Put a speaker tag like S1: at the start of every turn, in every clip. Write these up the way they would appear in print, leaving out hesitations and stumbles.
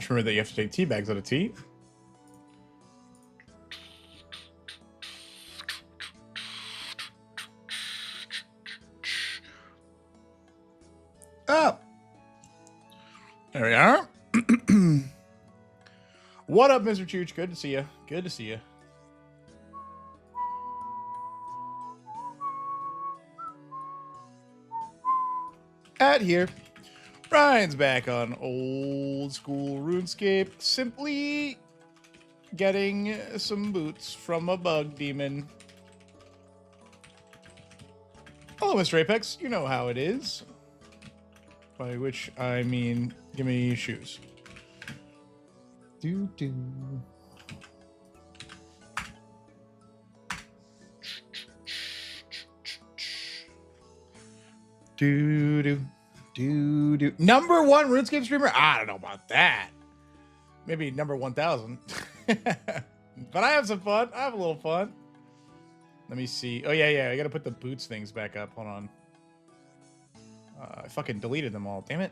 S1: Just remember that you have to take tea bags out of tea. Oh. There we are. What up, Mr. Chooch? Good to see you. Good to see you. At here. Ryan's back on old school RuneScape. Simply getting some boots from a bug demon. Hello, Mr. Apex. You know how it is. By which I mean, give me shoes. Do. Do. Number one RuneScape streamer? I don't know about that. Maybe number 1,000. But I have some fun. I have a little fun. Let me see. Oh, yeah. I gotta put the boots things back up. Hold on. I fucking deleted them all. Damn it.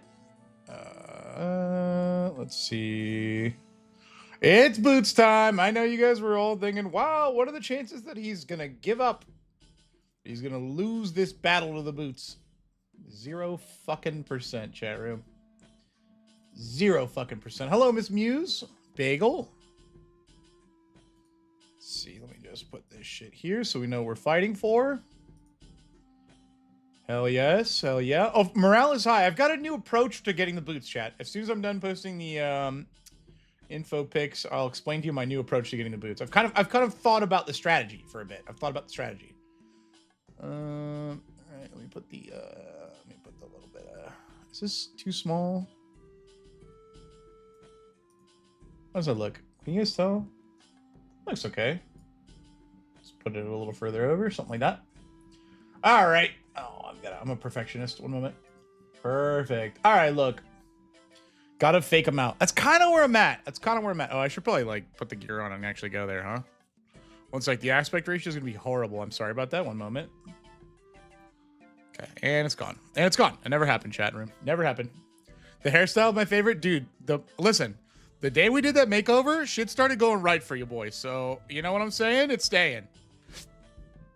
S1: Let's see. It's boots time. I know you guys were all thinking, wow, what are the chances that he's gonna give up? He's gonna lose this battle to the boots. 0 fucking percent, chat room. 0 fucking percent. Hello, Miss Muse. Bagel. Let's see, let me just put this shit here so we know what we're fighting for. Hell yes, hell yeah. Oh, morale is high. I've got a new approach to getting the boots, chat. As soon as I'm done posting the info pics, I'll explain to you my new approach to getting the boots. I've kind of thought about the strategy for a bit. I've thought about the strategy. All right, let me put the little bit. Is this too small? How does that look? Can you guys tell? Looks okay. Let's put it a little further over, something like that. All right. Oh, I'm a perfectionist. One moment. Perfect. All right, look. Gotta fake them out. That's kind of where I'm at. Oh, I should probably like put the gear on and actually go there, huh? Once like the aspect ratio is gonna be horrible. I'm sorry about that. One moment. Okay, and it's gone. And it's gone. It never happened, chat room. Never happened. The hairstyle, my favorite. Dude, listen. The day we did that makeover, shit started going right for you boys. So, you know what I'm saying? It's staying.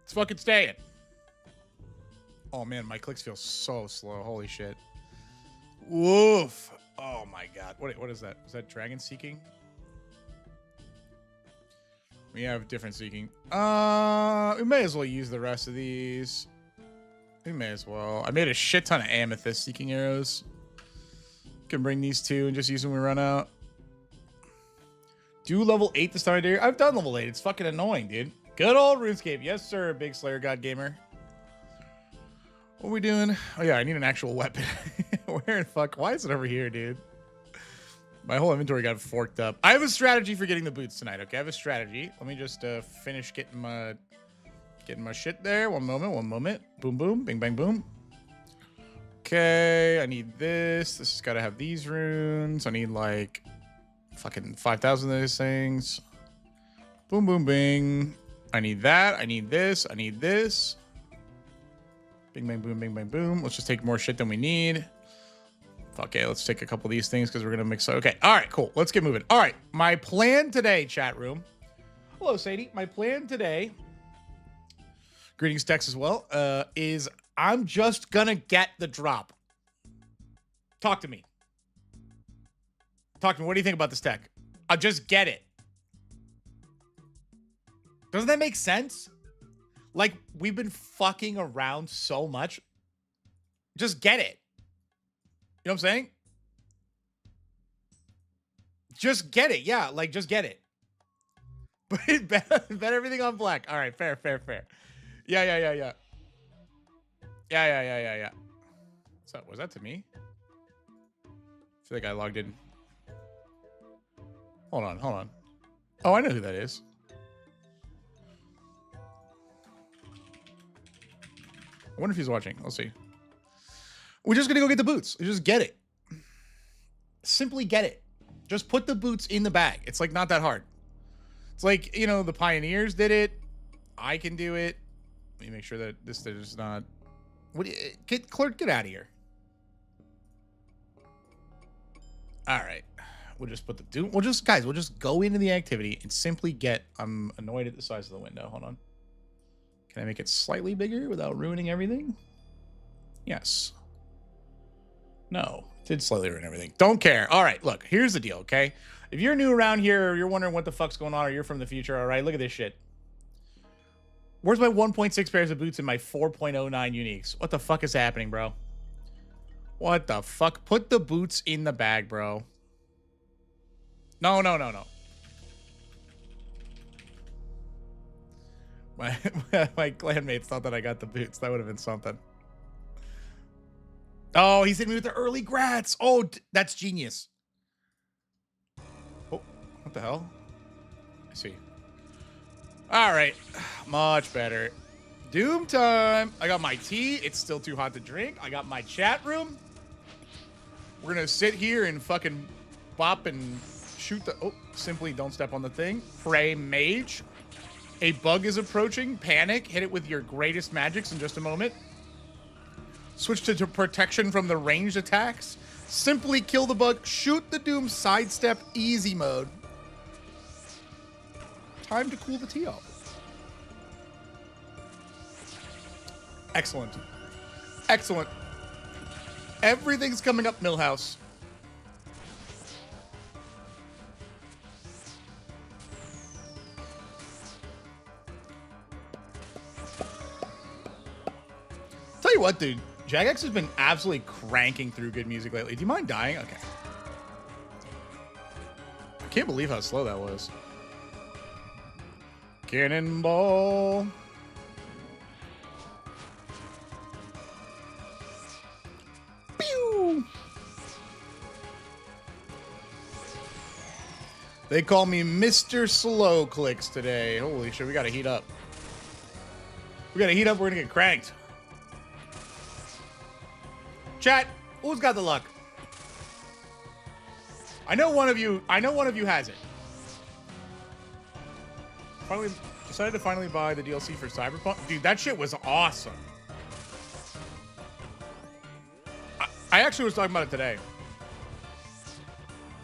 S1: It's fucking staying. Oh, man, my clicks feel so slow. Holy shit. Woof. Oh, my God. What is that? Is that Dragon Seeking? We have different Seeking. We may as well use the rest of these. We may as well. I made a shit ton of Amethyst Seeking arrows. Can bring these two and just use them when we run out. Do level 8 to start here. I've done level 8. It's fucking annoying, dude. Good old RuneScape. Yes, sir, Big Slayer God Gamer. What are we doing? Oh, yeah, I need an actual weapon. Where in fuck? Why is it over here, dude? My whole inventory got forked up. I have a strategy for getting the boots tonight, okay? I have a strategy. Let me just finish getting my shit there. One moment. Boom, boom. Bing, bang, boom. Okay, I need this. This has got to have these runes. I need, like, fucking 5,000 of these things. Boom, boom, bing. I need that. I need this. I need this. Bing, bang, boom, bing, bang, boom. Let's just take more shit than we need. Okay, let's take a couple of these things because we're going to mix. Okay, all right, cool. Let's get moving. All right, my plan today, chat room. Hello, Sadie. My plan today, greetings, Dex, as well, is I'm just going to get the drop. Talk to me. Talk to me. What do you think about this tech? I'll just get it. Doesn't that make sense? Like, we've been fucking around so much. Just get it. You know what I'm saying? Just get it. Yeah, like, just get it. Bet everything on black. All right, fair. Yeah. So, was that to me? I feel like I logged in. Hold on. Oh, I know who that is. I wonder if he's watching. Let's see. We're just going to go get the boots. Just get it. Simply get it. Just put the boots in the bag. It's like not that hard. It's like, you know, the pioneers did it. I can do it. Let me make sure that this is not... What do you... Clerk, get out of here. All right. We'll just put the Doom. We'll just, guys, we'll just go into the activity and simply get. I'm annoyed at the size of the window. Hold on. Can I make it slightly bigger without ruining everything? Yes. No. Did slightly ruin everything. Don't care. All right, look, here's the deal, okay? If you're new around here or you're wondering what the fuck's going on or you're from the future, all right, look at this shit. Where's my 1.6 pairs of boots and my 4.09 uniques? What the fuck is happening, bro? What the fuck? Put the boots in the bag, bro. No. My clanmates thought that I got the boots. That would have been something. Oh, he's hitting me with the early grats. Oh, that's genius. Oh, what the hell? I see. All right. Much better. Doom time. I got my tea. It's still too hot to drink. I got my chat room. We're going to sit here and fucking bop and shoot the... Oh, simply don't step on the thing. Pray mage. A bug is approaching. Panic. Hit it with your greatest magics in just a moment. Switch to protection from the ranged attacks. Simply kill the bug. Shoot the Doom. Sidestep. Easy mode. Time to cool the tea off. Excellent. Excellent. Everything's coming up, Millhouse. Tell you what, dude. Jagex has been absolutely cranking through good music lately. Do you mind dying? Okay. I can't believe how slow that was. Cannonball. Pew! They call me Mr. Slow Clicks today. Holy shit, we gotta heat up. We gotta heat up, we're gonna get cranked. Chat, who's got the luck? I know one of you has it. Finally decided to buy the DLC for Cyberpunk. Dude, that shit was awesome. I actually was talking about it today.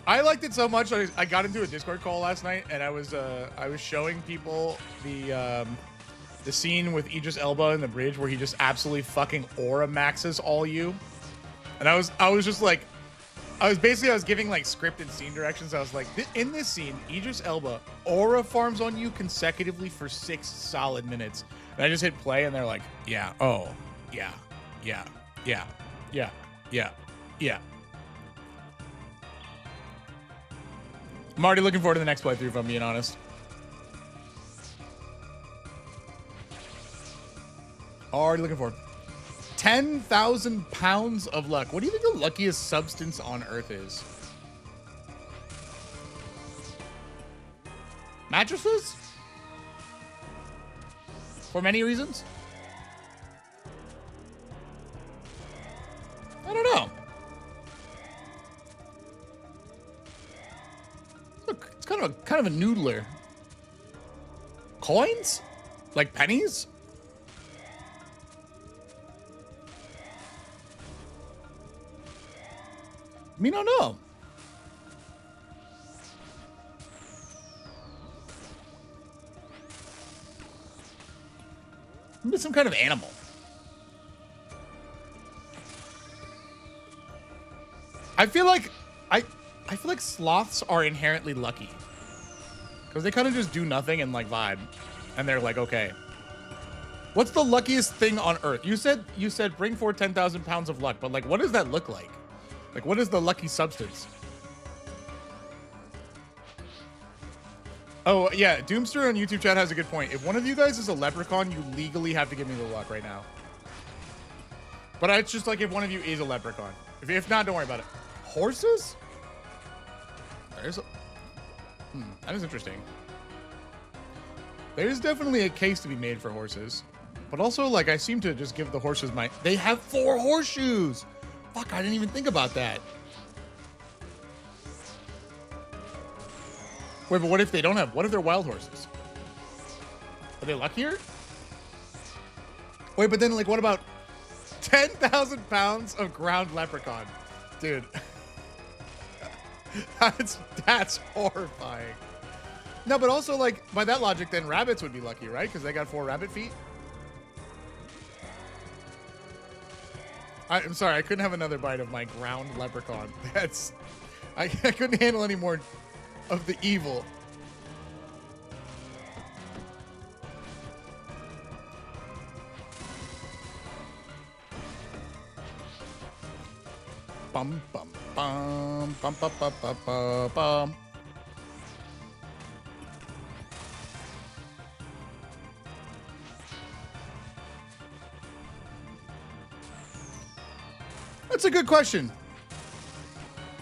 S1: I liked it so much I got into a Discord call last night and I was showing people the scene with Idris Elba in the bridge where he just absolutely fucking aura maxes all you. And I was just like, I was giving like scripted scene directions. I was like, in this scene, Idris Elba aura farms on you consecutively for 6 solid minutes. And I just hit play and they're like, yeah, oh, yeah. I'm already looking forward to the next playthrough, if I'm being honest. Already looking forward. 10,000 pounds of luck. What do you think the luckiest substance on Earth is? Mattresses? For many reasons? I don't know. Look, it's kind of a noodler. Coins? Like pennies? I mean, I don't know. Maybe some kind of animal. I feel like sloths are inherently lucky. Because they kind of just do nothing and like vibe. And they're like, okay. What's the luckiest thing on Earth? You said bring forth 10,000 pounds of luck, but like what does that look like? Like, what is the lucky substance? Oh, yeah. Doomster on YouTube chat has a good point. If one of you guys is a leprechaun, you legally have to give me the luck right now. But it's just like if one of you is a leprechaun. If not, don't worry about it. Horses? There's a... that is interesting. There's definitely a case to be made for horses. But also, like, I seem to just give the horses my... They have 4 horseshoes! Fuck, I didn't even think about that. Wait, but what if they don't have... What if they're wild horses? Are they luckier? Wait, but then, like, what about 10,000 pounds of ground leprechaun? Dude. That's horrifying. No, but also, like, by that logic, then rabbits would be lucky, right? Because they got 4 rabbit feet. I'm sorry, I couldn't have another bite of my ground leprechaun. That's... I couldn't handle any more of the evil. Bum, bum, bum, bum, bum, bum, bum, bum, bum. That's a good question.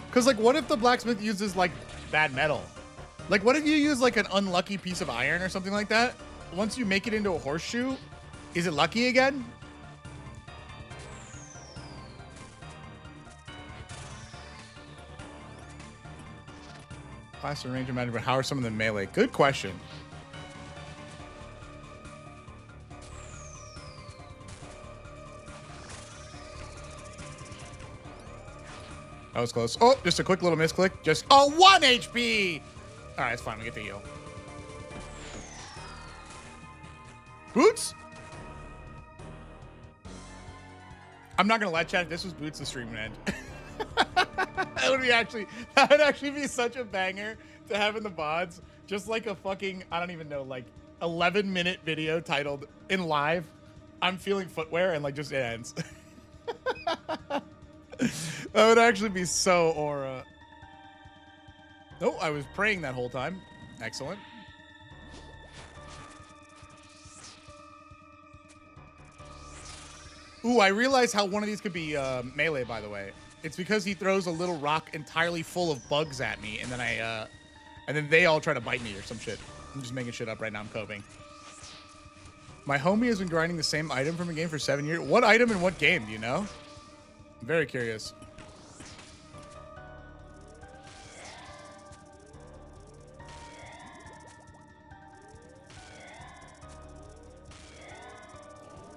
S1: Because, like, what if the blacksmith uses, like, bad metal? Like, what if you use, like, an unlucky piece of iron or something like that? Once you make it into a horseshoe, is it lucky again? Class and range of magic, but how are some of them melee? Good question. That was close. Oh, just a quick little misclick. Just, oh, 1 HP! All right, it's fine. We get the heal. Boots? I'm not going to lie, chat. If this was Boots, the stream would end. That would actually be such a banger to have in the VODs. Just like a fucking, I don't even know, like 11-minute video titled in live, I'm feeling footwear, and like just it ends. That would actually be so aura. Oh, I was praying that whole time. Excellent. Ooh, I realize how one of these could be melee, by the way. It's because he throws a little rock entirely full of bugs at me, and then and then they all try to bite me or some shit. I'm just making shit up right now. I'm coping. My homie has been grinding the same item from a game for 7 years. What item in what game, do you know? I'm very curious.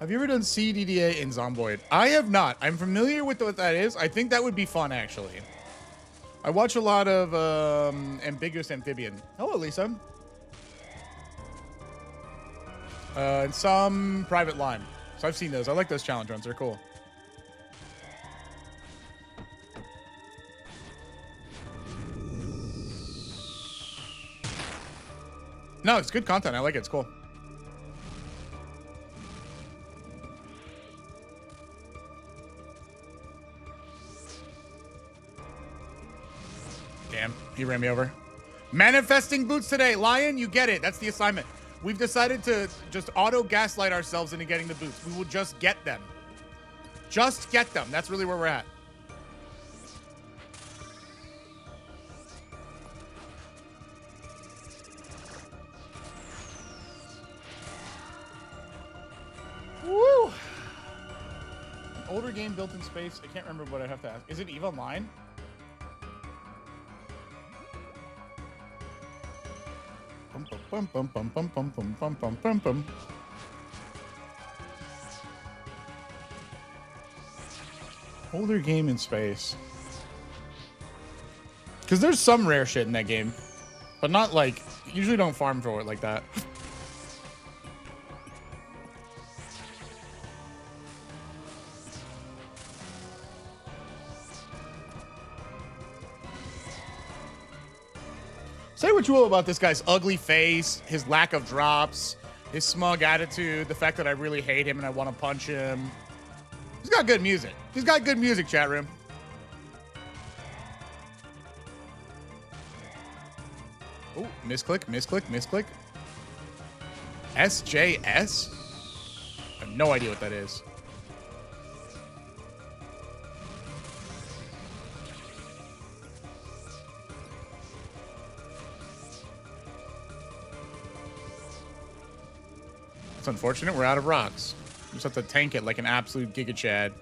S1: Have you ever done CDDA in Zomboid? I have not. I'm familiar with what that is. I think that would be fun, actually. I watch a lot of Ambiguous Amphibian. Hello, Lisa. And some Private Lime. So I've seen those. I like those challenge runs. They're cool. No, it's good content. I like it. It's cool. Damn, he ran me over. Manifesting boots today. Lion, you get it. That's the assignment. We've decided to just auto-gaslight ourselves into getting the boots. We will just get them. Just get them. That's really where we're at. Woo! An older game built in space. I can't remember what I have to ask. Is it EVE Online? Bum, bum, bum, bum, bum, bum, bum, bum, bum, bum. Older game in space. Because there's some rare shit in that game. But not like, usually don't farm for it like that. Say what you will about this guy's ugly face, his lack of drops, his smug attitude, the fact that I really hate him and I want to punch him. He's got good music. He's got good music, chat room. Oh, misclick, misclick, misclick. SJS? I have no idea what that is. It's unfortunate. We're out of rocks. We just have to tank it like an absolute Giga Chad.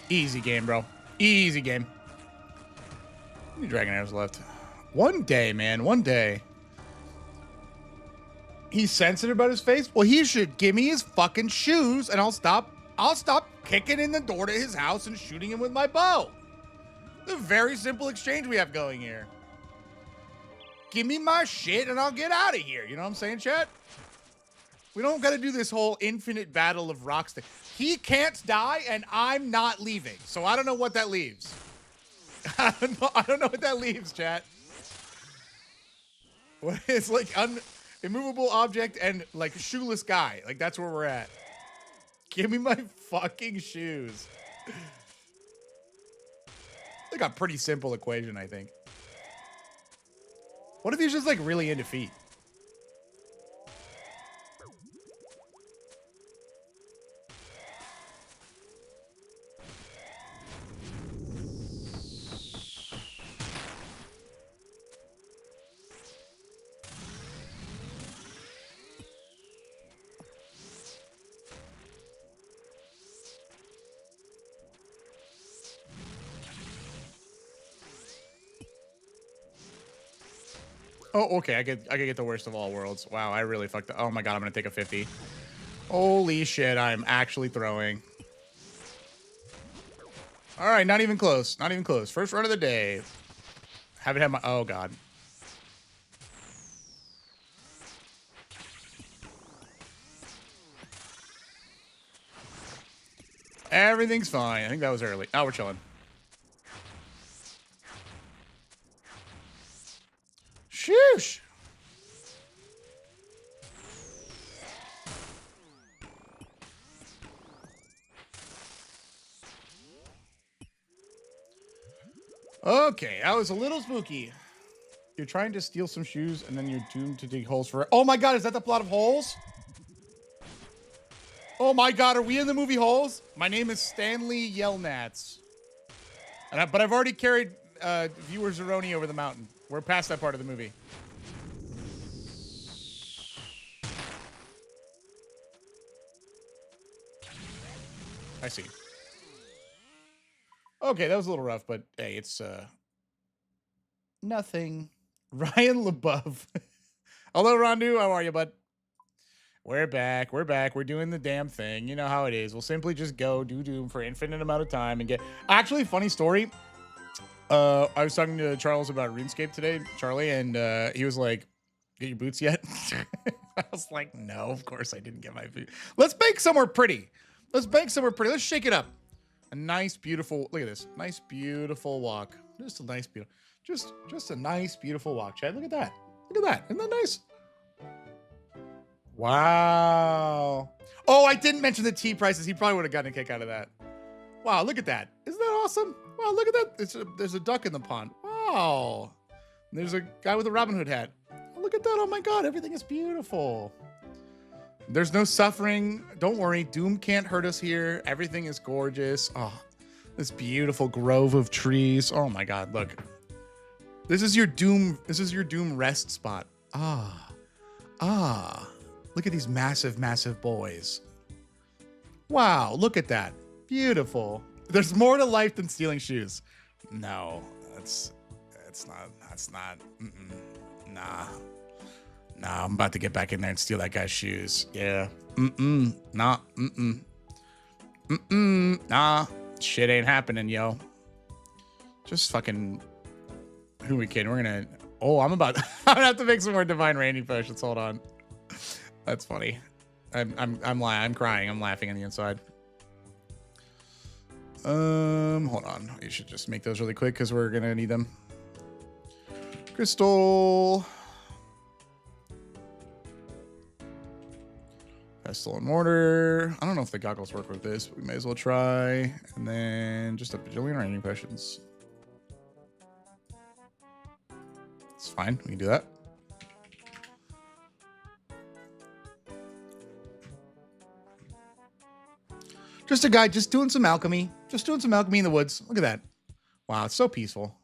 S1: Easy game, bro. Easy game. How many dragon arrows left? One day, man. One day. He's sensitive about his face? Well, he should give me his fucking shoes and I'll stop kicking in the door to his house and shooting him with my bow. It's a very simple exchange we have going here. Give me my shit and I'll get out of here. You know what I'm saying, chat? We don't got to do this whole infinite battle of rocks thing. He can't die and I'm not leaving. So I don't know what that leaves. I don't know what that leaves, chat. It's like immovable object and like shoeless guy. Like that's where we're at. Give me my fucking shoes. Like a pretty simple equation, I think. What if he's just like really into feet? Oh, okay. I could get the worst of all worlds. Wow, I really fucked up. Oh my god, I'm gonna take a 50. Holy shit, I'm actually throwing. All right, not even close. Not even close. First run of the day. Haven't had my... Oh god. Everything's fine. I think that was early. Now we're chilling. Shoosh. Okay, that was a little spooky. You're trying to steal some shoes and then you're doomed to dig holes for... Oh my god, is that the plot of Holes? Oh my god, are we in the movie Holes? My name is Stanley Yelnats. But I've already carried viewer Zeroni over the mountain. We're past that part of the movie. I see. Okay, that was a little rough, but hey, it's nothing. Ryan LaBeouf. Hello, Rondu. How are you, bud? We're back. We're back. We're doing the damn thing. You know how it is. We'll simply just go do Doom for an infinite amount of time and get... Actually, funny story. I was talking to Charles about RuneScape today, Charlie, and he was like, get your boots yet? I was like, no, of course I didn't get my boots. Let's bank somewhere pretty. Let's bank somewhere pretty. Let's shake it up. A nice, beautiful... Look at this. Nice, beautiful walk. Just a nice, beautiful... Just a nice, beautiful walk, Chad. Look at that. Look at that. Isn't that nice? Wow. Oh, I didn't mention the tea prices. He probably would have gotten a kick out of that. Wow, look at that. Isn't that awesome? Wow, look at that. There's a duck in the pond. Wow. There's a guy with a Robin Hood hat. Look at that. Oh my god, everything is beautiful. There's no suffering. Don't worry. Doom can't hurt us here. Everything is gorgeous. Oh, this beautiful grove of trees. Oh my god, look. This is your Doom rest spot. Ah. Ah. Look at these massive, massive boys. Wow, look at that. Beautiful. There's more to life than stealing shoes. No, that's not. Nah. Nah, I'm about to get back in there and steal that guy's shoes. Yeah. Nah. Nah. Shit ain't happening, yo. Just fucking... Who are we kidding? We're gonna... Oh, I'm gonna have to make some more Divine Rainy potions. Hold on. That's funny. I'm crying. I'm laughing on the inside. Hold on. You should just make those really quick because we're gonna need them. Crystal. Pestle and mortar. I don't know if the goggles work with this, but we may as well try. And then just a bajillion raining potions. It's fine. We can do that. Just a guy just doing some alchemy. Just doing some alchemy in the woods. Look at that. Wow, it's so peaceful.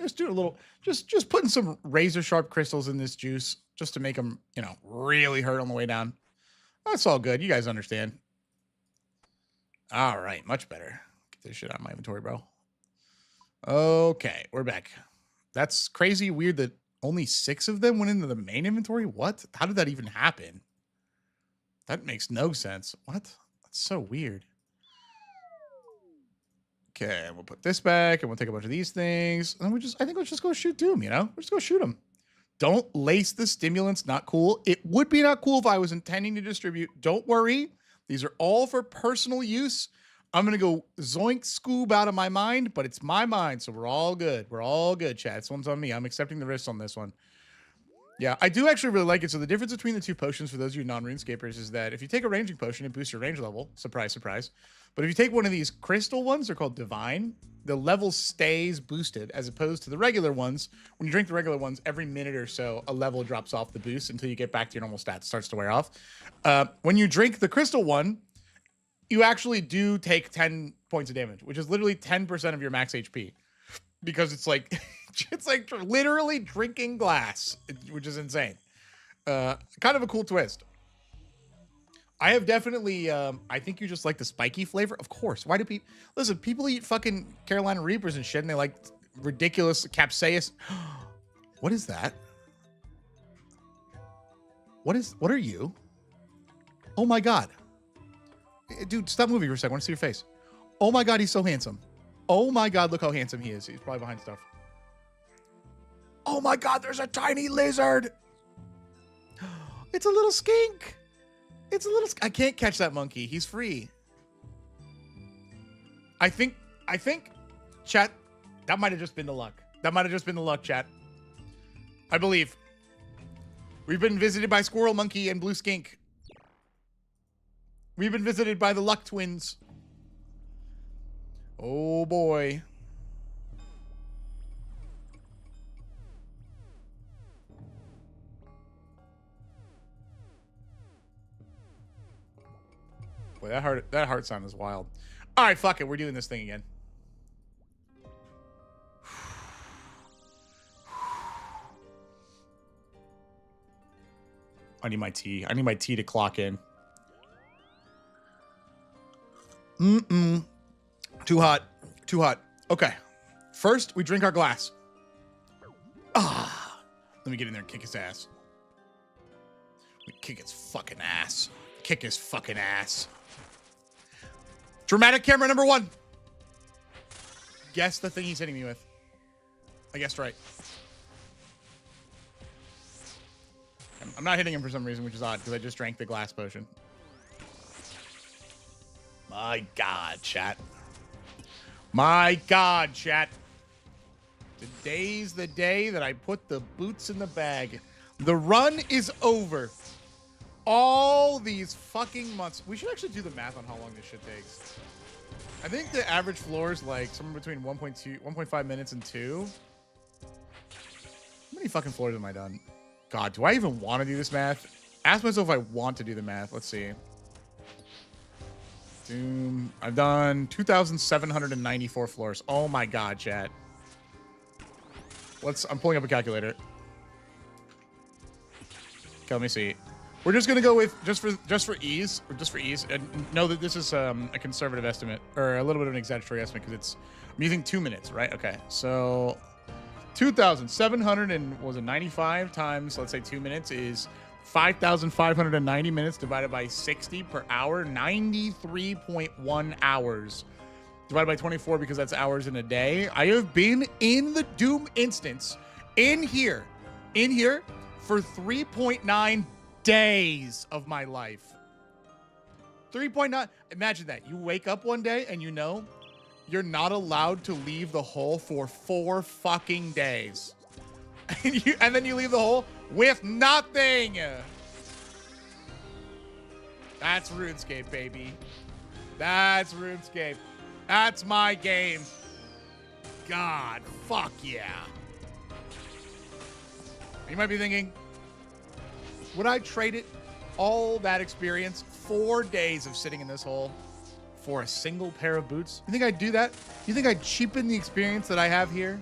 S1: Just doing a little, just putting some razor sharp crystals in this juice just to make them, you know, really hurt on the way down. That's all good. You guys understand. All right, much better. Get this shit out of my inventory, bro. Okay, we're back. That's crazy weird that only 6 of them went into the main inventory. What? How did that even happen? That makes no sense. What? That's so weird. Okay, we'll put this back and we'll take a bunch of these things. And I think let's just go shoot Doom, you know? We'll just go shoot him. Don't lace the stimulants. Not cool. It would be not cool if I was intending to distribute. Don't worry. These are all for personal use. I'm going to go zoink Scoob out of my mind, but it's my mind, so we're all good. We're all good, chat. This one's on me. I'm accepting the risks on this one. Yeah, I do actually really like it. So the difference between the two potions for those of you non-RuneScapers is that if you take a ranging potion, it boosts your range level. Surprise, surprise. But if you take one of these crystal ones, they're called Divine, the level stays boosted as opposed to the regular ones. When you drink the regular ones, every minute or so, a level drops off the boost until you get back to your normal stats. It starts to wear off. When you drink the crystal one, you actually do take 10 points of damage, which is literally 10% of your max HP. Because it's like literally drinking glass, which is insane. Kind of a cool twist. I have definitely, I think you just like the spiky flavor. Of course. Why do people, listen, people eat fucking Carolina Reapers and shit and they like ridiculous capsaicin. What is that? What are you? Oh my God. Dude, stop moving for a second. I want to see your face. Oh my God, he's so handsome. Oh my God, look how handsome he is. He's probably behind stuff. Oh my God, there's a tiny lizard. It's a little skink. It's a little, I can't catch that monkey. He's free. I think, chat, that might have just been the luck. That might have just been the luck, chat. I believe. We've been visited by Squirrel Monkey and Blue Skink. We've been visited by the Luck Twins. Oh boy. Boy, that heart sound is wild. All right, fuck it. We're doing this thing again. I need my tea. I need my tea to clock in. Too hot. Too hot. Okay. First, we drink our glass. Let me get in there and kick his ass. We kick his fucking ass. Kick his fucking ass. Dramatic camera number 1. Guess the thing he's hitting me with. I guessed right. I'm not hitting him for some reason, which is odd, because I just drank the glass potion. My God, chat. My God, chat. Today's the day that I put the boots in the bag. The run is over. All these fucking months. We should actually do the math on how long this shit takes. I think the average floor is like somewhere between 1.5 minutes and 2. How many fucking floors have I done? God, do I even want to do this math? Ask myself if I want to do the math. Let's see. Doom. I've done 2,794 floors. Oh my God, chat. I'm pulling up a calculator. Okay, let me see. We're just gonna go with just for ease, and know that this is a conservative estimate or a little bit of an exaggeratory estimate because I'm using 2 minutes, right? Okay, so 2,700 and was it 95 times, let's say 2 minutes is 5,590 minutes divided by 60 per hour, 93.1 hours divided by 24 because that's hours in a day. I have been in the Doom instance in here for 3.9 days of my life. 3.9. Imagine that. You wake up one day and you know you're not allowed to leave the hole for 4 fucking days. And then you leave the hole with nothing. That's RuneScape, baby. That's RuneScape. That's my game. God, fuck yeah. You might be thinking, would I trade it, all that experience, 4 days of sitting in this hole for a single pair of boots? You think I'd do that? You think I'd cheapen the experience that I have here?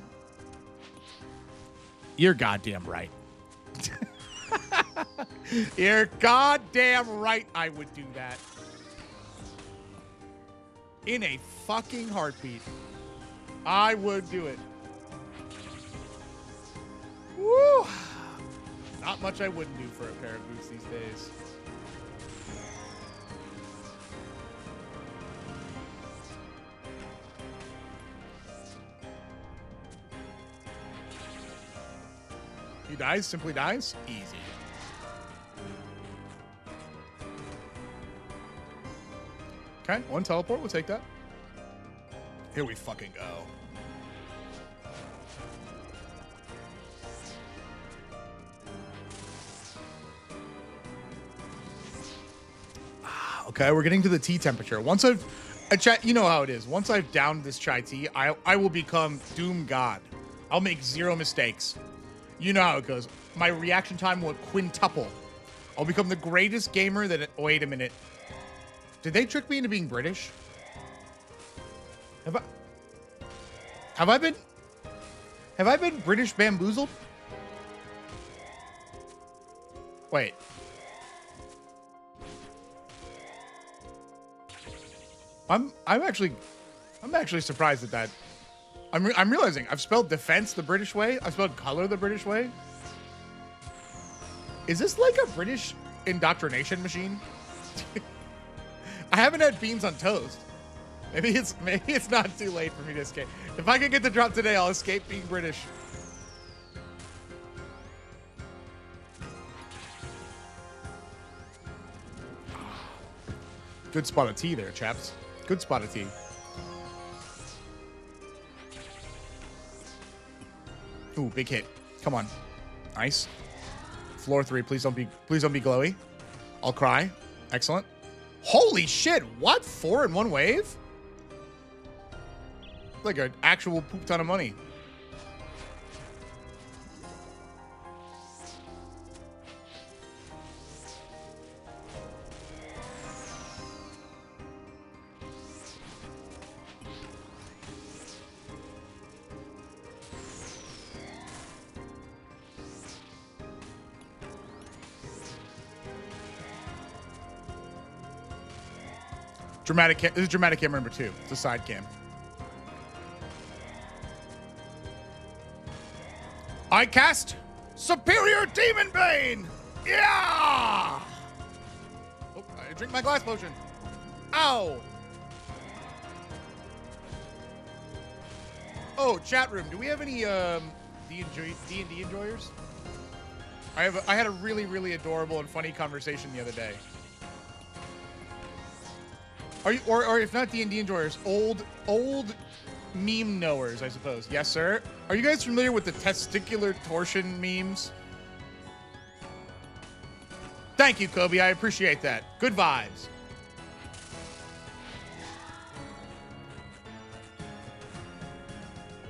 S1: You're goddamn right. You're goddamn right I would do that. In a fucking heartbeat. I would do it. Woo! Not much I wouldn't do for a pair of boots these days. He dies, simply dies? Easy. Okay, one teleport, we'll take that. Here we fucking go. Okay, we're getting to the tea temperature. Once chat, you know how it is. Once I've downed this chai tea, I will become Doom God. I'll make zero mistakes. You know how it goes. My reaction time will quintuple. I'll become the greatest gamer that... Wait a minute. Did they trick me into being British? Have I been British bamboozled? Wait. I'm actually surprised at that. I'm realizing I've spelled defense the British way. I've spelled color the British way. Is this like a British indoctrination machine? I haven't had beans on toast. Maybe it's not too late for me to escape. If I can get the drop today, I'll escape being British. Good spot of tea there, chaps. Good spot of tea. Ooh, big hit. Come on. Nice. Floor 3, please don't be glowy. I'll cry. Excellent. Holy shit, what? 4 in one wave? Like an actual poop ton of money. Dramatic cam. This is dramatic camera number 2. It's a side cam. I cast Superior Demon Bane. Yeah. Oh, I drink my glass potion. Ow. Oh, chat room. Do we have any D&D enjoyers? I had a really, really adorable and funny conversation the other day. Are you, or if not D&D enjoyers, old meme knowers, I suppose. Yes, sir. Are you guys familiar with the testicular torsion memes? Thank you, Kobe. I appreciate that. Good vibes.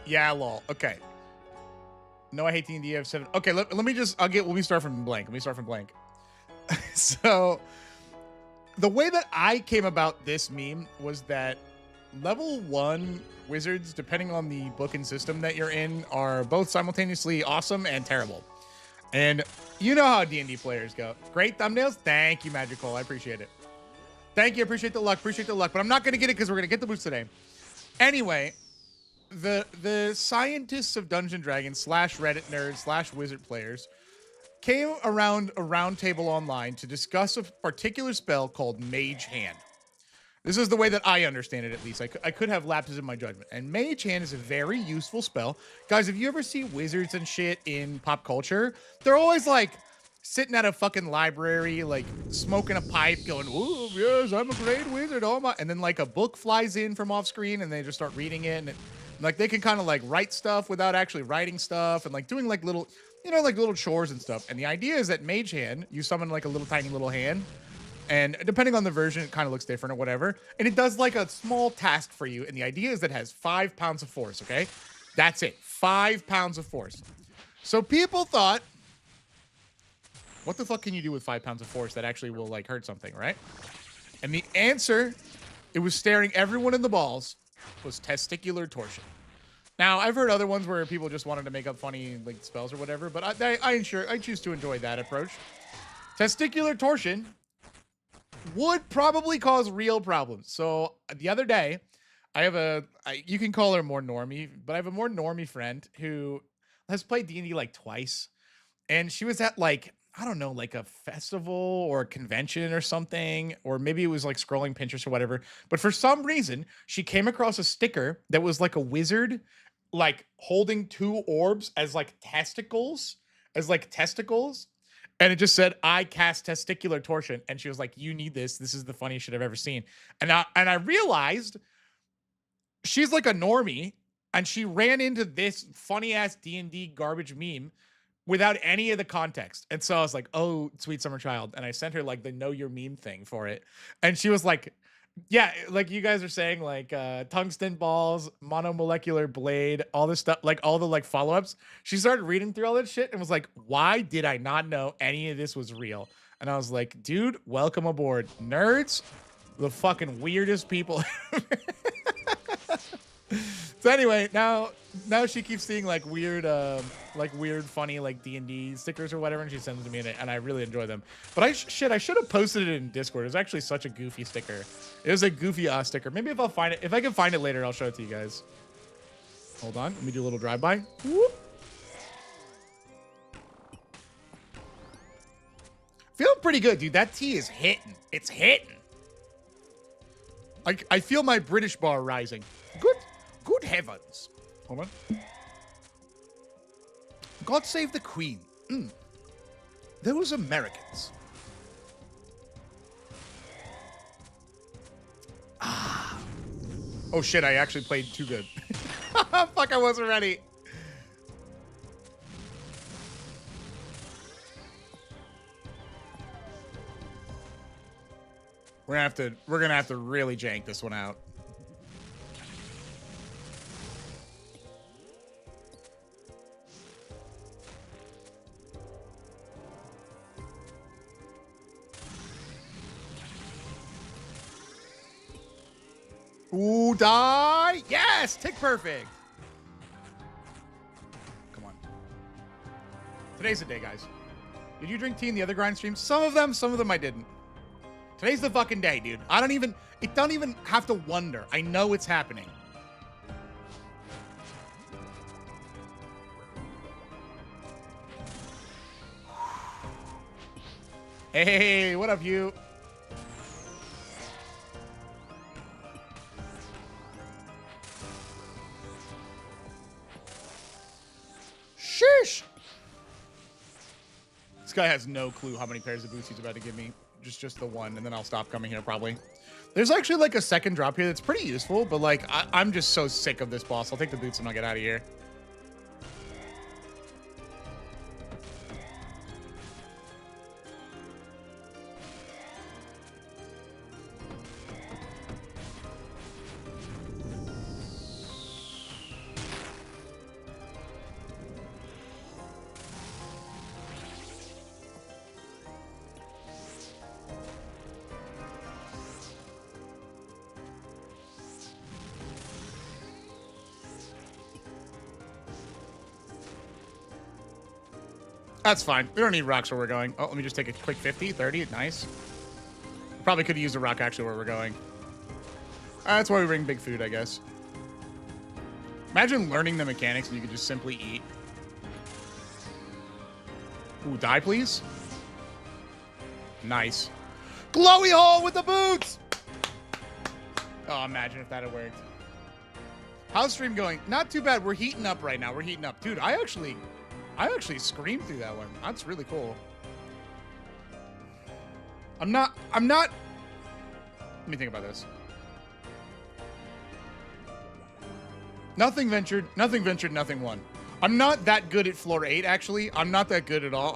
S1: Yeah, lol. Okay. No, I hate D&D. I have 7. Okay, let me start from blank. Let me start from blank. So... the way that I came about this meme was that level 1 wizards, depending on the book and system that you're in, are both simultaneously awesome and terrible. And you know how D&D players go. Great thumbnails. Thank you, Magical. I appreciate it. Thank you. Appreciate the luck. Appreciate the luck. But I'm not going to get it because we're going to get the boots today. Anyway, the scientists of Dungeons & Dragons / Reddit nerds / wizard players came around a round table online to discuss a particular spell called Mage Hand. This is the way that I understand it, at least. I could have lapses in my judgment. And Mage Hand is a very useful spell. Guys, if you ever see wizards and shit in pop culture, they're always like sitting at a fucking library, like smoking a pipe, going, "Ooh, yes, I'm a great wizard. Oh my!" And then like a book flies in from off screen, and they just start reading it, and like they can kind of like write stuff without actually writing stuff, and like doing like little, you know, like little chores and stuff. And the idea is that Mage Hand, you summon like a little tiny little hand, and depending on the version, it kind of looks different or whatever. And it does like a small task for you. And the idea is that it has 5 pounds of force, okay? That's it. 5 pounds of force. So people thought, what the fuck can you do with 5 pounds of force that actually will like hurt something, right? And the answer, it was staring everyone in the balls, was testicular torsion. Now, I've heard other ones where people just wanted to make up funny like spells or whatever, but I choose to enjoy that approach. Testicular torsion would probably cause real problems. So the other day, you can call her more normie, but I have a more normie friend who has played D&D like twice. And she was at like, I don't know, like a festival or a convention or something, or maybe it was like scrolling Pinterest or whatever. But for some reason, she came across a sticker that was like a wizard, like holding two orbs as like testicles. And it just said, "I cast testicular torsion." And she was like, "You need this. This is the funniest shit I've ever seen." And I realized she's like a normie, and she ran into this funny ass D&D garbage meme without any of the context. And so I was like, "Oh, sweet summer child." And I sent her like the know your meme thing for it. And she was like, yeah, like you guys are saying, like tungsten balls, monomolecular blade, all this stuff, like all the like follow-ups. She started reading through all that shit and was like, "Why did I not know any of this was real?" And I was like, "Dude, welcome aboard. Nerds, the fucking weirdest people." So anyway, now she keeps seeing like weird, funny like D&D stickers or whatever, and she sends them to me, and I really enjoy them. But I should have posted it in Discord. It was actually such a goofy sticker. It was a goofy sticker. Maybe if I can find it later, I'll show it to you guys. Hold on, let me do a little drive-by. Feeling pretty good, dude. That tea is hitting. It's hitting. I feel my British bar rising. Good heavens. Hold on. God save the Queen. Those Americans. Oh shit, I actually played too good. Fuck, I wasn't ready. We're gonna have to really jank this one out. Ooh, die! Yes! Tick perfect! Come on. Today's the day, guys. Did you drink tea in the other grind streams? Some of them I didn't. Today's the fucking day, dude. It don't even have to wonder. I know it's happening. Hey, what up, you? Sheesh! This guy has no clue how many pairs of boots he's about to give me. Just the one, and then I'll stop coming here probably. There's actually like a second drop here that's pretty useful, but like I'm just so sick of this boss. I'll take the boots and I'll get out of here. That's fine. We don't need rocks where we're going. Oh, let me just take a quick 50, 30. Nice. Probably could use a rock actually where we're going. That's why we bring big food, I guess. Imagine learning the mechanics and you could just simply eat. Ooh, die, please. Nice. Glowy hole with the boots! Oh, imagine if that had worked. How's stream going? Not too bad. We're heating up right now. We're heating up. Dude, I actually screamed through that one. That's really cool. I'm not. Let me think about this. Nothing ventured, nothing won. I'm not that good at floor 8, actually. I'm not that good at all.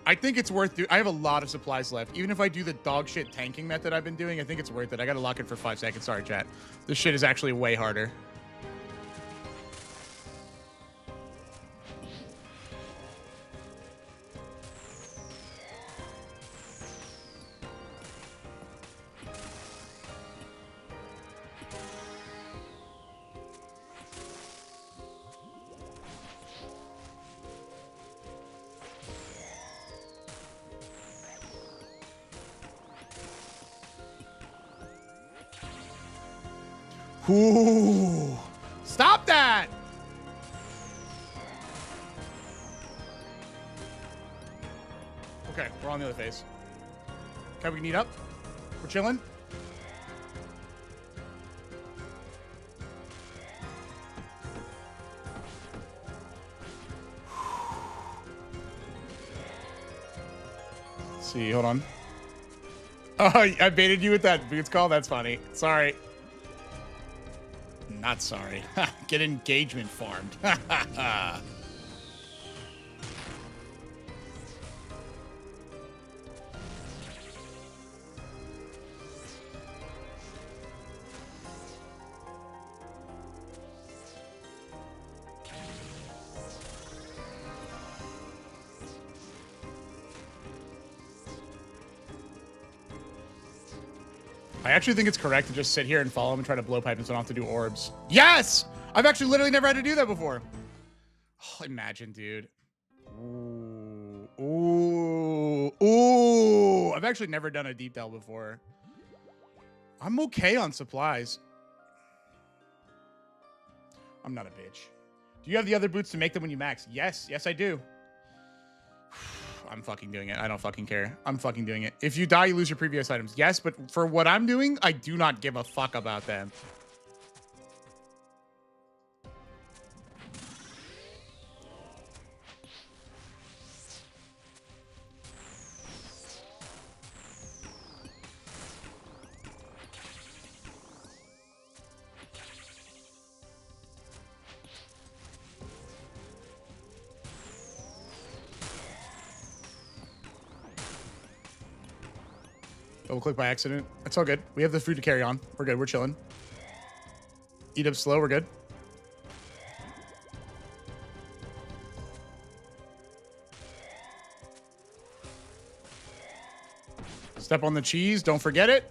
S1: I think it's worth I have a lot of supplies left. Even if I do the dog shit tanking method I've been doing, I think it's worth it. I gotta lock it for 5 seconds. Sorry, chat. This shit is actually way harder. Ooh. Stop that! Okay, we're on the other phase. Okay, we can eat up. We're chilling. Let's see, hold on. Oh, I baited you with that boots call? That's funny. Sorry. Not sorry. Get engagement farmed. I actually think it's correct to just sit here and follow him and try to blow pipe and so I don't have to do orbs. Yes! I've actually literally never had to do that before. Oh, imagine, dude. Ooh. Ooh. Ooh. I've actually never done a deep delve before. I'm okay on supplies. I'm not a bitch. Do you have the other boots to make them when you max? Yes. Yes, I do. I'm fucking doing it. I don't fucking care. I'm fucking doing it. If you die, you lose your previous items. Yes, but for what I'm doing, I do not give a fuck about them. Double click by accident. It's all good. We have the food to carry on. We're good. We're chilling. Eat up slow. We're good. Step on the cheese. Don't forget it.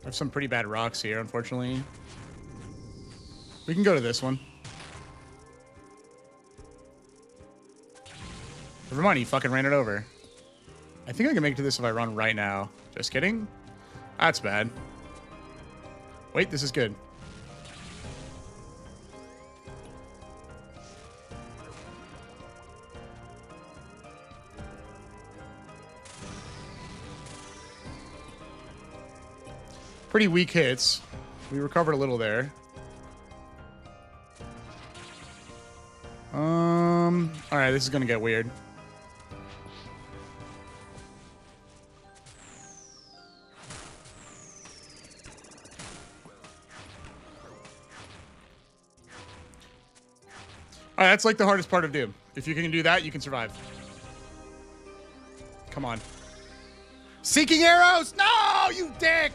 S1: I have some pretty bad rocks here, unfortunately. We can go to this one. Never mind, he fucking ran it over. I think I can make it to this if I run right now. Just kidding. That's bad. Wait, this is good. Pretty weak hits. We recovered a little there. All right, this is gonna get weird. All right, that's like the hardest part of Doom. If you can do that, you can survive. Come on. Seeking arrows! No, you dick!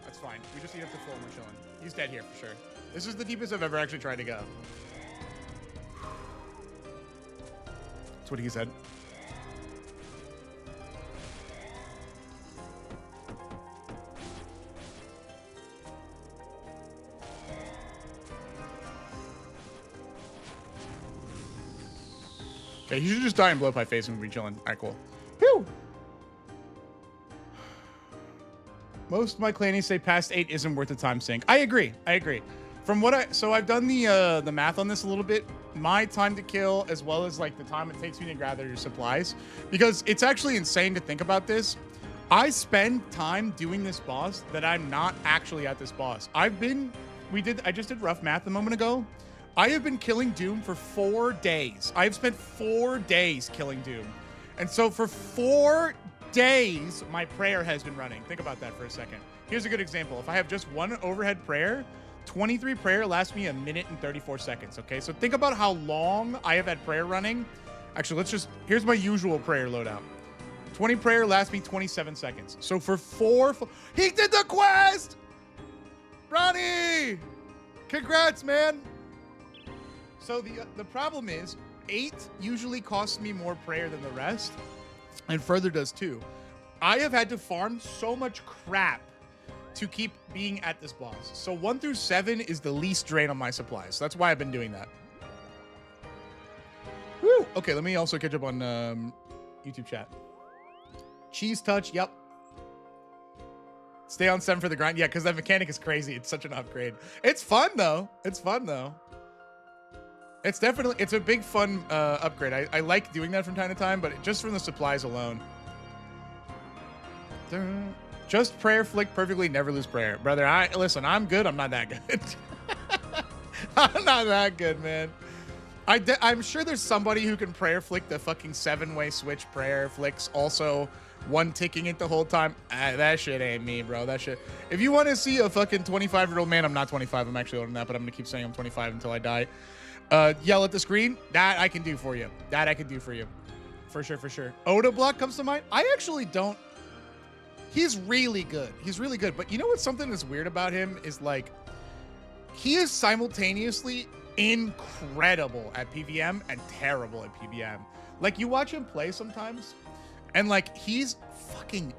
S1: That's fine. We just eat up to full and we're chilling. He's dead here for sure. This is the deepest I've ever actually tried to go. That's what he said. Okay, he should just die and blow up my face and we'll be chilling. All right, cool. Whew. Most of my clannies say past 8 isn't worth the time sink. I agree. I agree. From what so I've done the math on this a little bit. My time to kill, as well as like the time it takes me to gather your supplies, because it's actually insane to think about this. I spend time doing this boss that I'm not actually at this boss. I just did rough math a moment ago. I have been killing Doom for 4 days. I have spent 4 days killing Doom. And so for 4 days, my prayer has been running. Think about that for a second. Here's a good example. If I have just one overhead prayer, 23 prayer lasts me 1 minute and 34 seconds, okay? So think about how long I have had prayer running. Actually, here's my usual prayer loadout. 20 prayer lasts me 27 seconds. So for he did the quest! Ronnie! Congrats, man! So the problem is, 8 usually costs me more prayer than the rest, and further does too. I have had to farm so much crap to keep being at this boss. So 1 through 7 is the least drain on my supplies. So that's why I've been doing that. Woo! Okay, let me also catch up on YouTube chat. Cheese touch, yep. Stay on 7 for the grind. Yeah, because that mechanic is crazy. It's such an upgrade. It's fun, though. It's fun, though. It's definitely, it's a big fun upgrade. I like doing that from time to time, but just from the supplies alone. Just prayer flick perfectly, never lose prayer. Brother, listen, I'm good. I'm not that good. I'm not that good, man. I'm sure there's somebody who can prayer flick the fucking 7-way switch prayer flicks. Also, one ticking it the whole time. That shit ain't me, bro. That shit. If you want to see a fucking 25-year-old man, I'm not 25. I'm actually older than that, but I'm going to keep saying I'm 25 until I die. Yell at the screen. That I can do for you. That I can do for you. For sure, for sure. Oda Block comes to mind. I actually don't. He's really good. He's really good. But you know what's something that's weird about him is like, he is simultaneously incredible at PVM and terrible at PVM. Like, you watch him play sometimes, and like, he's fucking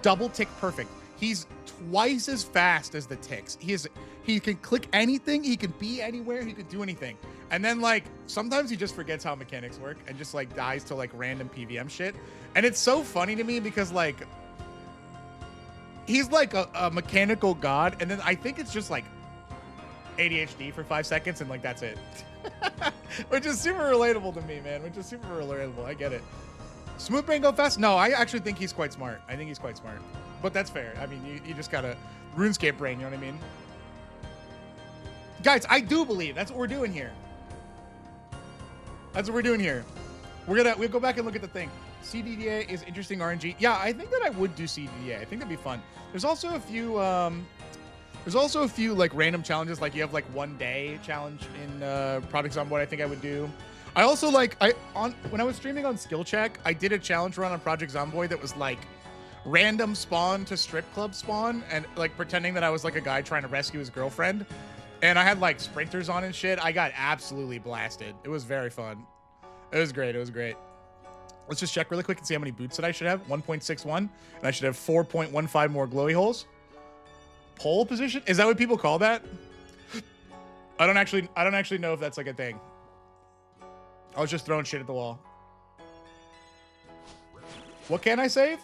S1: double tick perfect. He's twice as fast as the ticks. He can click anything. He can be anywhere. He can do anything. And then like, sometimes he just forgets how mechanics work and just like dies to like random PVM shit. And it's so funny to me because like, he's like a mechanical god. And then I think it's just like ADHD for 5 seconds and like, that's it. Which is super relatable to me, man. Which is super relatable. I get it. Smooth brain go fast? No, I actually think he's quite smart. I think he's quite smart. But that's fair. I mean, you just got a RuneScape brain, you know what I mean? Guys, I do believe that's what we're doing here. That's what we're doing here. We'll go back and look at the thing. CDDA is interesting RNG. Yeah, I think that I would do CDDA. I think that'd be fun. There's also a few like random challenges, like you have like 1 day challenge in Project Zomboid. I think I would do. I also like when I was streaming on Skill Check, I did a challenge run on Project Zomboid that was like random spawn to strip club spawn and like pretending that I was like a guy trying to rescue his girlfriend. And I had like sprinters on and shit. I got absolutely blasted. It was very fun. It was great. It was great. Let's just check really quick and see how many boots that I should have. 1.61, and I should have 4.15 more glowy holes. Pole position? Is that what people call that? I don't actually know if that's like a thing. I was just throwing shit at the wall. What can I save?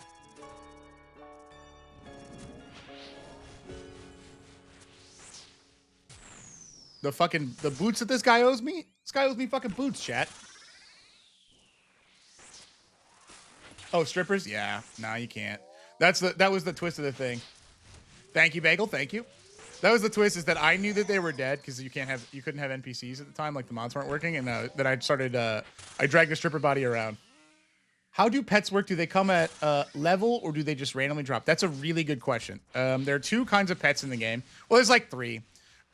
S1: The boots that this guy owes me? This guy owes me fucking boots, chat. Oh, strippers? Yeah. Nah, you can't. That was the twist of the thing. Thank you, Bagel. Thank you. That was the twist, is that I knew that they were dead because you couldn't have NPCs at the time, like the mods weren't working, and then I dragged the stripper body around. How do pets work? Do they come at level, or do they just randomly drop? That's a really good question. There are 2 kinds of pets in the game. Well, there's like 3.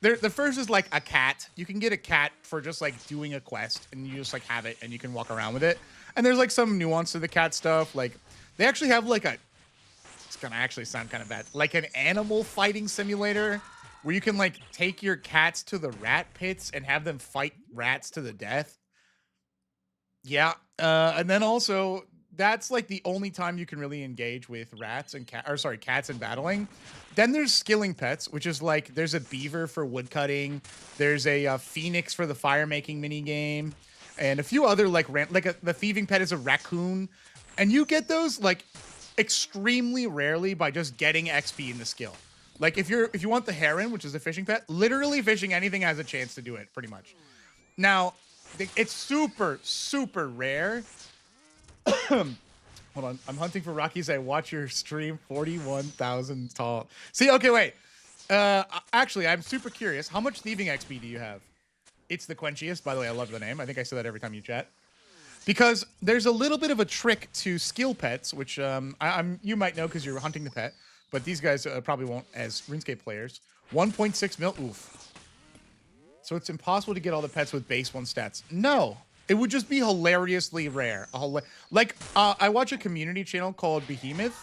S1: The first is like a cat. You can get a cat for just like doing a quest, and you just like have it, and you can walk around with it. And there's like some nuance to the cat stuff. Like they actually have like it's gonna actually sound kind of bad, like an animal fighting simulator where you can like take your cats to the rat pits and have them fight rats to the death. Yeah. And then also that's like the only time you can really engage with cats in battling. Then there's skilling pets, which is like there's a beaver for woodcutting, there's a phoenix for the fire making mini game, and a few other like the thieving pet is a raccoon, and you get those like extremely rarely by just getting XP in the skill. Like if you want the heron, which is a fishing pet, literally fishing anything has a chance to do it, pretty much. Now, it's super, super rare. Hold on, I'm hunting for Rockies. I watch your stream, 41,000 tall. See, okay, wait. Actually, I'm super curious. How much thieving XP do you have? It's the quenchiest. By the way, I love the name. I think I say that every time you chat. Because there's a little bit of a trick to skill pets, which you might know because you're hunting the pet, but these guys probably won't as RuneScape players. 1.6 mil, oof. So it's impossible to get all the pets with base 1 stats. No, it would just be hilariously rare. I watch a community channel called Behemoth,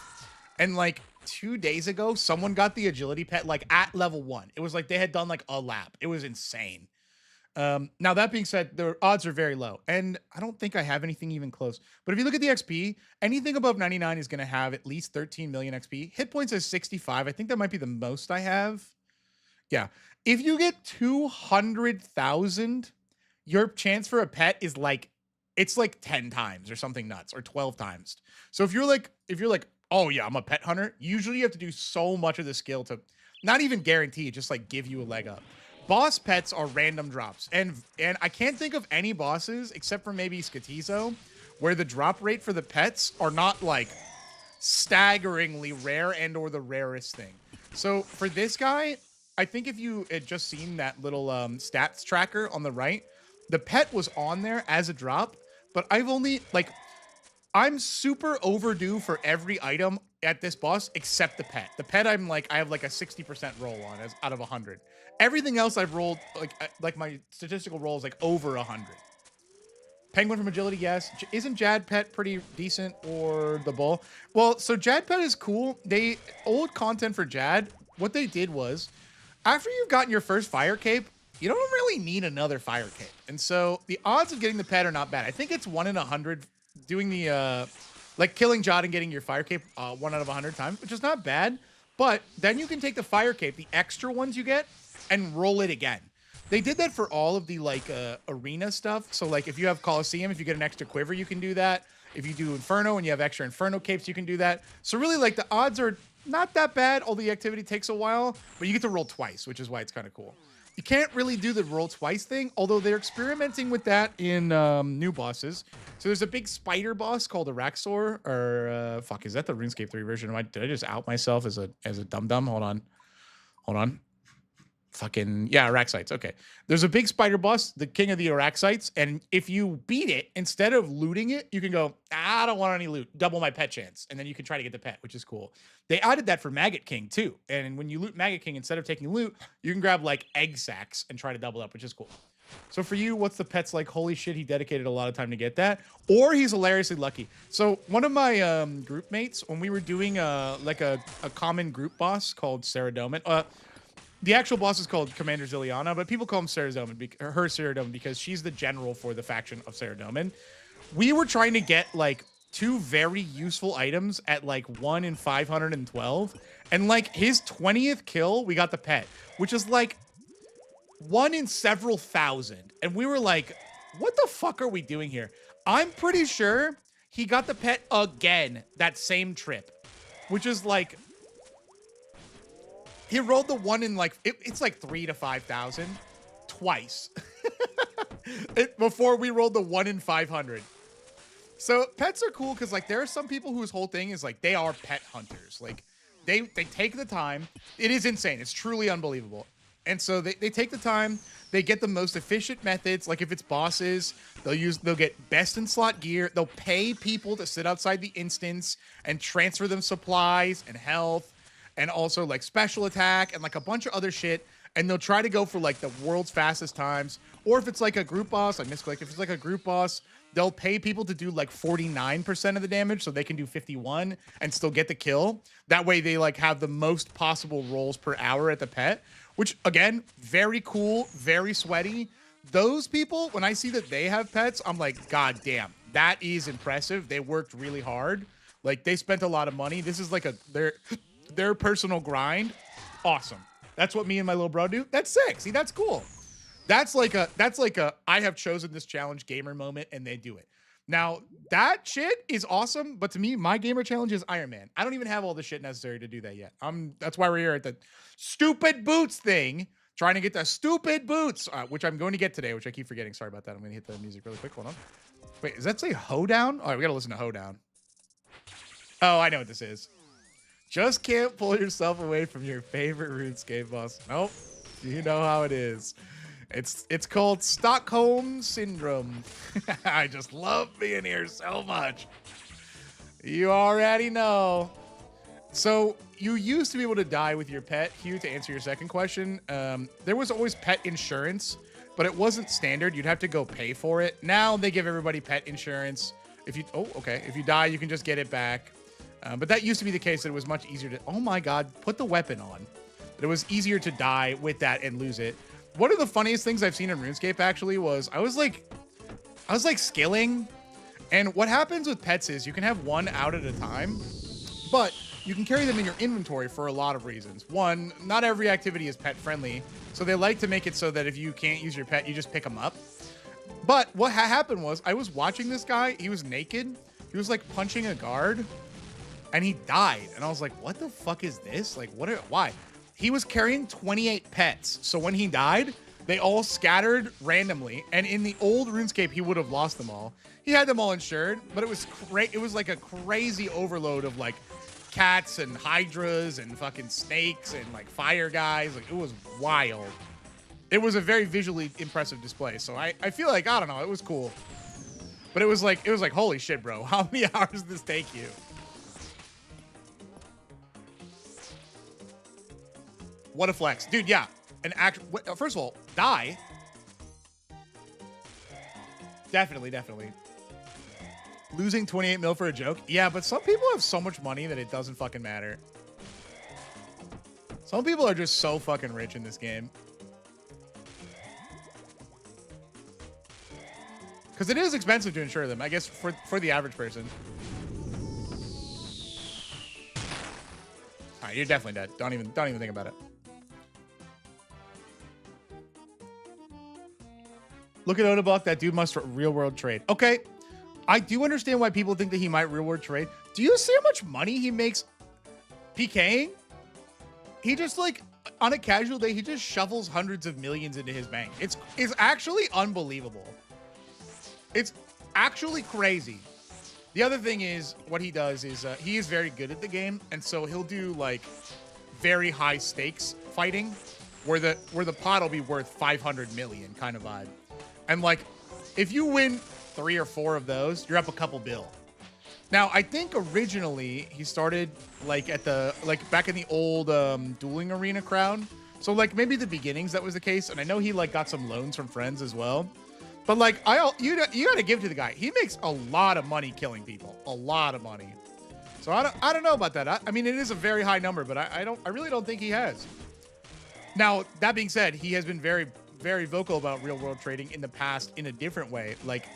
S1: and like 2 days ago, someone got the agility pet like at level 1. It was like they had done like a lap. It was insane. Now that being said, the odds are very low, and I don't think I have anything even close. But if you look at the XP, anything above 99 is going to have at least 13 million XP. Hit points is 65. I think that might be the most I have. Yeah. If you get 200,000, your chance for a pet is like, it's like 10 times or something nuts, or 12 times. So if you're like Oh yeah, I'm a pet hunter. Usually you have to do so much of the skill to not even guarantee, just like give you a leg up. Boss pets are random drops. And I can't think of any bosses except for maybe Skatizo where the drop rate for the pets are not like staggeringly rare and or the rarest thing. So for this guy, I think if you had just seen that little stats tracker on the right, the pet was on there as a drop, but I've only like I'm super overdue for every item at this boss except the pet. The pet I have like a 60% roll on as out of 100. Everything else I've rolled like my statistical roll is like over 100. Penguin from Agility, yes. Isn't Jad Pet pretty decent, or the Bull? Well, so Jad Pet is cool. Old content for Jad, what they did was, after you've gotten your first fire cape, you don't really need another fire cape. And so the odds of getting the pet are not bad. I think it's 1 in 100 doing the, like killing Jad and getting your fire cape 1 out of 100 times, which is not bad. But then you can take the fire cape, the extra ones you get, and roll it again. They did that for all of the like arena stuff. So like if you have Coliseum, if you get an extra quiver, you can do that. If you do Inferno and you have extra Inferno capes, you can do that. So really like the odds are not that bad. All the activity takes a while, but you get to roll twice, which is why it's kind of cool. You can't really do the roll twice thing, although they're experimenting with that in new bosses. So there's a big spider boss called Araxor, or fuck, is that the RuneScape 3 version? Did I just out myself as a dum-dum? Hold on. Fucking yeah, Araxites. Okay, there's a big spider boss, the king of the Araxites, and if you beat it, instead of looting it, you can go, I don't want any loot, double my pet chance, and then you can try to get the pet, which is cool. They added that for Maggot King too, and when you loot Maggot King, instead of taking loot, you can grab like egg sacs and try to double up, which is cool. So for you, what's the pet's like? Holy shit, he dedicated a lot of time to get that, or he's hilariously lucky. So one of my group mates, when we were doing like a common group boss called Saradomin, the actual boss is called Commander Ziliana, but people call him her Saradomin because she's the general for the faction of Saradomin. We were trying to get like 2 very useful items at like 1 in 512, and like his 20th kill, we got the pet, which is like 1 in several thousand. And we were like, what the fuck are we doing here? I'm pretty sure he got the pet again that same trip, which is like, he rolled the 1 in like, it's like 3 to 5,000 twice before we rolled the 1 in 500. So pets are cool because like there are some people whose whole thing is like they are pet hunters. Like they take the time. It is insane. It's truly unbelievable. And so they take the time. They get the most efficient methods. Like if it's bosses, they'll get best in slot gear. They'll pay people to sit outside the instance and transfer them supplies and health, and also like special attack and like a bunch of other shit. And they'll try to go for like the world's fastest times. Or if it's like a group boss, like misclick, if it's like a group boss, they'll pay people to do like 49% of the damage so they can do 51 and still get the kill. That way they like have the most possible rolls per hour at the pet, which again, very cool, very sweaty. Those people, when I see that they have pets, I'm like, God damn, that is impressive. They worked really hard. Like they spent a lot of money. This is like their personal grind. Awesome. That's what me and my little bro do. That's sick. See, that's cool. That's like a I have chosen this challenge gamer moment, and they do it. Now that shit is awesome, but to me, my gamer challenge is Iron Man. I don't even have all the shit necessary to do that yet. That's why we're here at the stupid boots thing, trying to get the stupid boots, which I'm going to get today, which I keep forgetting. Sorry about that. I'm going to hit the music really quick. Hold on. Wait, does that say Hoedown? All right, we got to listen to Hoedown. Oh, I know what this is. Just can't pull yourself away from your favorite RuneScape boss. Nope. You know how it is. It's called Stockholm Syndrome. I just love being here so much. You already know. So you used to be able to die with your pet. Hugh, to answer your second question, there was always pet insurance, but it wasn't standard. You'd have to go pay for it. Now they give everybody pet insurance. If you die, you can just get it back. But that used to be the case. That it was much easier to, oh my God, put the weapon on. But it was easier to die with that and lose it. One of the funniest things I've seen in RuneScape actually was I was like skilling, and what happens with pets is you can have 1 out at a time, but you can carry them in your inventory for a lot of reasons. One, not every activity is pet friendly, so they like to make it so that if you can't use your pet, you just pick them up. But what happened was I was watching this guy. He was naked. He was like punching a guard.
S2: and he died. And I was like, what the fuck is this? Like, why? He was carrying 28 pets. So when he died, they all scattered randomly. And in the old RuneScape, he would have lost them all. He had them all insured, but it was like a crazy overload of like cats and hydras and fucking snakes and like fire guys. Like, it was wild. It was a very visually impressive display. So I feel like, I don't know, it was cool. But it was like, holy shit, bro. How many hours does this take you? What a flex. Dude, yeah. First of all, die. Definitely. Losing 28 mil for a joke? Yeah, but some people have so much money that it doesn't fucking matter. Some people are just so fucking rich in this game. Because it is expensive to insure them, I guess, for the average person. All right, you're definitely dead. Don't even think about it. Look at Odabok. That dude must real world trade. Okay, I do understand why people think that he might real world trade. Do you see how much money he makes PKing? He just, like, on a casual day, he just shovels hundreds of millions into his bank. It's actually unbelievable. It's actually crazy. The other thing is, what he does is he is very good at the game, and so he'll do like very high stakes fighting, where the pot will be worth 500 million kind of vibe, and like if you win 3 or 4 of those, you're up a couple bill. Now I think originally he started like back in the old dueling arena crowd, so like maybe the beginnings that was the case, and I know he like got some loans from friends as well. But like you gotta give to the guy. He makes a lot of money killing people, a lot of money. So I don't know about that. I mean, it is a very high number, but I really don't think he has. Now that being said, he has been very, very vocal about real world trading in the past in a different way. Like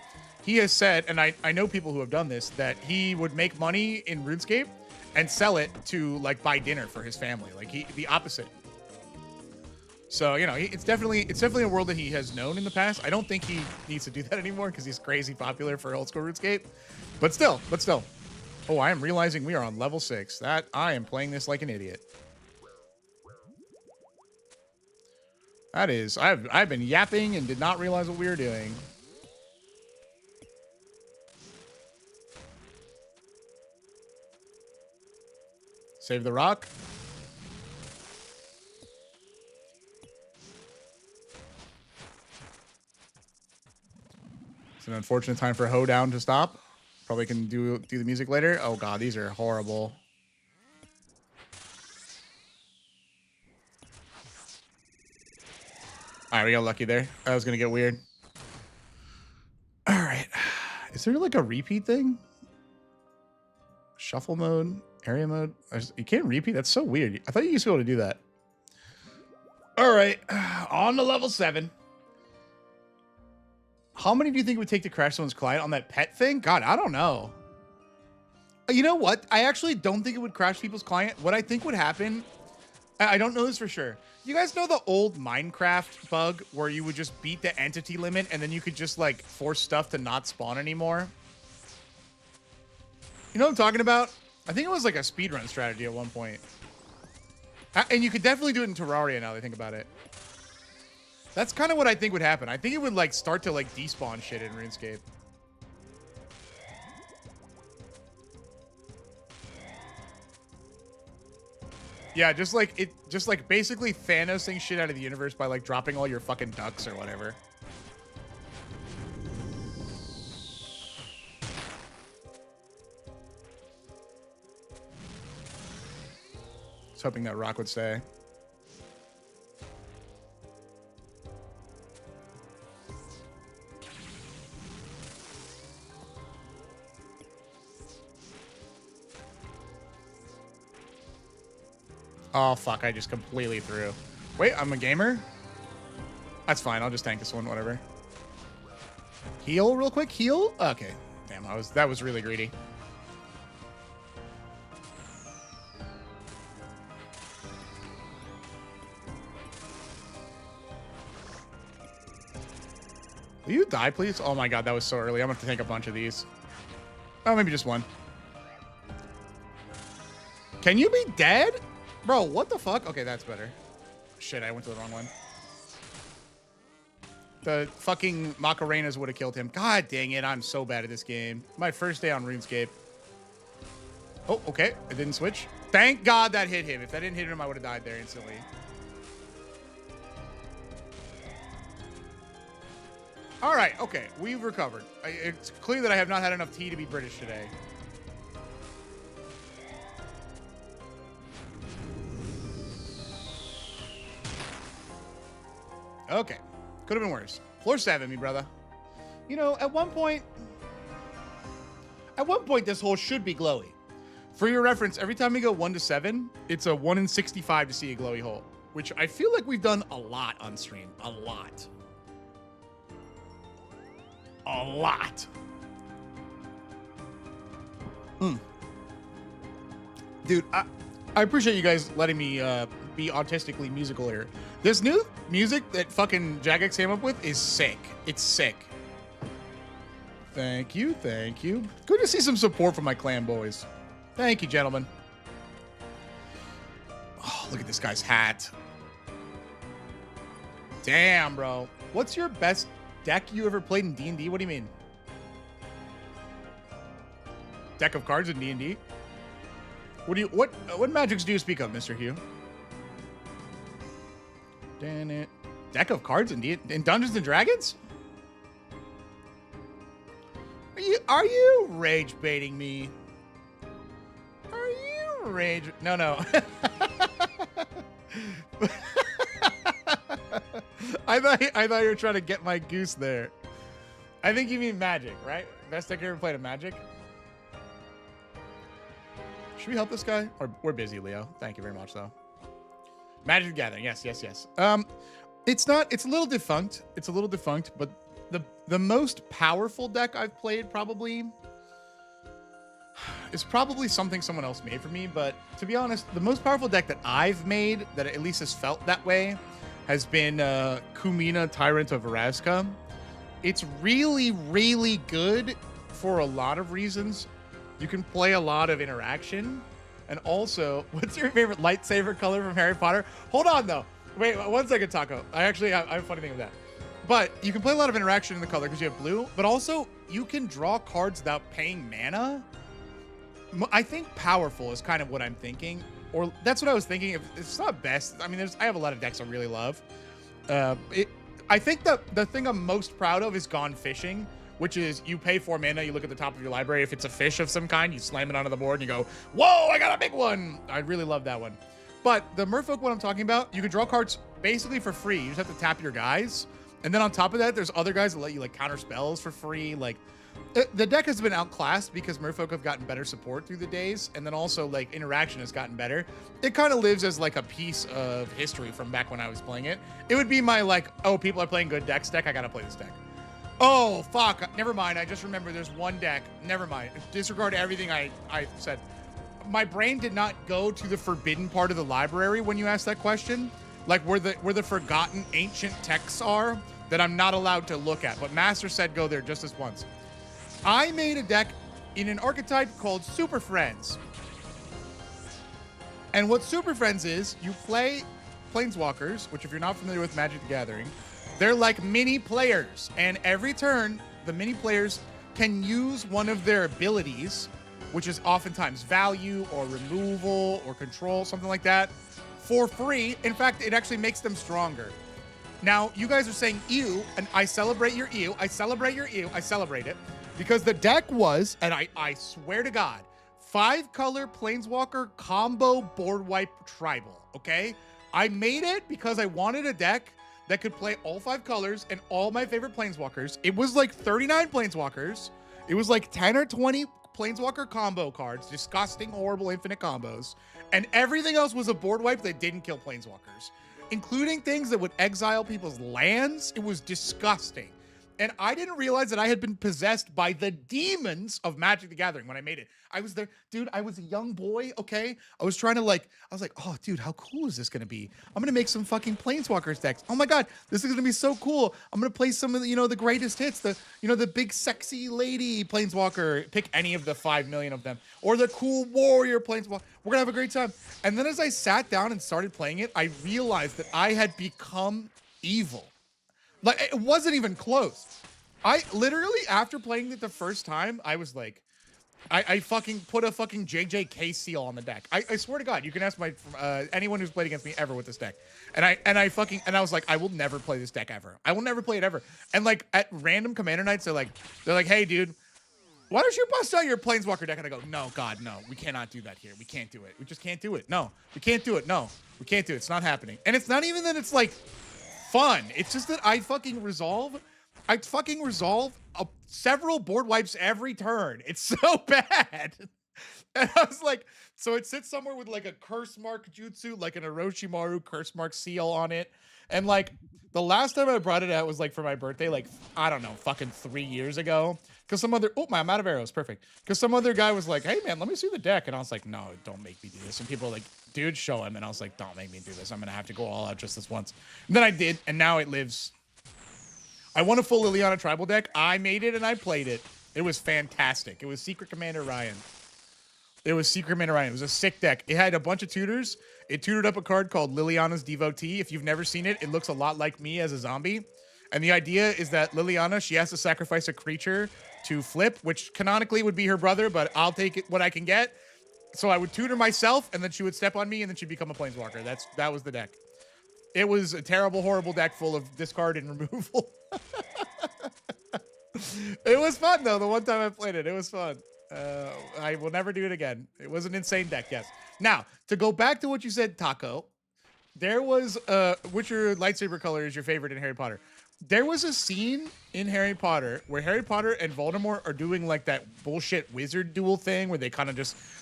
S2: he has said, and I know people who have done this, that he would make money in RuneScape and sell it to like buy dinner for his family. Like the opposite. So, you know, it's definitely a world that he has known in the past. I don't think he needs to do that anymore because he's crazy popular for old school RuneScape. But still. Oh, I am realizing we are on level 6. That I am playing this like an idiot. That is, I've been yapping and did not realize what we were doing. Save the rock. It's an unfortunate time for Hoedown to stop. Probably can do the music later. Oh god, these are horrible. Alright, we got lucky there. That was gonna get weird. Alright. Is there like a repeat thing? Shuffle mode? Area mode? You can't repeat? That's so weird. I thought you used to be able to do that. Alright. On to level 7. How many do you think it would take to crash someone's client on that pet thing? God, I don't know. You know what? I actually don't think it would crash people's client. What I think would happen, I don't know this for sure. You guys know the old Minecraft bug where you would just beat the entity limit and then you could just like force stuff to not spawn anymore? You know what I'm talking about? I think it was like a speedrun strategy at one point. And you could definitely do it in Terraria now that I think about it. That's kind of what I think would happen. I think it would like start to like despawn shit in RuneScape. Yeah, just like basically Thanosing shit out of the universe by like dropping all your fucking ducks or whatever. Just hoping that rock would stay. Oh, fuck. I just completely threw. Wait, I'm a gamer? That's fine. I'll just tank this one, whatever. Heal real quick? Heal? Okay. Damn, that was really greedy. Will you die, please? Oh my god, that was so early. I'm gonna have to take a bunch of these. Oh, maybe just one. Can you be dead? Bro, what the fuck? Okay, that's better. Shit, I went to the wrong one. The fucking Macarenas would have killed him. God dang it, I'm so bad at this game. My first day on RuneScape. Oh, okay. It didn't switch. Thank God that hit him. If that didn't hit him, I would have died there instantly. All right, okay. We've recovered. It's clear that I have not had enough tea to be British today. Okay. Could have been worse. Floor 7, me brother. You know, at one point, this hole should be glowy. For your reference, every time we go 1 to 7, it's a 1 in 65 to see a glowy hole, which I feel like we've done a lot on stream. A lot. A lot. Dude, I appreciate you guys letting me be autistically musical here. This new music that fucking Jagex came up with is sick. It's sick. Thank you, thank you. Good to see some support from my clan boys. Thank you, gentlemen. Oh, look at this guy's hat. Damn, bro. What's your best deck you ever played in D&D? What do you mean? Deck of cards in D&D? What magics do you speak of, Mr. Hugh? Damn it. Deck of cards in Dungeons and Dragons? Are you rage baiting me? Are you rage? No. I thought you were trying to get my goose there. I think you mean Magic, right? Best deck you ever played of Magic? Should we help this guy? Or we're busy, Leo. Thank you very much, though. Magic the Gathering. Yes. It's a little defunct. It's a little defunct, but the most powerful deck I've played probably is probably something someone else made for me. But to be honest, the most powerful deck that I've made that at least has felt that way has been Kumina, Tyrant of Erasca. It's really, really good for a lot of reasons. You can play a lot of interaction. And also, what's your favorite lightsaber color from Harry Potter? Hold on, though. Wait, 1 second, Taco. I have a funny thing with that. But you can play a lot of interaction in the color because you have blue. But also, you can draw cards without paying mana. I think powerful is kind of what I'm thinking. Or that's what I was thinking. It's not best. I mean, I have a lot of decks I really love. I think the thing I'm most proud of is Gone Fishing, which is you pay 4 mana, you look at the top of your library. If it's a fish of some kind, you slam it onto the board and you go, whoa, I got a big one. I really love that one. But the Merfolk one I'm talking about, you can draw cards basically for free. You just have to tap your guys. And then on top of that, there's other guys that let you like counter spells for free. Like the deck has been outclassed because Merfolk have gotten better support through the days. And then also like interaction has gotten better. It kind of lives as like a piece of history from back when I was playing it. It would be my like, oh, people are playing good decks deck. I got to play this deck. Oh, fuck. Never mind. I just remember there's one deck. Never mind. Disregard everything I said. My brain did not go to the forbidden part of the library when you asked that question. Like where the forgotten ancient texts are that I'm not allowed to look at. But Master said go there just this once. I made a deck in an archetype called Super Friends. And what Super Friends is, you play Planeswalkers, which if you're not familiar with Magic the Gathering, they're like mini players. And every turn, the mini players can use one of their abilities, which is oftentimes value or removal or control, something like that, for free. In fact, it actually makes them stronger. Now, you guys are saying ew, and I celebrate your ew. I celebrate your ew. I celebrate it. Because the deck was, and I swear to God, 5-color Planeswalker combo board wipe tribal, okay? I made it because I wanted a deck that could play all 5 colors and all my favorite Planeswalkers. It was like 39 Planeswalkers. It was like 10 or 20 Planeswalker combo cards, disgusting, horrible, infinite combos. And everything else was a board wipe that didn't kill Planeswalkers, including things that would exile people's lands. It was disgusting. And I didn't realize that I had been possessed by the demons of Magic the Gathering when I made it. I was there, dude. I was a young boy, okay? I was trying to I was like, oh, dude, how cool is this gonna be? I'm gonna make some fucking Planeswalkers decks. Oh my God, this is gonna be so cool. I'm gonna play some of the, the greatest hits, the big sexy lady Planeswalker. Pick any of the 5 million of them. Or the cool warrior Planeswalker. We're gonna have a great time. And then as I sat down and started playing it, I realized that I had become evil. Like, it wasn't even close. I literally, after playing it the first time, I was like, I fucking put a fucking JJK seal on the deck. I swear to God, you can ask my anyone who's played against me ever with this deck. And I was like, I will never play this deck ever. I will never play it ever. And like at random commander nights, they're like, hey dude, why don't you bust out your Planeswalker deck? And I go, no, God, no, we cannot do that here. We can't do it. We just can't do it. No, we can't do it. No, we can't do it. It's not happening. And it's not even that it's like fun. It's just that I fucking resolve several board wipes every turn. It's so bad. And I was like, so it sits somewhere with like a curse mark jutsu, like an Orochimaru curse mark seal on it. And like the last time I brought it out was like for my birthday, like, I don't know, fucking 3 years ago. Cause I'm out of arrows. Perfect. Cause some other guy was like, hey man, let me see the deck. And I was like, no, don't make me do this. And people are like, dude, show him. And I was like, don't make me do this. I'm going to have to go all out just this once. And then I did. And now it lives. I won a full Liliana tribal deck. I made it and I played it. It was fantastic. It was Secret Commander Ryan. It was a sick deck. It had a bunch of tutors. It tutored up a card called Liliana's Devotee. If you've never seen it, it looks a lot like me as a zombie. And the idea is that Liliana, she has to sacrifice a creature to flip, which canonically would be her brother, but I'll take it what I can get. So I would tutor myself, and then she would step on me, and then she'd become a Planeswalker. That was the deck. It was a terrible, horrible deck full of discard and removal. It was fun, though. The one time I played it, it was fun. I will never do it again. It was an insane deck, yes. Now, to go back to what you said, Taco, there was, which your lightsaber color is your favorite in Harry Potter? There was a scene in Harry Potter where Harry Potter and Voldemort are doing like that bullshit wizard duel thing where they kind of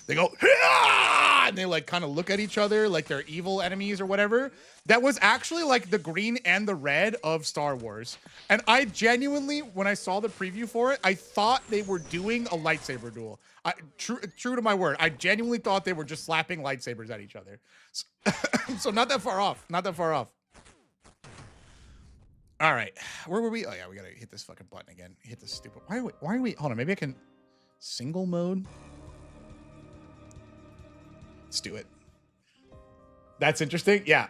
S2: they go, Hah! And they like kind of look at each other like they're evil enemies or whatever. That was actually like the green and the red of Star Wars. And I genuinely, when I saw the preview for it, I thought they were doing a lightsaber duel. True to my word, I genuinely thought they were just slapping lightsabers at each other. So not that far off. All right, where were we? Oh yeah, we gotta hit this fucking button again. Hit this stupid. Why are we? Hold on, maybe I can single mode. Let's do it. That's interesting. Yeah.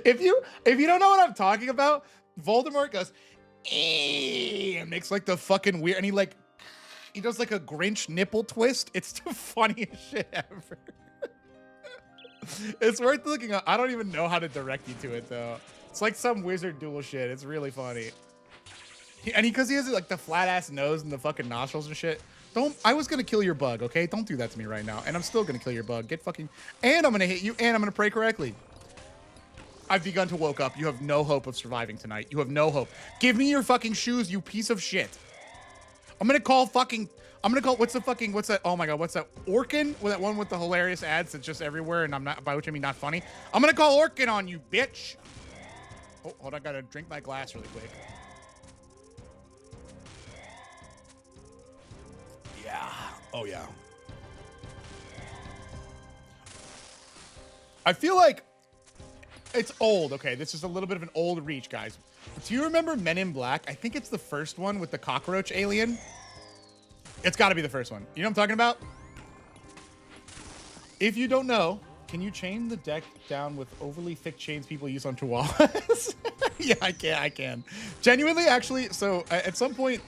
S2: If you don't know what I'm talking about, Voldemort goes and makes like the fucking weird, and he does like a Grinch nipple twist. It's the funniest shit ever. It's worth looking up. I don't even know how to direct you to it though. It's like some wizard duel shit. It's really funny. Because he has like the flat ass nose and the fucking nostrils and shit. I was gonna kill your bug, okay? Don't do that to me right now. And I'm still gonna kill your bug. And I'm gonna hit you, and I'm gonna pray correctly. I've begun to woke up. You have no hope of surviving tonight. You have no hope. Give me your fucking shoes, you piece of shit. I'm gonna call, what's that? Oh my God, what's that? Orkin? That one with the hilarious ads that's just everywhere, and by which I mean not funny. I'm gonna call Orkin on you, bitch. Oh, hold on, I gotta drink my glass really quick. Yeah. Oh, yeah. I feel like it's old. Okay, this is a little bit of an old reach, guys. Do you remember Men in Black? I think it's the first one with the cockroach alien. It's got to be the first one. You know what I'm talking about? If you don't know, can you chain the deck down with overly thick chains people use on chihuahuas? Yeah, I can. Genuinely, actually, so at some point,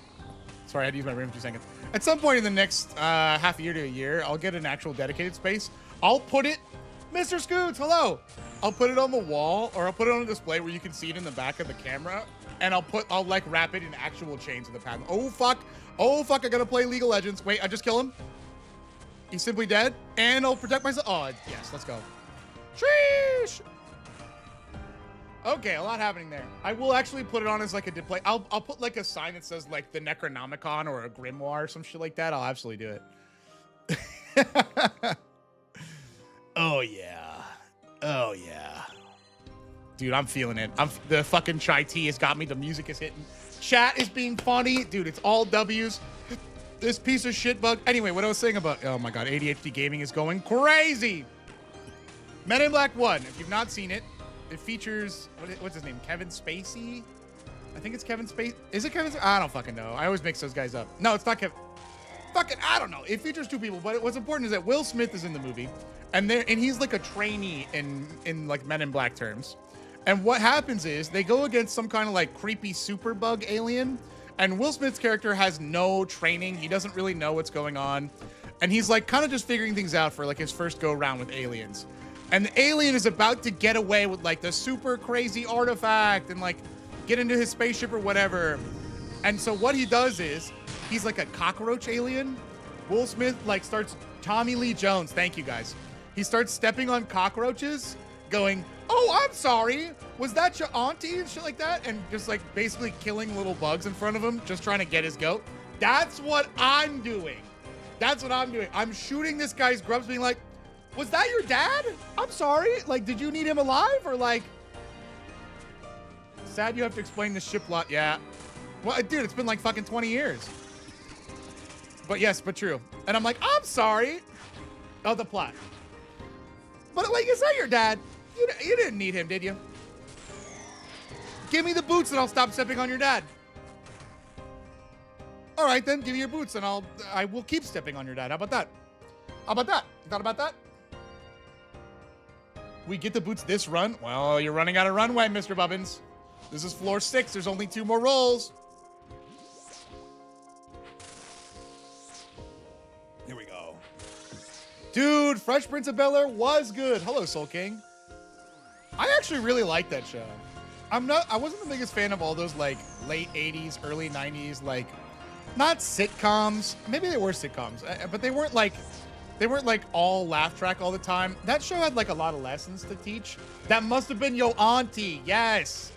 S2: sorry, I had to use my brain for 2 seconds. At some point in the next half a year to a year, I'll get an actual dedicated space. I'll put it, Mr. Scoots, hello. I'll put it on the wall, or I'll put it on a display where you can see it in the back of the camera, and I'll like wrap it in actual chains in the path. Oh fuck, I gotta play League of Legends. Wait, I just kill him. He's simply dead, and I'll protect myself. Oh, yes, let's go. Sheesh! Okay, a lot happening there. I will actually put it on as like a display. I'll put like a sign that says like the Necronomicon or a Grimoire or some shit like that. I'll absolutely do it. Oh, yeah. Oh, yeah. Dude, I'm feeling it. The fucking chai tea has got me. The music is hitting. Chat is being funny. Dude, it's all W's. This piece of shit bug. Anyway, what I was saying about, oh my God, ADHD gaming is going crazy. Men in Black 1, if you've not seen it, it features, what's his name? Kevin Spacey? I think it's Kevin Spacey. Is it Kevin? I don't fucking know. I always mix those guys up. No, it's not Kevin. Fucking, I don't know. It features two people, but what's important is that Will Smith is in the movie, and he's like a trainee in like Men in Black terms. And what happens is they go against some kind of like creepy super bug alien, and Will Smith's character has no training. He doesn't really know what's going on, and he's like kind of just figuring things out for like his first go around with aliens. And the alien is about to get away with like the super crazy artifact and like get into his spaceship or whatever. And so what he does is he's like a cockroach alien. Will Smith like starts Tommy Lee Jones. Thank you guys. He starts stepping on cockroaches going, "Oh, I'm sorry. Was that your auntie?" and shit like that. And just like basically killing little bugs in front of him, just trying to get his goat. That's what I'm doing. That's what I'm doing. I'm shooting this guy's grubs being like, "Was that your dad? I'm sorry. Like, did you need him alive?" Or like, "Sad you have to explain the ship lot." Yeah. Well, dude, it's been like fucking 20 years. But yes, but true. And I'm like, "I'm sorry." Oh, the plot. But like, is that your dad? You didn't need him, did you? Give me the boots and I'll stop stepping on your dad. All right, then give me your boots and I will keep stepping on your dad. How about that? How about that? You thought about that? We get the boots this run. Well, you're running out of runway, Mr. Bubbins. This is floor 6. There's only 2 more rolls. Here we go. Dude, Fresh Prince of Bel-Air was good. Hello, Soul King. I actually really like that show. I wasn't the biggest fan of all those like late 80s, early 90s, like not sitcoms. Maybe they were sitcoms, but they weren't like all laugh track all the time. That show had like a lot of lessons to teach. That must have been your auntie. Yes,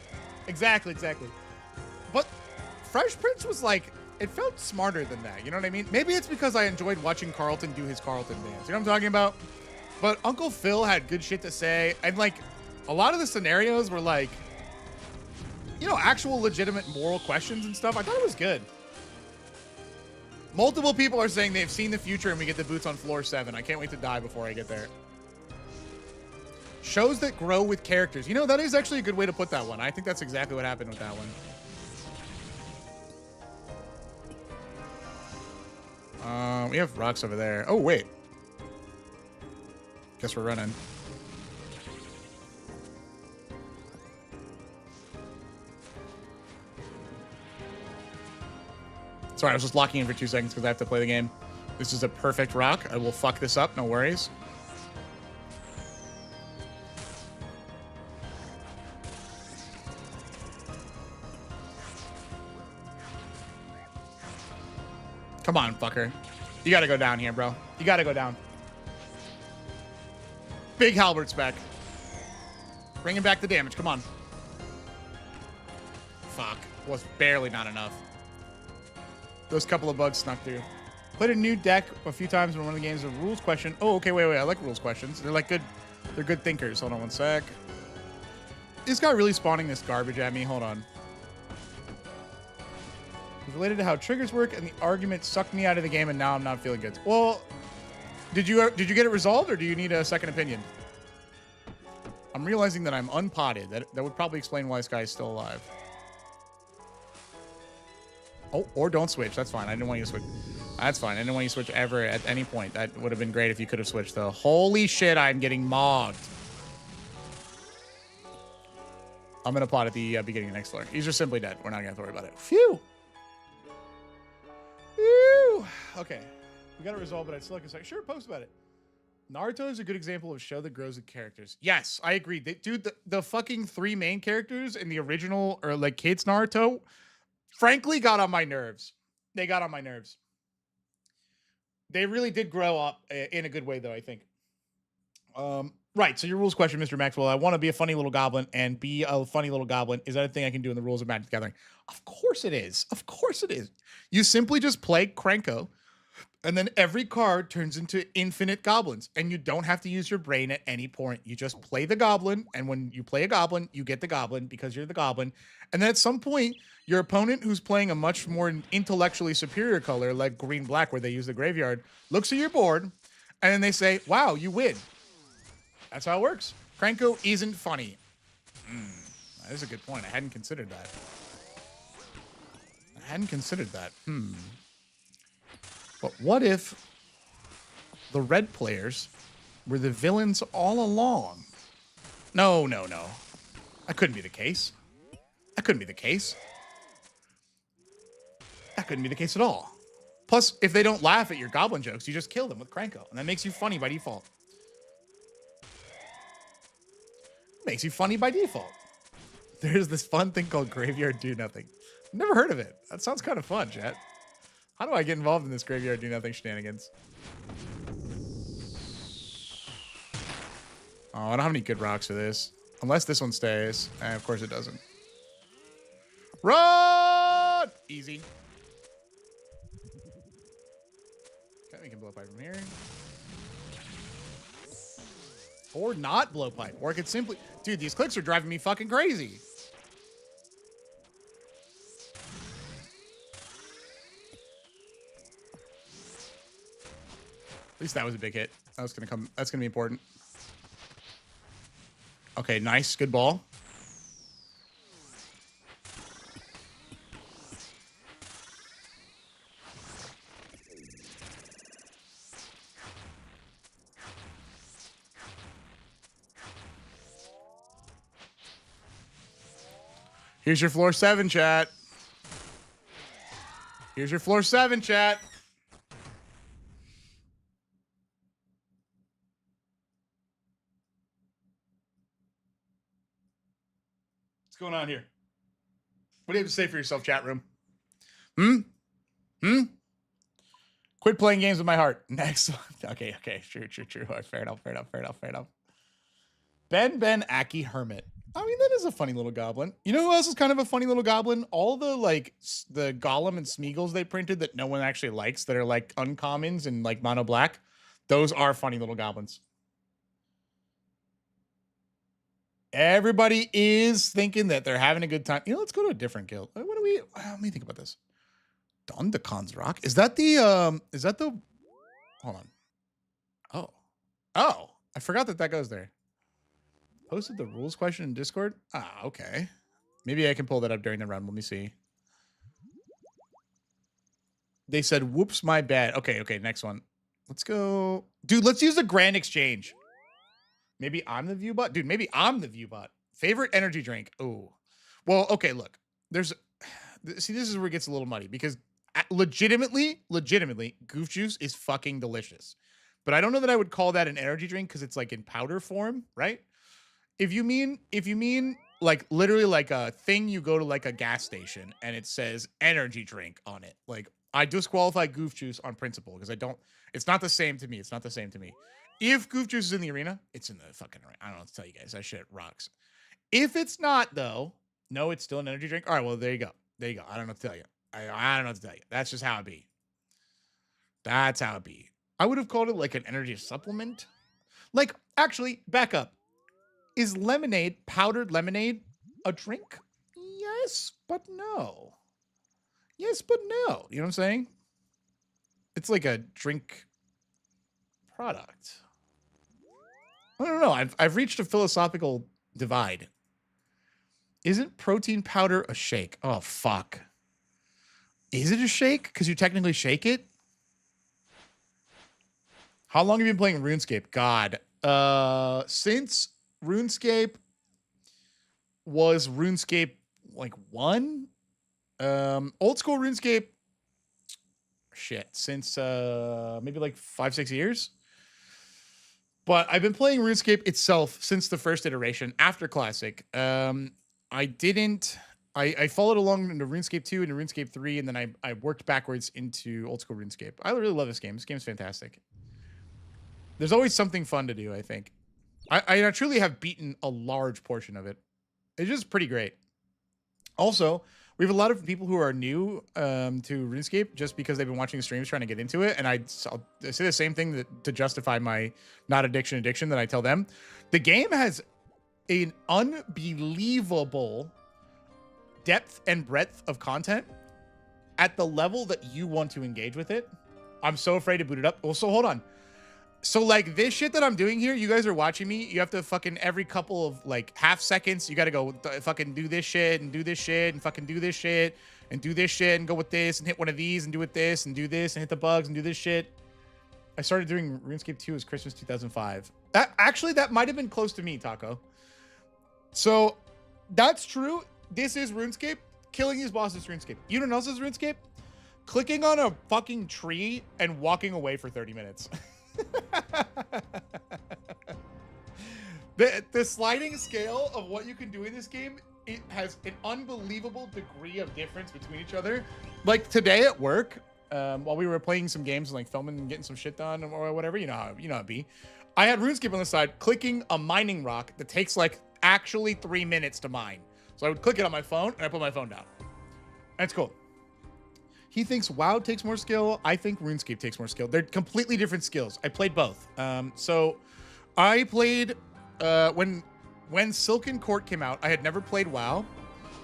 S2: exactly. But Fresh Prince was like, it felt smarter than that. You know what I mean? Maybe it's because I enjoyed watching Carlton do his Carlton dance. You know what I'm talking about? But Uncle Phil had good shit to say. And like a lot of the scenarios were like, you know, actual legitimate moral questions and stuff. I thought it was good. Multiple people are saying they've seen the future and we get the boots on floor 7. I can't wait to die before I get there. Shows that grow with characters. You know, that is actually a good way to put that one. I think that's exactly what happened with that one. We have rocks over there. Oh, wait. Guess we're running. Sorry, I was just locking in for 2 seconds because I have to play the game. This is a perfect rock. I will fuck this up, no worries. Come on, fucker. You gotta go down here, bro. You gotta go down. Big Halbert's back. Bringing back the damage, come on. Fuck, was barely not enough. Those couple of bugs snuck through. Played a new deck a few times in one of the games. A rules question. Oh, okay, wait. I like rules questions. They're like good. They're good thinkers. Hold on one sec. This guy really spawning this garbage at me. Hold on. It's related to how triggers work, and the argument sucked me out of the game, and now I'm not feeling good. Well, did you get it resolved, or do you need a second opinion? I'm realizing that I'm unpotted. That would probably explain why this guy is still alive. Oh, or don't switch. That's fine. I didn't want you to switch. That's fine. I didn't want you to switch ever at any point. That would have been great if you could have switched, though. Holy shit, I'm getting mogged. I'm going to pot at the beginning of the next floor. He's just simply dead. We're not going to have to worry about it. Phew. Phew. Okay. We got it resolved, but I'd still like to say, sure, post about it. Naruto is a good example of a show that grows with characters. Yes, I agree. Dude, the fucking 3 main characters in the original, or like kids Naruto, frankly, got on my nerves. They got on my nerves. They really did grow up in a good way, though, I think. Right, so your rules question, Mr. Maxwell. I want to be a funny little goblin and be a funny little goblin. Is that a thing I can do in the rules of Magic the Gathering? Of course it is. Of course it is. You simply just play Krenko And then every card turns into infinite goblins, and you don't have to use your brain at any point. You just play the goblin, and when you play a goblin, you get the goblin because you're the goblin. And then at some point, your opponent, who's playing a much more intellectually superior color, like green-black, where they use the graveyard, looks at your board, and then they say, wow, you win. That's how it works. Krenko isn't funny. That is a good point. I hadn't considered that. But what if the red players were the villains all along? No. That couldn't be the case. That couldn't be the case at all. Plus, if they don't laugh at your goblin jokes, you just kill them with Krenko, and that makes you funny by default. There's this fun thing called Graveyard Do Nothing. Never heard of it. That sounds kind of fun, chat. How do I get involved in this Graveyard Do Nothing shenanigans? Oh, I don't have any good rocks for this. Unless this one stays. And of course it doesn't. Run! Easy. Okay, we can blow pipe from here. Or not blow pipe. Or I could simply... Dude, these clicks are driving me fucking crazy. At least that was a big hit. That's gonna be important. Okay, nice. Good ball. Here's your floor 7, chat. Here's your floor 7, chat. What's going on here? What do you have to say for yourself, chat room? Quit playing games with my heart. Next. Okay. True. Fair enough. Ben Aki Hermit. I mean, that is a funny little goblin. You know who else is kind of a funny little goblin? All the the Golem and Smeagol's they printed that no one actually likes, that are like uncommons and like mono black. Those are funny little goblins. Everybody is thinking that they're having a good time. You know, let's go to a different guild. Let me think about this. Dondacon's Rock. Is that the hold on. Oh, I forgot that goes there. Posted the rules question in Discord? Ah, okay. Maybe I can pull that up during the run. Let me see. They said, whoops, my bad. Okay, next one. Let's go. Dude, let's use the Grand Exchange. Maybe I'm the view bot? Dude, maybe I'm the view bot. Favorite energy drink? Oh. Well, okay, look. See, this is where it gets a little muddy, because legitimately, Goof Juice is fucking delicious. But I don't know that I would call that an energy drink because it's like in powder form, right? If you mean like literally like a thing you go to like a gas station and it says energy drink on it, like I disqualify Goof Juice on principle because it's not the same to me. If Goof Juice is in the arena, it's in the fucking arena. I don't know what to tell you guys. That shit rocks. If it's not though, no, it's still an energy drink. All right, well, there you go. I don't know what to tell you. I don't know what to tell you. That's just how it be. That's how it be. I would have called it like an energy supplement. Like, actually, back up. Is powdered lemonade, a drink? Yes, but no. You know what I'm saying? It's like a drink product. I don't know. I've reached a philosophical divide. Isn't protein powder a shake? Oh, fuck. Is it a shake? Because you technically shake it? How long have you been playing RuneScape? God. Since RuneScape was RuneScape like 1? Old school RuneScape, since maybe like 5-6 years. But I've been playing RuneScape itself since the first iteration after Classic. I followed along into RuneScape 2 and RuneScape 3, and then I worked backwards into old school RuneScape. I really love this game. This game's fantastic. There's always something fun to do, I think. I truly have beaten a large portion of it. It's just pretty great. Also, we have a lot of people who are new to RuneScape just because they've been watching the streams trying to get into it. And I say the same thing to justify my not addiction that I tell them. The game has an unbelievable depth and breadth of content at the level that you want to engage with it. I'm so afraid to boot it up. Well, so hold on. So like this shit that I'm doing here, you guys are watching me. You have to fucking every couple of like half seconds, you got to go fucking do this shit and do this shit and fucking do this shit and do this shit and go with this and hit one of these and do with this and do this and hit the bugs and do this shit. I started doing RuneScape 2 as Christmas 2005. That might have been close to me, Taco. So that's true. This is RuneScape. Killing these bosses is RuneScape. You know what else is RuneScape? Clicking on a fucking tree and walking away for 30 minutes. The sliding scale of what you can do in this game, it has an unbelievable degree of difference between each other. Like today at work, while we were playing some games and like filming and getting some shit done or whatever, you know how it be. I had RuneScape on the side, clicking a mining rock that takes like actually 3 minutes to mine. So I would click it on my phone and I put my phone down. That's cool. He thinks WoW takes more skill. I think RuneScape takes more skill. They're completely different skills. I played both. So I played when Silken Court came out. I had never played WoW,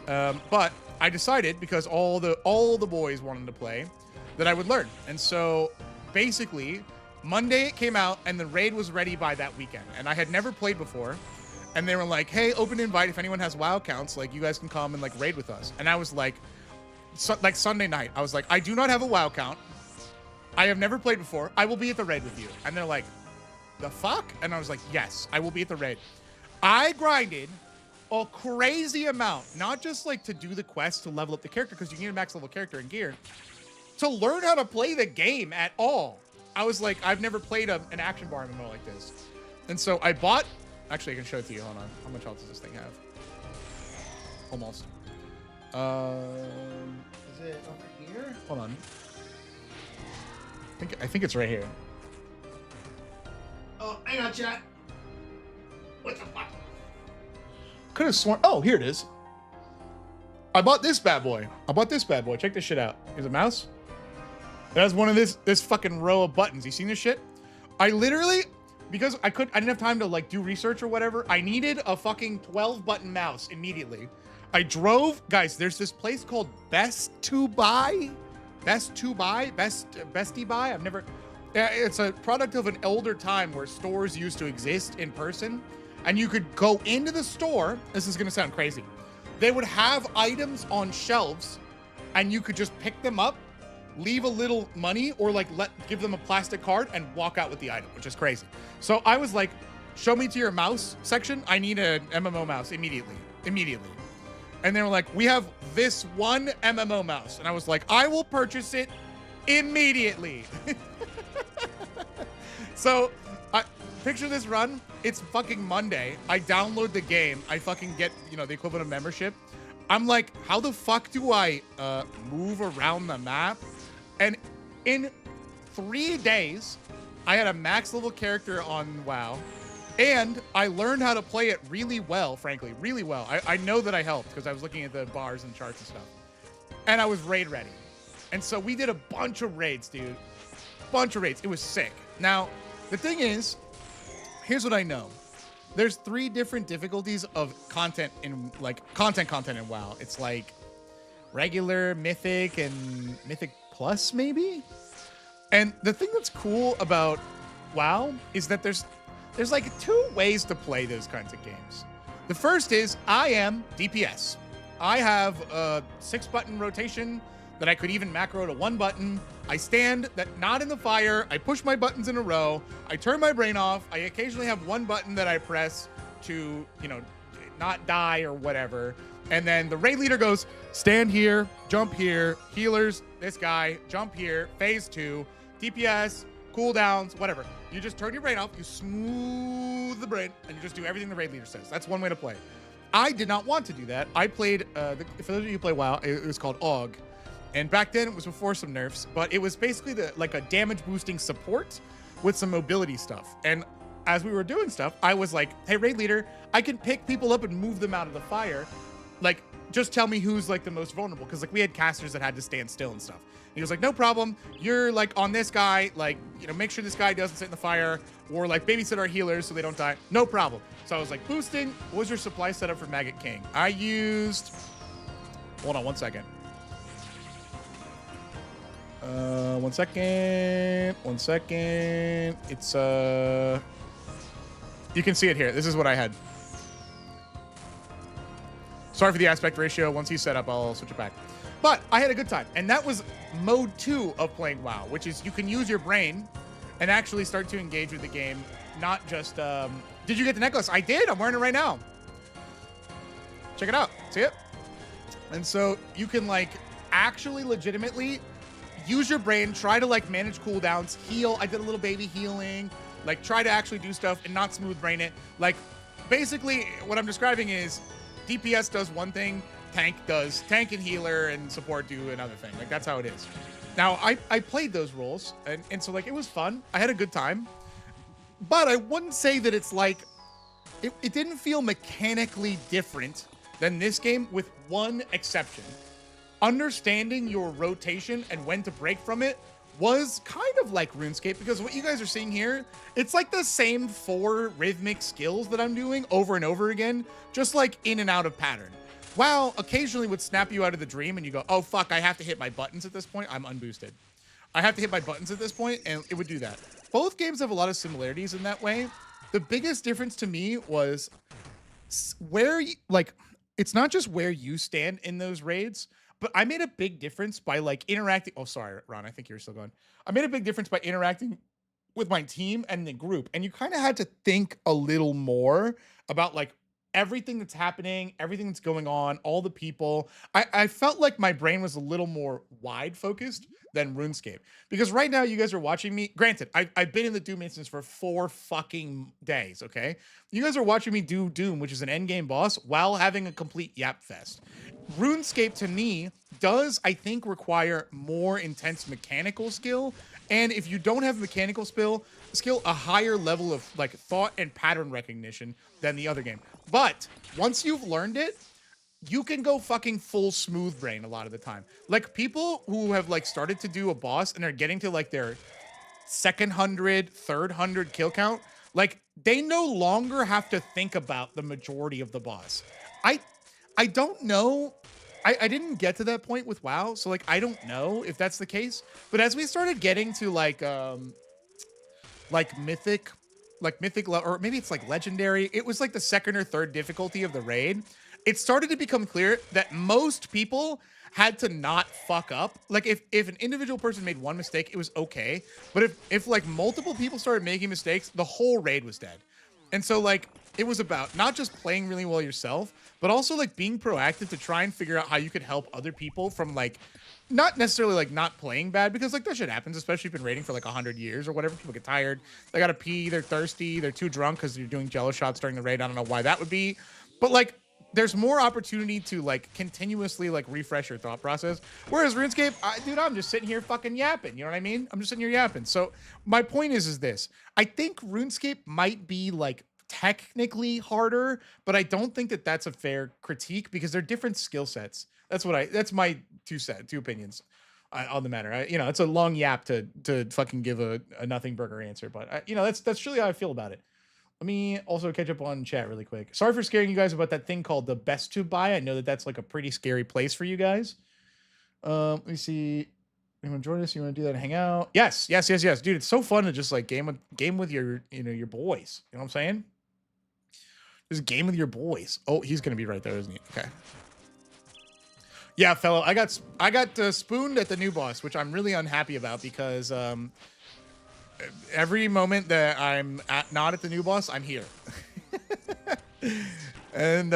S2: but I decided because all the boys wanted to play that I would learn. And so basically Monday it came out and the raid was ready by that weekend. And I had never played before. And they were like, "Hey, open invite if anyone has WoW accounts. Like you guys can come and like raid with us." And I was like. So, like Sunday night, I was like, I do not have a WoW account. I have never played before. I will be at the raid with you. And they're like, the fuck? And I was like, yes, I will be at the raid. I grinded a crazy amount, not just like to do the quest to level up the character, because you need a max level character and gear, to learn how to play the game at all. I was like, I've never played an action bar MMO like this. And so I bought, actually I can show it to you, hold on. How much health does this thing have? Almost. Is it over here? Hold on. I think it's right here. Oh, hang on, chat. What the fuck? Could have sworn. Oh, here it is. I bought this bad boy. Check this shit out. Here's a mouse. It has one of this fucking row of buttons. You seen this shit? I literally, because I didn't have time to like do research or whatever. I needed a fucking 12 button mouse immediately. I drove, guys, there's this place called Best Buy. I've never, it's a product of an older time where stores used to exist in person and you could go into the store. This is going to sound crazy. They would have items on shelves and you could just pick them up, leave a little money or like give them a plastic card and walk out with the item, which is crazy. So I was like, show me to your mouse section. I need an MMO mouse immediately. And they were like, we have this one MMO mouse. And I was like, I will purchase it immediately. So picture this run. It's fucking Monday. I download the game. I fucking get, the equivalent of membership. I'm like, how the fuck do I move around the map? And in 3 days, I had a max level character on WoW. And I learned how to play it really well, frankly, really well. I know that I helped because I was looking at the bars and charts and stuff. And I was raid ready. And so we did a bunch of raids, dude. Bunch of raids. It was sick. Now, the thing is, here's what I know. There's 3 different difficulties of content in, like, content in WoW. It's like regular, mythic, and mythic plus, maybe? And the thing that's cool about WoW is that there's like 2 ways to play those kinds of games. The first is I am DPS. I have a 6-button rotation that I could even macro to 1 button. I stand not in the fire. I push my buttons in a row. I turn my brain off. I occasionally have 1 button that I press to, not die or whatever. And then the raid leader goes, stand here, jump here, healers, this guy, jump here, phase 2, DPS, cooldowns, whatever. You just turn your brain off, you smooth the brain, and you just do everything the raid leader says. That's one way to play. I did not want to do that. I played, for those of you who play WoW, it was called AUG. And back then, it was before some nerfs, but it was basically like a damage boosting support with some mobility stuff. And as we were doing stuff, I was like, hey, raid leader, I can pick people up and move them out of the fire. Like, just tell me who's like the most vulnerable. Cause like we had casters that had to stand still and stuff. And he was like, no problem. You're like on this guy, like, you know, make sure this guy doesn't sit in the fire, or like babysit our healers so they don't die. No problem. So I was like, boosting. What was your supply setup for Maggot King? I used, hold on 1 second. 1 second. 1 second. It's, you can see it here. This is what I had. Sorry for the aspect ratio. Once he's set up, I'll switch it back. But I had a good time. And that was mode 2 of playing WoW, which is you can use your brain and actually start to engage with the game. Not just, did you get the necklace? I did. I'm wearing it right now. Check it out. See it? And so you can like actually legitimately use your brain, try to like manage cooldowns, heal. I did a little baby healing, like try to actually do stuff and not smooth brain it. Like basically what I'm describing is DPS does one thing, tank and healer and support do another thing. Like that's how it is. Now I played those roles and so like it was fun. I had a good time, but I wouldn't say that it's like, it didn't feel mechanically different than this game with one exception. Understanding your rotation and when to break from it was kind of like RuneScape, because what you guys are seeing here, it's like the same 4 rhythmic skills that I'm doing over and over again, just like in and out of pattern. WoW occasionally would snap you out of the dream and you go, oh fuck, I have to hit my buttons at this point. I'm unboosted. I have to hit my buttons at this point, and it would do that. Both games have a lot of similarities in that way. The biggest difference to me was where, like, it's not just where you stand in those raids, but I made a big difference by like interacting. Oh, sorry, Ron. I think you're still going. I made a big difference by interacting with my team and the group. And you kind of had to think a little more about like everything that's happening, everything that's going on, all the people. I felt like my brain was a little more wide focused than RuneScape. Because right now you guys are watching me. Granted, I've been in the Doom instance for 4 fucking days, okay? You guys are watching me do Doom, which is an endgame boss, while having a complete yap fest. RuneScape to me does, I think, require more intense mechanical skill. And if you don't have mechanical skill, a higher level of like thought and pattern recognition than the other game. But once you've learned it, you can go fucking full smooth brain a lot of the time. Like people who have like started to do a boss and are getting to like their 200, 300 kill count, like they no longer have to think about the majority of the boss. I don't know. I didn't get to that point with WoW, so like I don't know if that's the case. But as we started getting to like mythic, or maybe it's like legendary, it was like the 2nd or 3rd difficulty of the raid. It started to become clear that most people had to not fuck up. Like if an individual person made one mistake, it was okay. But if like multiple people started making mistakes, the whole raid was dead. And so like it was about not just playing really well yourself, but also like being proactive to try and figure out how you could help other people from like, not necessarily like not playing bad, because like that shit happens, especially if you've been raiding for like 100 years or whatever. People get tired, they gotta pee, they're thirsty, they're too drunk because you're doing jello shots during the raid. I don't know why that would be, but like there's more opportunity to like continuously like refresh your thought process. Whereas RuneScape, dude, I'm just sitting here fucking yapping. You know what I mean? I'm just sitting here yapping. So my point is this. I think RuneScape might be like technically harder, but I don't think that that's a fair critique because they're different skill sets. That's my two opinions on the matter. You know, it's a long yap to fucking give a nothing burger answer, but you know, that's really how I feel about it. Let me also catch up on chat really quick. Sorry for scaring you guys about that thing called the best to buy. I know that that's like a pretty scary place for you guys. Let me see. You want to join us? You want to do that and hang out? Yes. Dude, it's so fun to just like game with your, you know, your boys. You know what I'm saying? Just game with your boys. Oh, he's going to be right there, isn't he? Okay. Yeah, fellow. I got spooned at the new boss, which I'm really unhappy about because every moment that I'm not at the new boss, I'm here. And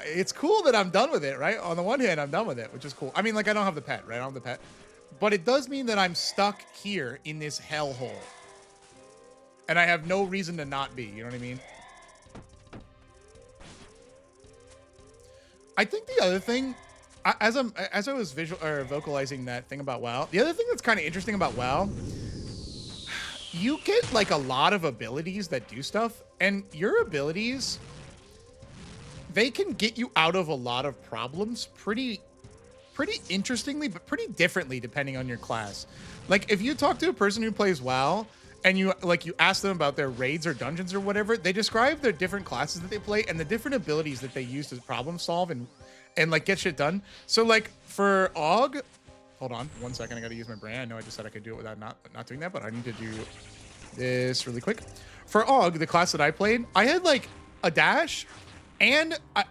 S2: it's cool that I'm done with it, right? On the one hand, I'm done with it, which is cool. I mean, like, I don't have the pet, right? I don't have the pet. But it does mean that I'm stuck here in this hellhole. And I have no reason to not be, you know what I mean? I think the other thing, as I was vocalizing that thing about WoW, the other thing that's kind of interesting about WoW, you get like a lot of abilities that do stuff, and your abilities they can get you out of a lot of problems pretty interestingly, but pretty differently depending on your class. Like if you talk to a person who plays WoW and you ask them about their raids or dungeons or whatever, they describe their different classes that they play and the different abilities that they use to problem solve and like get shit done. So like for AUG, hold on 1 second, I gotta use my brain. I know I just said I could do it without not doing that, but I need to do this really quick. For AUG, the class that I played, I had like a dash and I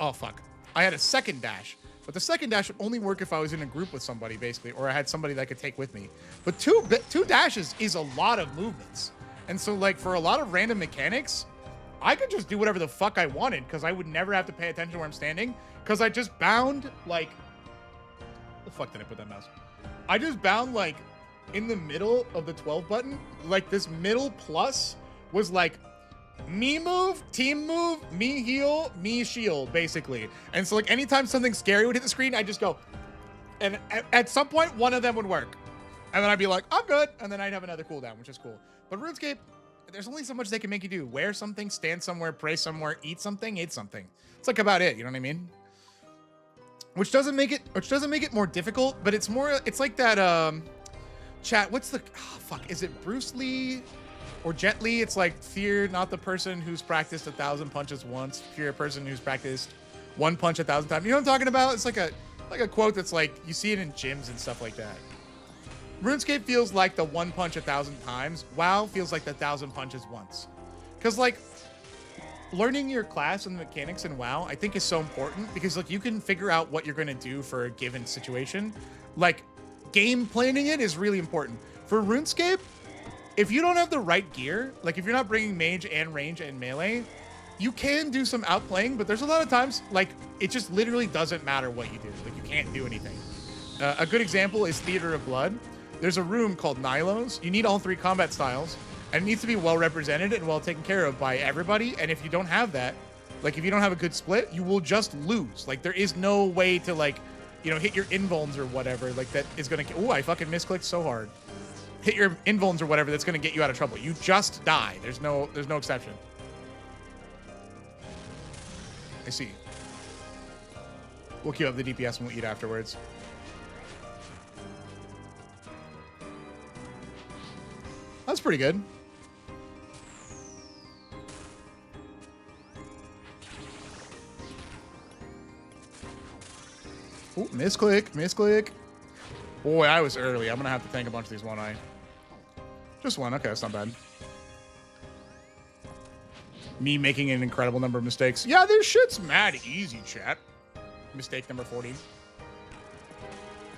S2: had a second dash. But the second dash would only work if I was in a group with somebody, basically, or I had somebody that I could take with me. But two dashes is a lot of movements. And so, like, for a lot of random mechanics, I could just do whatever the fuck I wanted because I would never have to pay attention to where I'm standing because I just bound, like... The fuck did I put that mouse? I just bound, like, in the middle of the 12 button. Like, this middle plus was, like... me move, team move, me heal, me shield, basically. And so like anytime something scary would hit the screen, I just go, and at some point one of them would work. And then I'd be like, I'm good. And then I'd have another cooldown, which is cool. But RuneScape, there's only so much they can make you do. Wear something, stand somewhere, pray somewhere, eat something. It's like about it, you know what I mean? Which doesn't make it more difficult, but it's like that, chat, what's the, is it Bruce Lee? Or Jet Li, it's like, fear not the person who's practiced 1,000 punches once, fear a person who's practiced one punch 1,000 times. You know what I'm talking about? It's like a quote that's like, you see it in gyms and stuff like that. RuneScape feels like the one punch 1,000 times. WoW feels like the 1,000 punches once. Because like, learning your class and the mechanics in WoW, I think is so important because like you can figure out what you're going to do for a given situation. Like, game planning it is really important. For RuneScape, if you don't have the right gear, like if you're not bringing mage and range and melee, you can do some outplaying, but there's a lot of times, like, it just literally doesn't matter what you do. Like, you can't do anything. A good example is Theater of Blood. There's a room called Nilos. You need all 3 combat styles, and it needs to be well represented and well taken care of by everybody. And if you don't have that, like, if you don't have a good split, you will just lose. Like, there is no way to, like, you know, hit your invulns or whatever. Like, that is going to... Ooh, I fucking misclicked so hard. Hit your invulns or whatever, that's going to get you out of trouble. You just die. There's no exception. I see. We'll queue up the DPS and we'll eat afterwards. That's pretty good. Ooh, misclick. Boy, I was early. I'm going to have to tank a bunch of these, won't I? Just one. Okay, that's not bad. Me making an incredible number of mistakes. Yeah, this shit's mad easy, chat. Mistake number 40.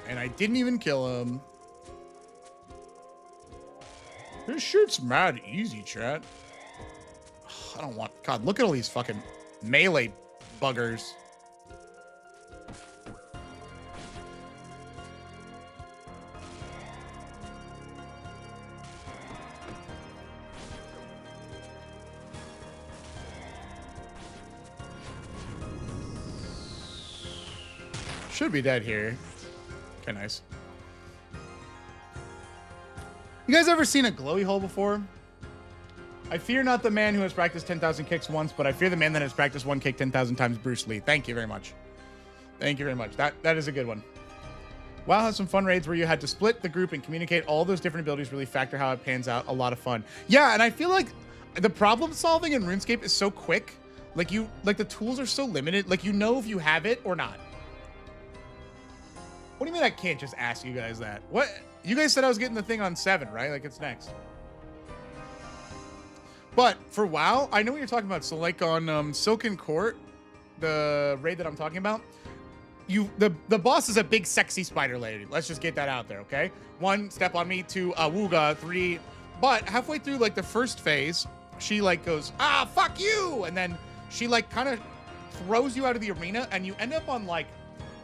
S2: And I didn't even kill him. This shit's mad easy, chat. I don't want... God, look at all these fucking melee buggers. Should be dead here. Okay, nice. You guys ever seen a glowy hole before? I fear not the man who has practiced 10,000 kicks once, but I fear the man that has practiced one kick 10,000 times, Bruce Lee. Thank you very much. Thank you very much. That is a good one. WoW has some fun raids where you had to split the group and communicate all those different abilities, really factor how it pans out. A lot of fun. Yeah, and I feel like the problem solving in RuneScape is so quick. Like the tools are so limited. Like, you know if you have it or not. What do you mean I can't just ask you guys that? What? You guys said I was getting the thing on 7, right? Like, it's next. But for WoW, I know what you're talking about. So like on Silken Court, the raid that I'm talking about, the boss is a big sexy spider lady. Let's just get that out there, okay? 1, step on me. 2, awooga. 3, but halfway through like the first phase, she like goes, ah, fuck you, and then she like kind of throws you out of the arena, and you end up on like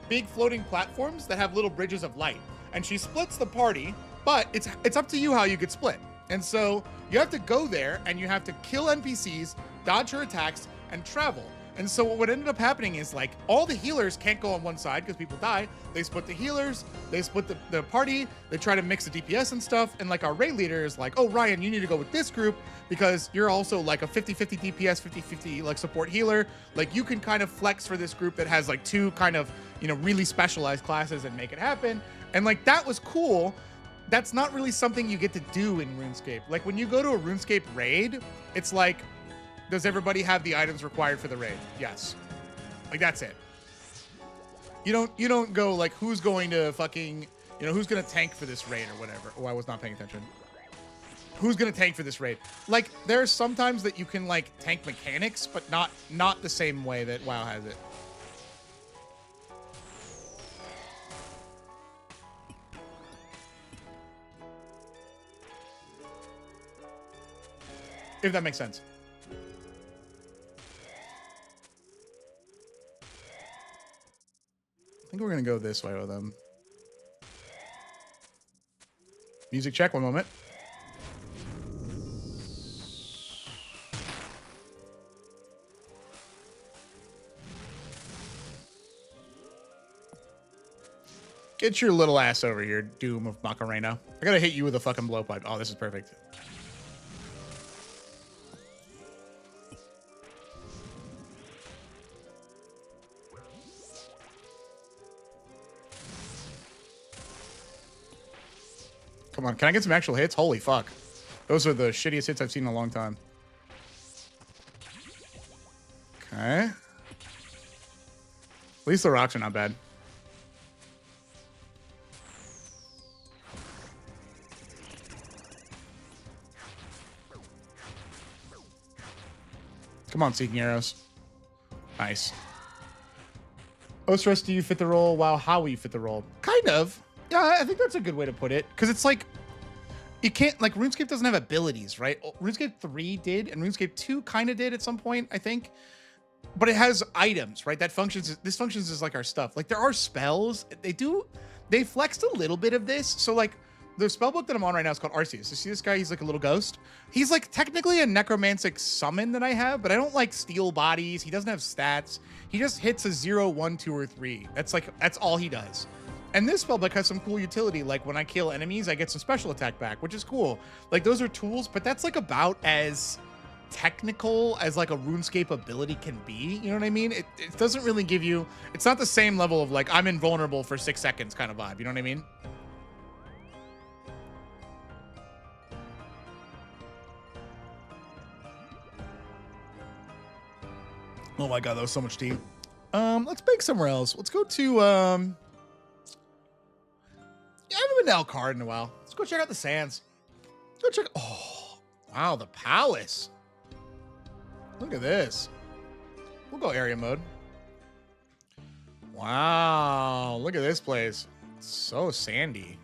S2: big floating platforms that have little bridges of light, and she splits the party, but it's up to you how you get split. And so you have to go there and you have to kill NPCs, dodge her attacks, and travel. And so what ended up happening is like all the healers can't go on one side because people die. They split the healers, they split the party, they try to mix the DPS and stuff. And like our raid leader is like, oh, Ryan, you need to go with this group because you're also like a 50-50 DPS, 50-50 like support healer. Like you can kind of flex for this group that has like two kind of, you know, really specialized classes and make it happen. And like that was cool. That's not really something you get to do in RuneScape. Like when you go to a RuneScape raid, it's like, does everybody have the items required for the raid? Yes. Like that's it. You don't go like who's going to fucking, you know, who's going to tank for this raid or whatever. Oh, I was not paying attention. Who's going to tank for this raid? Like there's sometimes that you can like tank mechanics, but not the same way that WoW has it. If that makes sense. I think we're going to go this way with them. Music check, one moment. Get your little ass over here, Doom of Macarena. I got to hit you with a fucking blowpipe. Oh, this is perfect. Come on, can I get some actual hits? Holy fuck. Those are the shittiest hits I've seen in a long time. Okay. At least the rocks are not bad. Come on, Seeking Arrows. Nice. OSRS, do you fit the role? Wow, how will you fit the role? Kind of. Yeah, I think that's a good way to put it. Because it's like, you can't, like, RuneScape doesn't have abilities, right? RuneScape 3 did, and RuneScape 2 kind of did at some point, I think. But it has items, right? That functions, this functions as like our stuff. Like, there are spells. They flexed a little bit of this. So, like, the spellbook that I'm on right now is called Arceus. You see this guy? He's like a little ghost. He's like technically a necromantic summon that I have, but I don't like steal bodies. He doesn't have stats. He just hits a 0, 1, 2, or 3. That's all he does. And this spellbook has some cool utility. Like when I kill enemies, I get some special attack back, which is cool. Like those are tools, but that's like about as technical as like a RuneScape ability can be. You know what I mean? It doesn't really give you, it's not the same level of like, I'm invulnerable for 6 seconds kind of vibe. You know what I mean? Oh my God, that was so much tea. Let's bake somewhere else. Let's go to, I haven't been to Alcard in a while. Let's go check out the sands. Let's go check. Oh, wow, the palace. Look at this. We'll go area mode. Wow, look at this place. It's so sandy.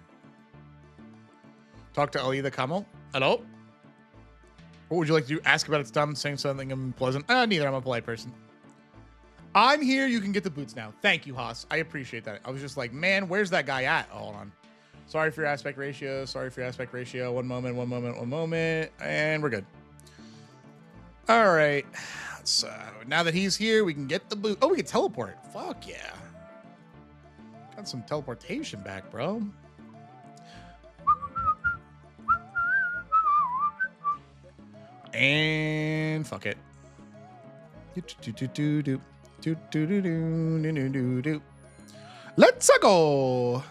S2: Talk to Ali the Camel. Hello. What would you like to do? Ask about its dumb, saying something unpleasant. Neither. I'm a polite person. I'm here. You can get the boots now. Thank you, Haas. I appreciate that. I was just like, man, where's that guy at? Oh, hold on. Sorry for your aspect ratio. Sorry for your aspect ratio. One moment. And we're good. All right. So now that he's here, we can get the boot. Oh, we can teleport. Fuck yeah. Got some teleportation back, bro. And fuck it. Let's go.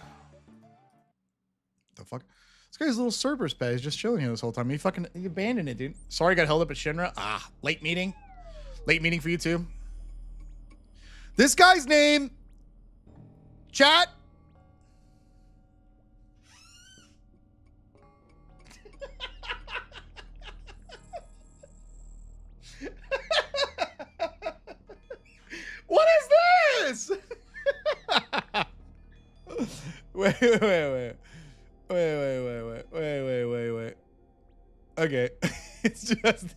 S2: The fuck? This guy's a little Cerberus pet. He's just chilling here this whole time. He abandoned it, dude. Sorry, I got held up at Shinra. Late meeting. Late meeting for you too. This guy's name, chat. What is this? Wait. Okay. It's just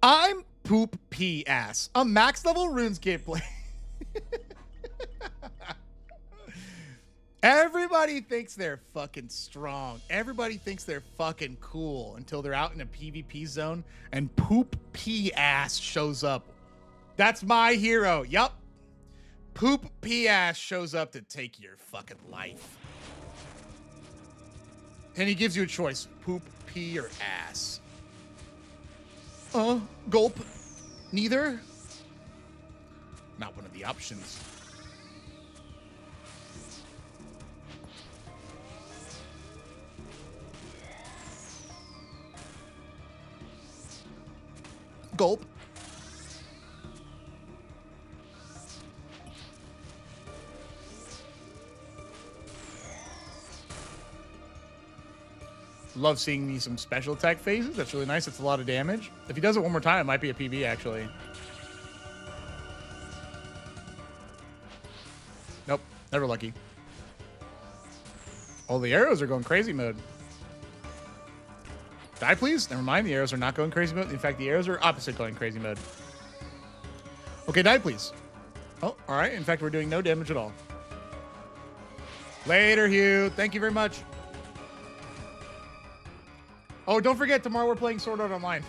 S2: I'm poop pee ass. A max level RuneScape play. Everybody thinks they're fucking strong. Everybody thinks they're fucking cool until they're out in a PvP zone and Poop P ass shows up. That's my hero. Yup. Poop P ass shows up to take your fucking life. And he gives you a choice. Poop, pee, or ass. Gulp. Neither. Not one of the options. Gulp. Love seeing me some special attack phases. That's really nice. It's a lot of damage. If he does it one more time, it might be a PB, actually. Nope. Never lucky. Oh, the arrows are going crazy mode. Die, please. Never mind. The arrows are not going crazy mode. In fact, the arrows are opposite going crazy mode. Okay, die, please. Oh, all right. In fact, we're doing no damage at all. Later, Hugh. Thank you very much. Oh, don't forget, tomorrow we're playing Sword Art Online.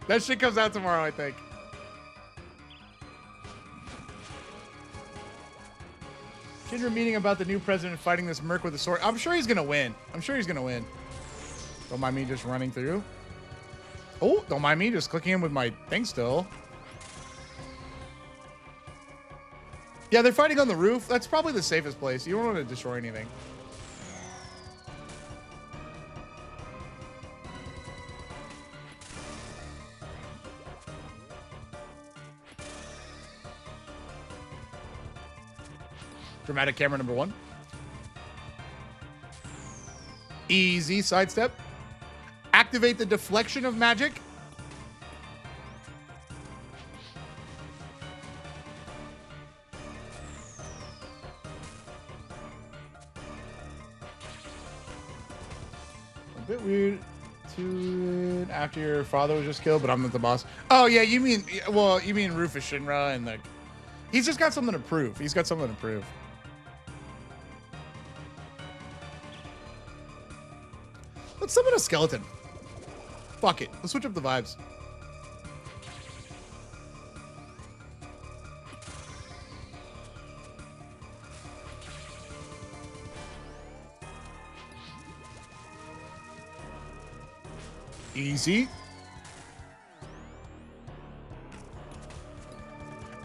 S2: That shit comes out tomorrow, I think. Shinra meeting about the new president fighting this merc with a sword. I'm sure he's going to win. I'm sure he's going to win. Don't mind me just running through. Oh, don't mind me just clicking him with my thing still. Yeah, they're fighting on the roof. That's probably the safest place. You don't want to destroy anything. Dramatic camera number 1. Easy sidestep. Activate the deflection of magic. A bit weird to after your father was just killed, but I'm not the boss. Oh yeah, you mean, well, you mean Rufus Shinra, and like he's just got something to prove. He's got something to prove. Let's summon a skeleton. Fuck it. Let's switch up the vibes. Easy.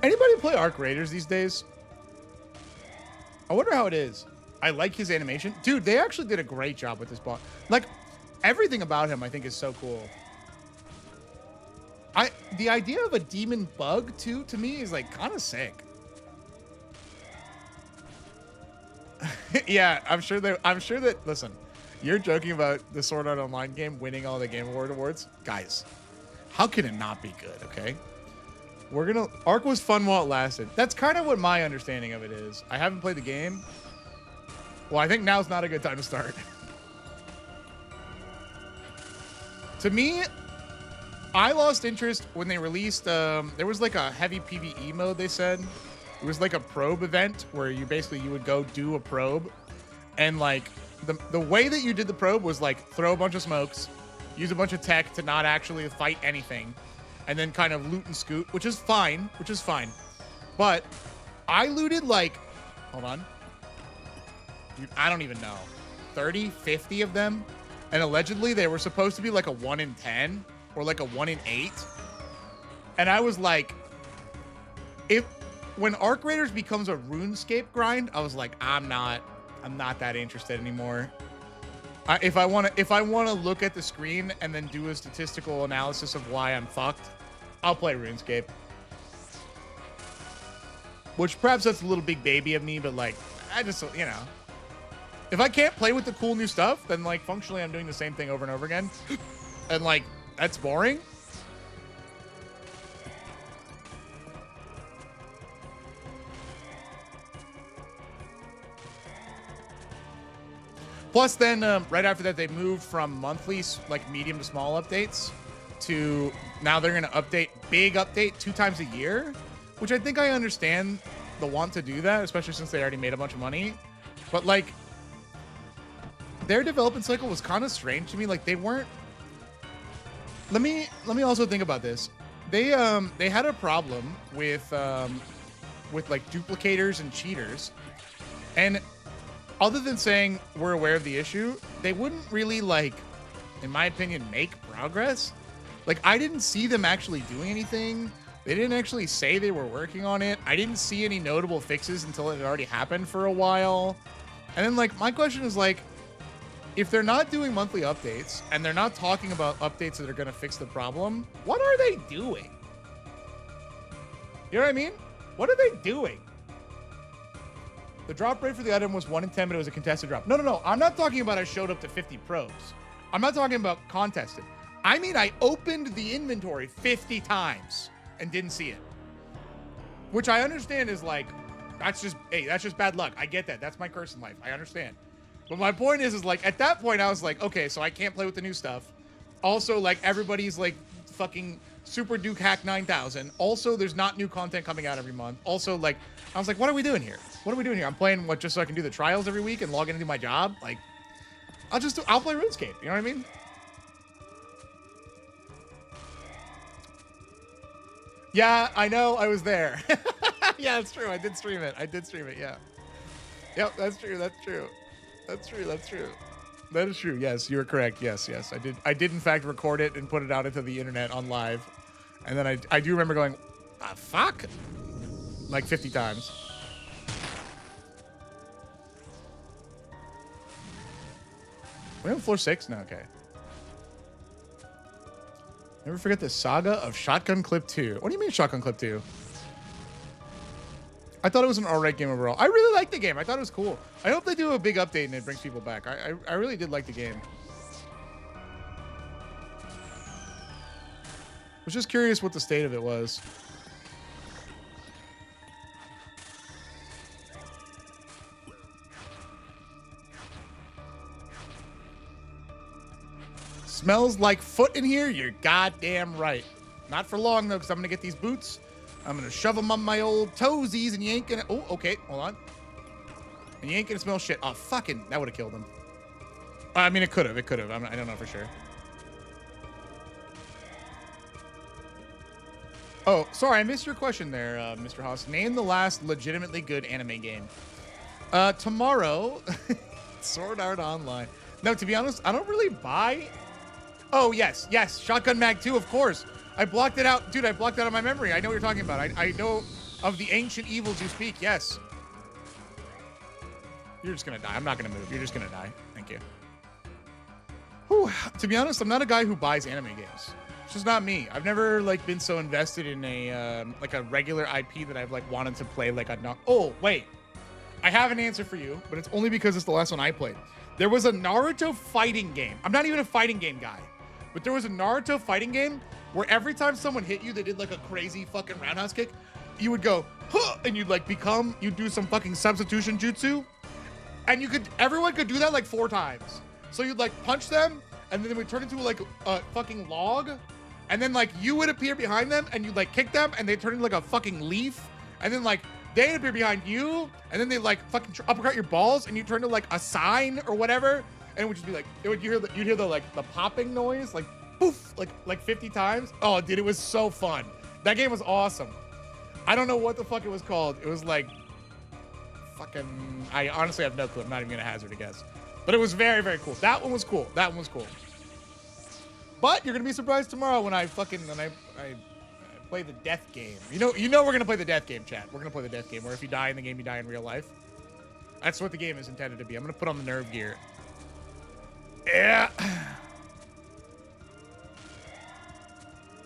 S2: Anybody play Arc Raiders these days? I wonder how it is. I like his animation. Dude, they actually did a great job with this boss. Like, everything about him, I think, is so cool. The idea of a demon bug, too, to me, is, like, kind of sick. Yeah, I'm sure that, listen, you're joking about the Sword Art Online game winning all the Game Awards. Guys, how can it not be good, okay? Arc was fun while it lasted. That's kind of what my understanding of it is. I haven't played the game. Well, I think now's not a good time to start. To me, I lost interest when they released, there was like a heavy PvE mode, they said. It was like a probe event where you would go do a probe. And like, the way that you did the probe was like, throw a bunch of smokes, use a bunch of tech to not actually fight anything, and then kind of loot and scoot, which is fine. But I looted like, hold on. Dude, I don't even know. 30, 50 of them. And allegedly they were supposed to be like a 1 in 10 or like a 1 in 8. And I was like, when Arc Raiders becomes a RuneScape grind, I was like, I'm not that interested anymore. If I want to look at the screen and then do a statistical analysis of why I'm fucked, I'll play RuneScape. Which perhaps that's a little big baby of me, but like, I just, you know. If I can't play with the cool new stuff, then like functionally I'm doing the same thing over and over again. And like, that's boring. Plus then right after that, they moved from monthly, like medium to small updates to now they're going to big update 2 times a year, which I think I understand the want to do that, especially since they already made a bunch of money. But like, their development cycle was kind of strange to me. Like they weren't. Let me also think about this. They had a problem with like duplicators and cheaters, and other than saying we're aware of the issue, they wouldn't really, like, in my opinion, make progress. Like, I didn't see them actually doing anything. They didn't actually say they were working on it. I didn't see any notable fixes until it had already happened for a while. And then, like, my question is, like, if they're not doing monthly updates and they're not talking about updates that are going to fix the problem, what are they doing? You know what I mean? What are they doing? The drop rate for the item was 1 in 10, but it was a contested drop. No. I'm not talking about I showed up to 50 probes. I'm not talking about contested. I mean, I opened the inventory 50 times and didn't see it. Which I understand is like, that's just bad luck. I get that. That's my curse in life. I understand. But my point is like, at that point, I was like, okay, so I can't play with the new stuff. Also, like, everybody's like fucking Super Duke Hack 9000. Also, there's not new content coming out every month. Also, like, I was like, what are we doing here? What are we doing here? I'm playing what, just so I can do the trials every week and log in and do my job? Like, I'll play RuneScape. You know what I mean? Yeah, I know. I was there. Yeah, that's true. I did stream it. Yeah. Yep, that's true. That is true. Yes, you're correct. Yes. I did in fact record it and put it out into the internet on live. And then I do remember going, fuck, like 50 times. We're on floor 6? No, okay. Never forget the saga of Shotgun Clip 2. What do you mean Shotgun Clip 2? I thought it was an alright game overall. I really liked the game. I thought it was cool. I hope they do a big update and it brings people back. I really did like the game. I was just curious what the state of it was. Smells like foot in here? You're goddamn right. Not for long, though, because I'm going to get these boots. I'm going to shove them on my old toesies, and you ain't going to... Oh, okay. Hold on. And you ain't going to smell shit. Oh, fucking... That would have killed him. I mean, it could have. I don't know for sure. Oh, sorry. I missed your question there, Mr. Haas. Name the last legitimately good anime game. Tomorrow... Sword Art Online. No, to be honest, I don't really buy... Oh, yes. Shotgun Mag 2, of course. I blocked it out. Dude, I blocked it out of my memory. I know what you're talking about. I know of the ancient evils you speak. Yes. You're just going to die. I'm not going to move. You're just going to die. Thank you. Whew. To be honest, I'm not a guy who buys anime games. It's just not me. I've never, like, been so invested in a, like, a regular IP that I've, like, wanted to play, like, a... Oh, wait. I have an answer for you, but it's only because it's the last one I played. There was a Naruto fighting game. I'm not even a fighting game guy. But there was a Naruto fighting game where every time someone hit you, they did like a crazy fucking roundhouse kick. You would go, huh, and you'd like you'd do some fucking substitution jutsu. And everyone could do that like 4 times. So you'd like punch them, and then they would turn into like a fucking log. And then like you would appear behind them, and you'd like kick them, and they'd turn into like a fucking leaf. And then like they'd appear behind you, and then they like fucking uppercut your balls, and you turn to like a sign or whatever. And it would just be like, you'd hear the like the popping noise, like poof, like 50 times. Oh, dude, it was so fun. That game was awesome. I don't know what the fuck it was called. It was like fucking. I honestly have no clue. I'm not even gonna hazard a guess. But it was very, very cool. That one was cool. But you're gonna be surprised tomorrow when I play the death game. You know we're gonna play the death game, chat. We're gonna play the death game where if you die in the game, you die in real life. That's what the game is intended to be. I'm gonna put on the nerve gear. Yeah.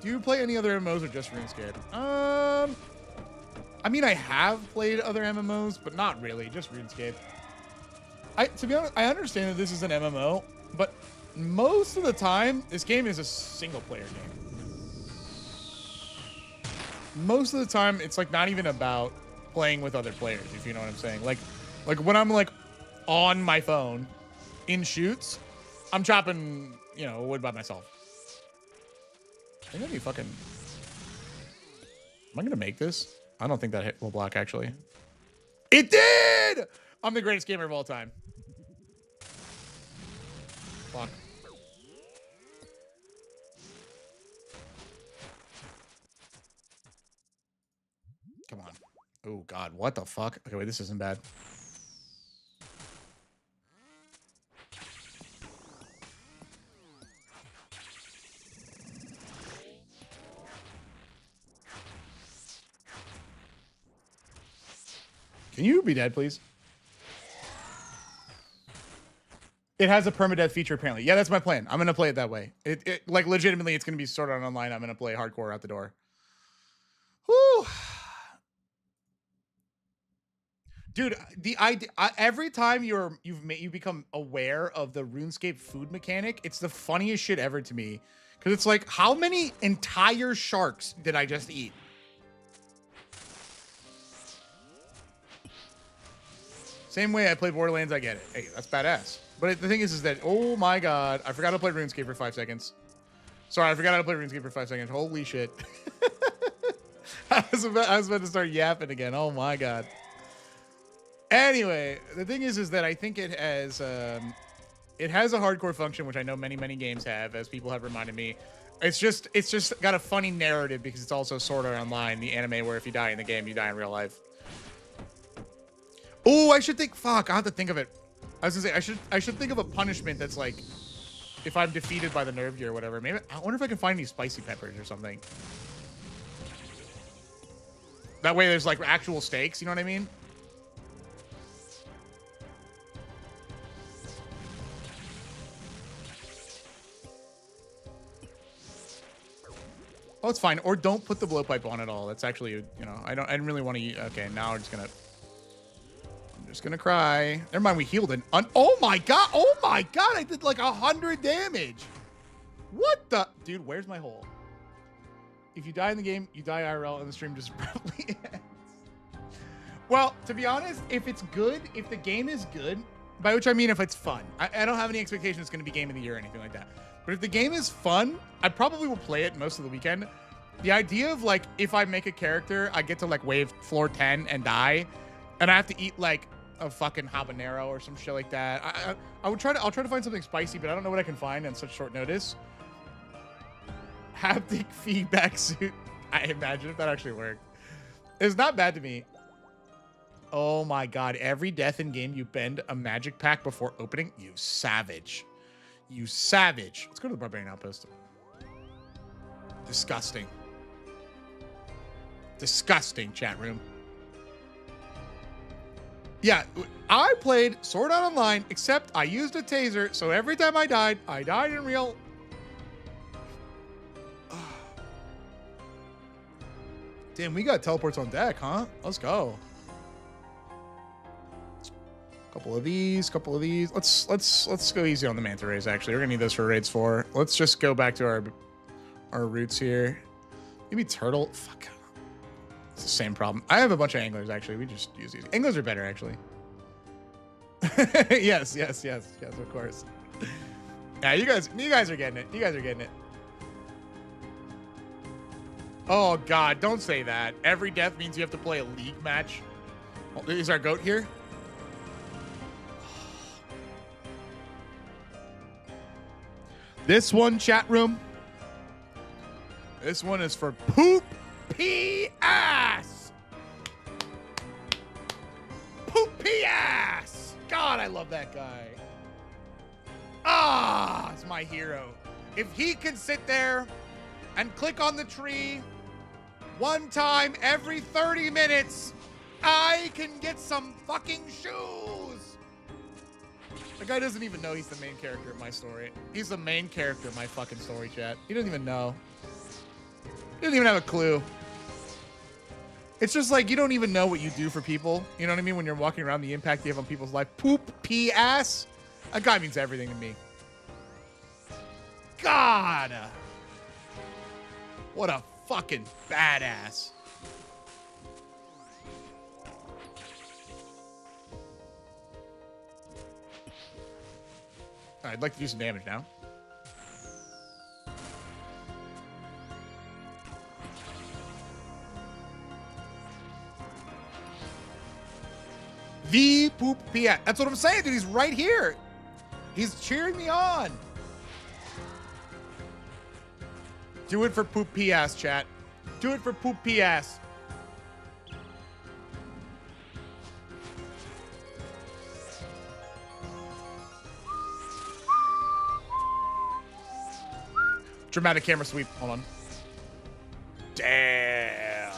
S2: Do you play any other MMOs or just RuneScape? I mean, I have played other MMOs, but not really. Just RuneScape. To be honest, I understand that this is an MMO, but most of the time, this game is a single-player game. Most of the time, it's like not even about playing with other players, if you know what I'm saying. Like when I'm like on my phone in shoots, I'm chopping, wood by myself. I think that'd be fucking... Am I gonna make this? I don't think that hit will block, actually. It did! I'm the greatest gamer of all time. Fuck. Come on. Oh, God. What the fuck? Okay, wait. This isn't bad. Can you be dead, please? It has a permadeath feature, apparently. Yeah, that's my plan. I'm going to play it that way. It like, legitimately, it's going to be Sword Art Online. I'm going to play hardcore out the door. Whew. Dude, the idea every time you become aware of the RuneScape food mechanic, it's the funniest shit ever to me. Because it's like, how many entire sharks did I just eat? Same way I play Borderlands, I get it. Hey, that's badass. But the thing is that, oh my God, I forgot to play RuneScape for 5 seconds. Sorry, I forgot how to play RuneScape for 5 seconds. Holy shit. I was about to start yapping again. Oh my God. Anyway, the thing is that I think it has a hardcore function, which I know many games have, as people have reminded me. It's just got a funny narrative because it's also Sword Art Online, the anime where if you die in the game, you die in real life. Oh, I should think. Fuck, I have to think of it. I was gonna say I should think of a punishment that's like, if I'm defeated by the nerve gear or whatever. Maybe I wonder if I can find any spicy peppers or something. That way, there's like actual stakes. You know what I mean? Oh, it's fine. Or don't put the blowpipe on at all. That's actually, you know, I didn't really want to. Okay, now I'm just gonna cry. Never mind, we healed it. Oh my God. Oh my God. I did like 100 damage. What the? Dude, where's my hole? If you die in the game, you die IRL and the stream just probably ends. Well, to be honest, if it's good, if the game is good, by which I mean if it's fun. I don't have any expectation it's going to be game of the year or anything like that. But if the game is fun, I probably will play it most of the weekend. The idea of like, if I make a character, I get to like wave floor 10 and die, and I have to eat like a fucking habanero or some shit like that. I'll try to find something spicy, but I don't know what I can find on such short notice. Haptic feedback suit. I imagine if that actually worked. It's not bad to me. Oh my God. Every death in game, you bend a magic pack before opening. You savage. You savage. Let's go to the Barbarian Outpost. Disgusting. Disgusting, chat room. Yeah, I played Sword Art Online, except I used a taser, so every time I died in real... Damn, we got teleports on deck, huh? Let's go. Couple of these. Let's go easy on the manta rays, actually. We're gonna need those for raids 4. Let's just go back to our roots here. Maybe turtle. Fuck. It's the same problem. I have a bunch of anglers, actually. We just use these. Anglers are better, actually. yes, of course. Yeah, you guys are getting it. You guys are getting it. Oh God, don't say that. Every death means you have to play a league match. Oh, is our goat here? This one, chat room. This one is for poop pee ass. Poop pee ass. God, I love that guy. Ah, it's my hero. If he can sit there and click on the tree one time every 30 minutes, I can get some fucking shoes. The guy doesn't even know he's the main character of my story. He's the main character of my fucking story, chat. He doesn't even know. He doesn't even have a clue. It's just like, you don't even know what you do for people. You know what I mean? When you're walking around, the impact you have on people's life. Poop, pee, ass. That guy means everything to me. God. What a fucking badass. I'd like to do some damage now. The Poop PS. That's what I'm saying, dude. He's right here. He's cheering me on. Do it for Poop PS, chat. Do it for Poop PS. Dramatic camera sweep. Hold on. Damn.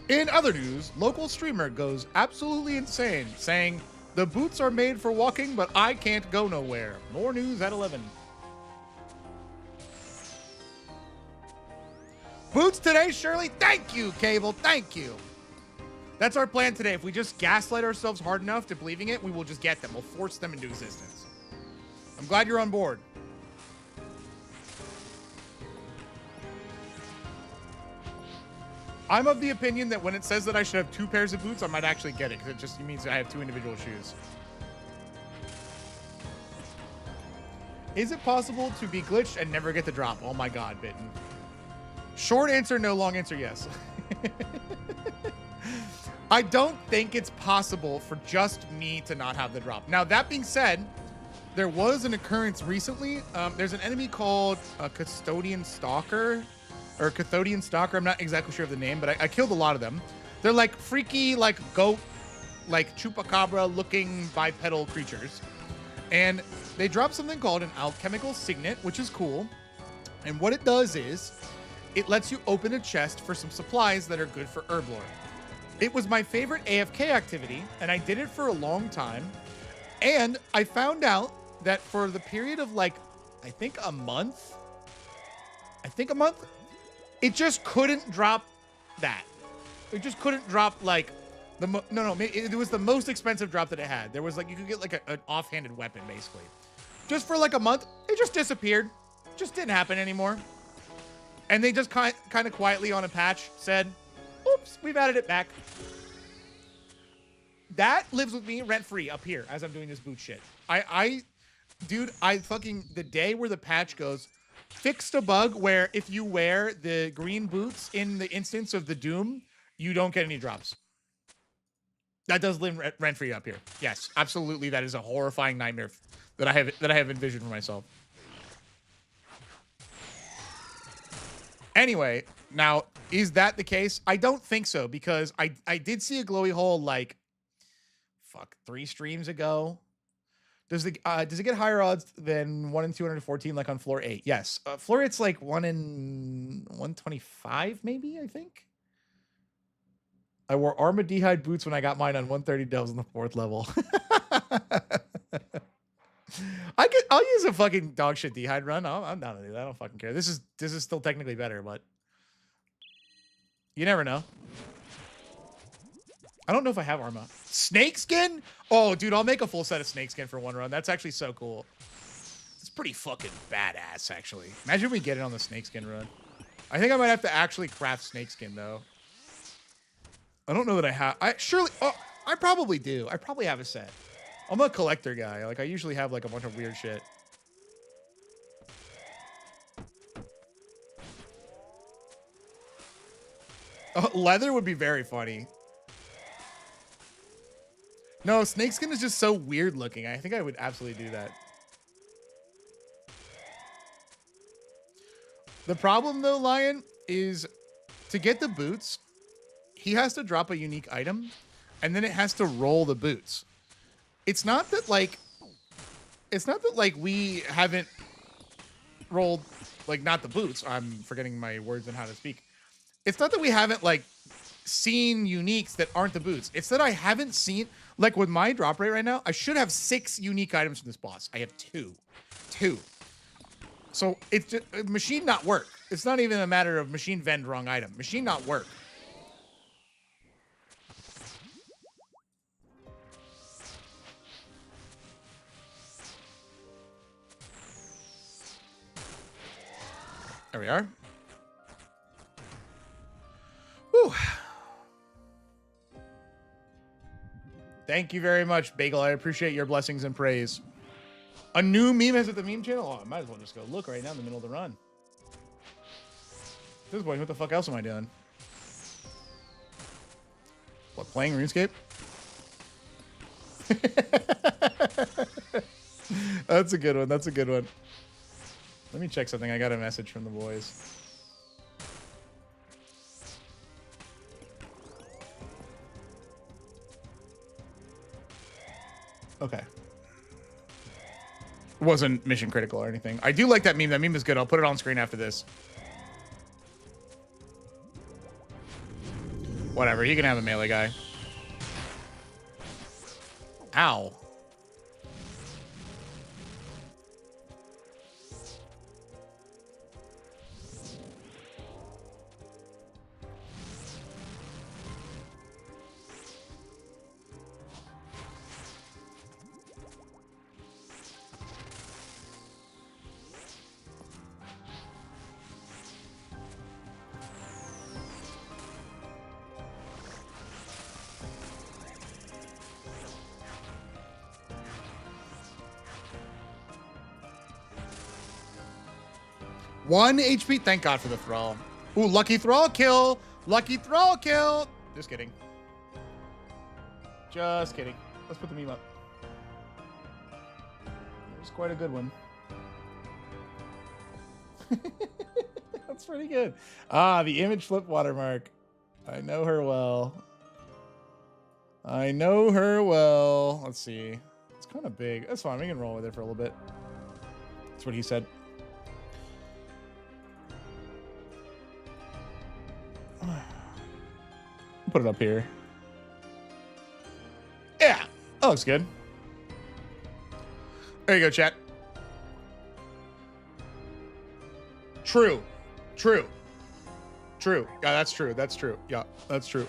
S2: In other news, local streamer goes absolutely insane, saying, "The boots are made for walking, but I can't go nowhere." More news at 11. Boots today, Shirley? Thank you, Cable. Thank you. That's our plan today. If we just gaslight ourselves hard enough to believing it, we will just get them. We'll force them into existence. I'm glad you're on board. I'm of the opinion that when it says that I should have 2 pairs of boots, I might actually get it, because it just means that I have 2 individual shoes. Is it possible to be glitched and never get the drop? Oh my god, Bitten. Short answer, no. Long answer, yes. I don't think it's possible for just me to not have the drop. Now, that being said, there was an occurrence recently. There's an enemy called a Custodian Stalker, or Cathodian Stalker. I'm not exactly sure of the name, but I killed a lot of them. They're like freaky, like goat, like chupacabra looking bipedal creatures. And they drop something called an alchemical signet, which is cool. And what it does is it lets you open a chest for some supplies that are good for herblore. It was my favorite AFK activity, and I did it for a long time. And I found out that for the period of like, I think a month, it just couldn't drop that. It just couldn't drop like it was the most expensive drop that it had. There was like, you could get like an offhanded weapon basically. Just for like a month, it just disappeared. Just didn't happen anymore. And they just kind of quietly on a patch said, oops, we've added it back. That lives with me rent-free up here as I'm doing this boot shit. Dude, the day where the patch goes, fixed a bug where if you wear the green boots in the instance of the Doom, you don't get any drops. That does live rent-free up here. Yes, absolutely. That is a horrifying nightmare that I have envisioned for myself. Anyway, now, is that the case? I don't think so, because I did see a glowy hole like 3 streams ago. Does it get higher odds than 1 in 214 like on floor 8? Yes. Floor 8's like 1 in 125 maybe, I think. I wore Armadehide boots when I got mine on 130 delves on the 4th level. I'll use a fucking dog shit D'hide run. I'm down to do that. I don't fucking care. This is still technically better, but you never know. I don't know if I have Arma. Snakeskin? Oh, dude, I'll make a full set of snakeskin for 1 run. That's actually so cool. It's pretty fucking badass, actually. Imagine we get it on the snakeskin run. I think I might have to actually craft snakeskin, though. I don't know that I have. I probably do. I probably have a set. I'm a collector guy. Like, I usually have, like, a bunch of weird shit. Leather would be very funny. No, snakeskin is just so weird looking. I think I would absolutely do that. The problem, though, Lion, is to get the boots, he has to drop a unique item, and then it has to roll the boots. It's not that like we haven't rolled, like, not the boots. I'm forgetting my words and how to speak. It's not that we haven't like seen uniques that aren't the boots. It's that I haven't seen, like with my drop rate right now, I should have 6 unique items from this boss. I have 2. So it's just, machine not work. It's not even a matter of machine vend wrong item. Machine not work. There we are. Whew. Thank you very much, Bagel. I appreciate your blessings and praise. A new meme is at the meme channel? Oh, I might as well just go look right now in the middle of the run. At this point, what the fuck else am I doing? playing RuneScape? That's a good one. That's a good one. Let me check something. I got a message from the boys. Okay. Wasn't mission critical or anything. I do like that meme. That meme is good. I'll put it on screen after this. Whatever. You can have a melee guy. Ow. One HP. Thank God for the thrall. Ooh, lucky thrall kill. Lucky thrall kill. Just kidding. Just kidding. Let's put the meme up. It was quite a good one. That's pretty good. Ah, the image flip watermark. I know her well. I know her well. Let's see. It's kind of big. That's fine. We can roll with it for a little bit. That's what he said. Put it up here. Yeah. That looks good. There you go, chat. True. True. True. Yeah, that's true. That's true. Yeah, that's true.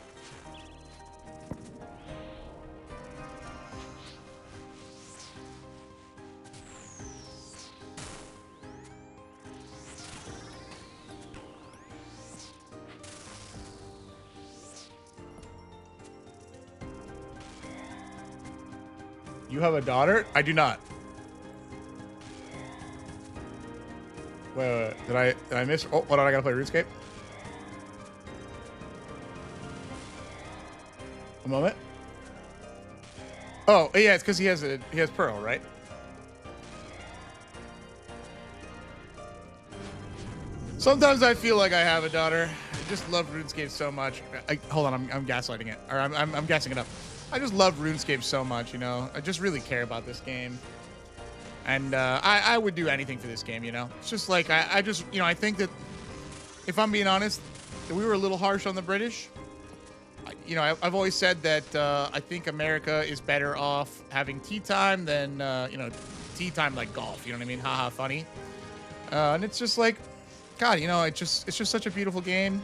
S2: You have a daughter? I do not. Wait. Did I miss? Oh, hold on. I gotta play RuneScape. A moment. Oh, yeah. It's because he has Pearl, right? Sometimes I feel like I have a daughter. I just love RuneScape so much. Hold on. I'm gaslighting it, or I'm gassing it up. I just love RuneScape so much, you know. I just really care about this game. And I would do anything for this game, you know. It's just like, I just, you know, I think that, if I'm being honest, that we were a little harsh on the British. You know, I've always said that I think America is better off having tea time than, you know, tea time like golf. You know what I mean? Haha, funny. And it's just like, God, you know, it's just such a beautiful game.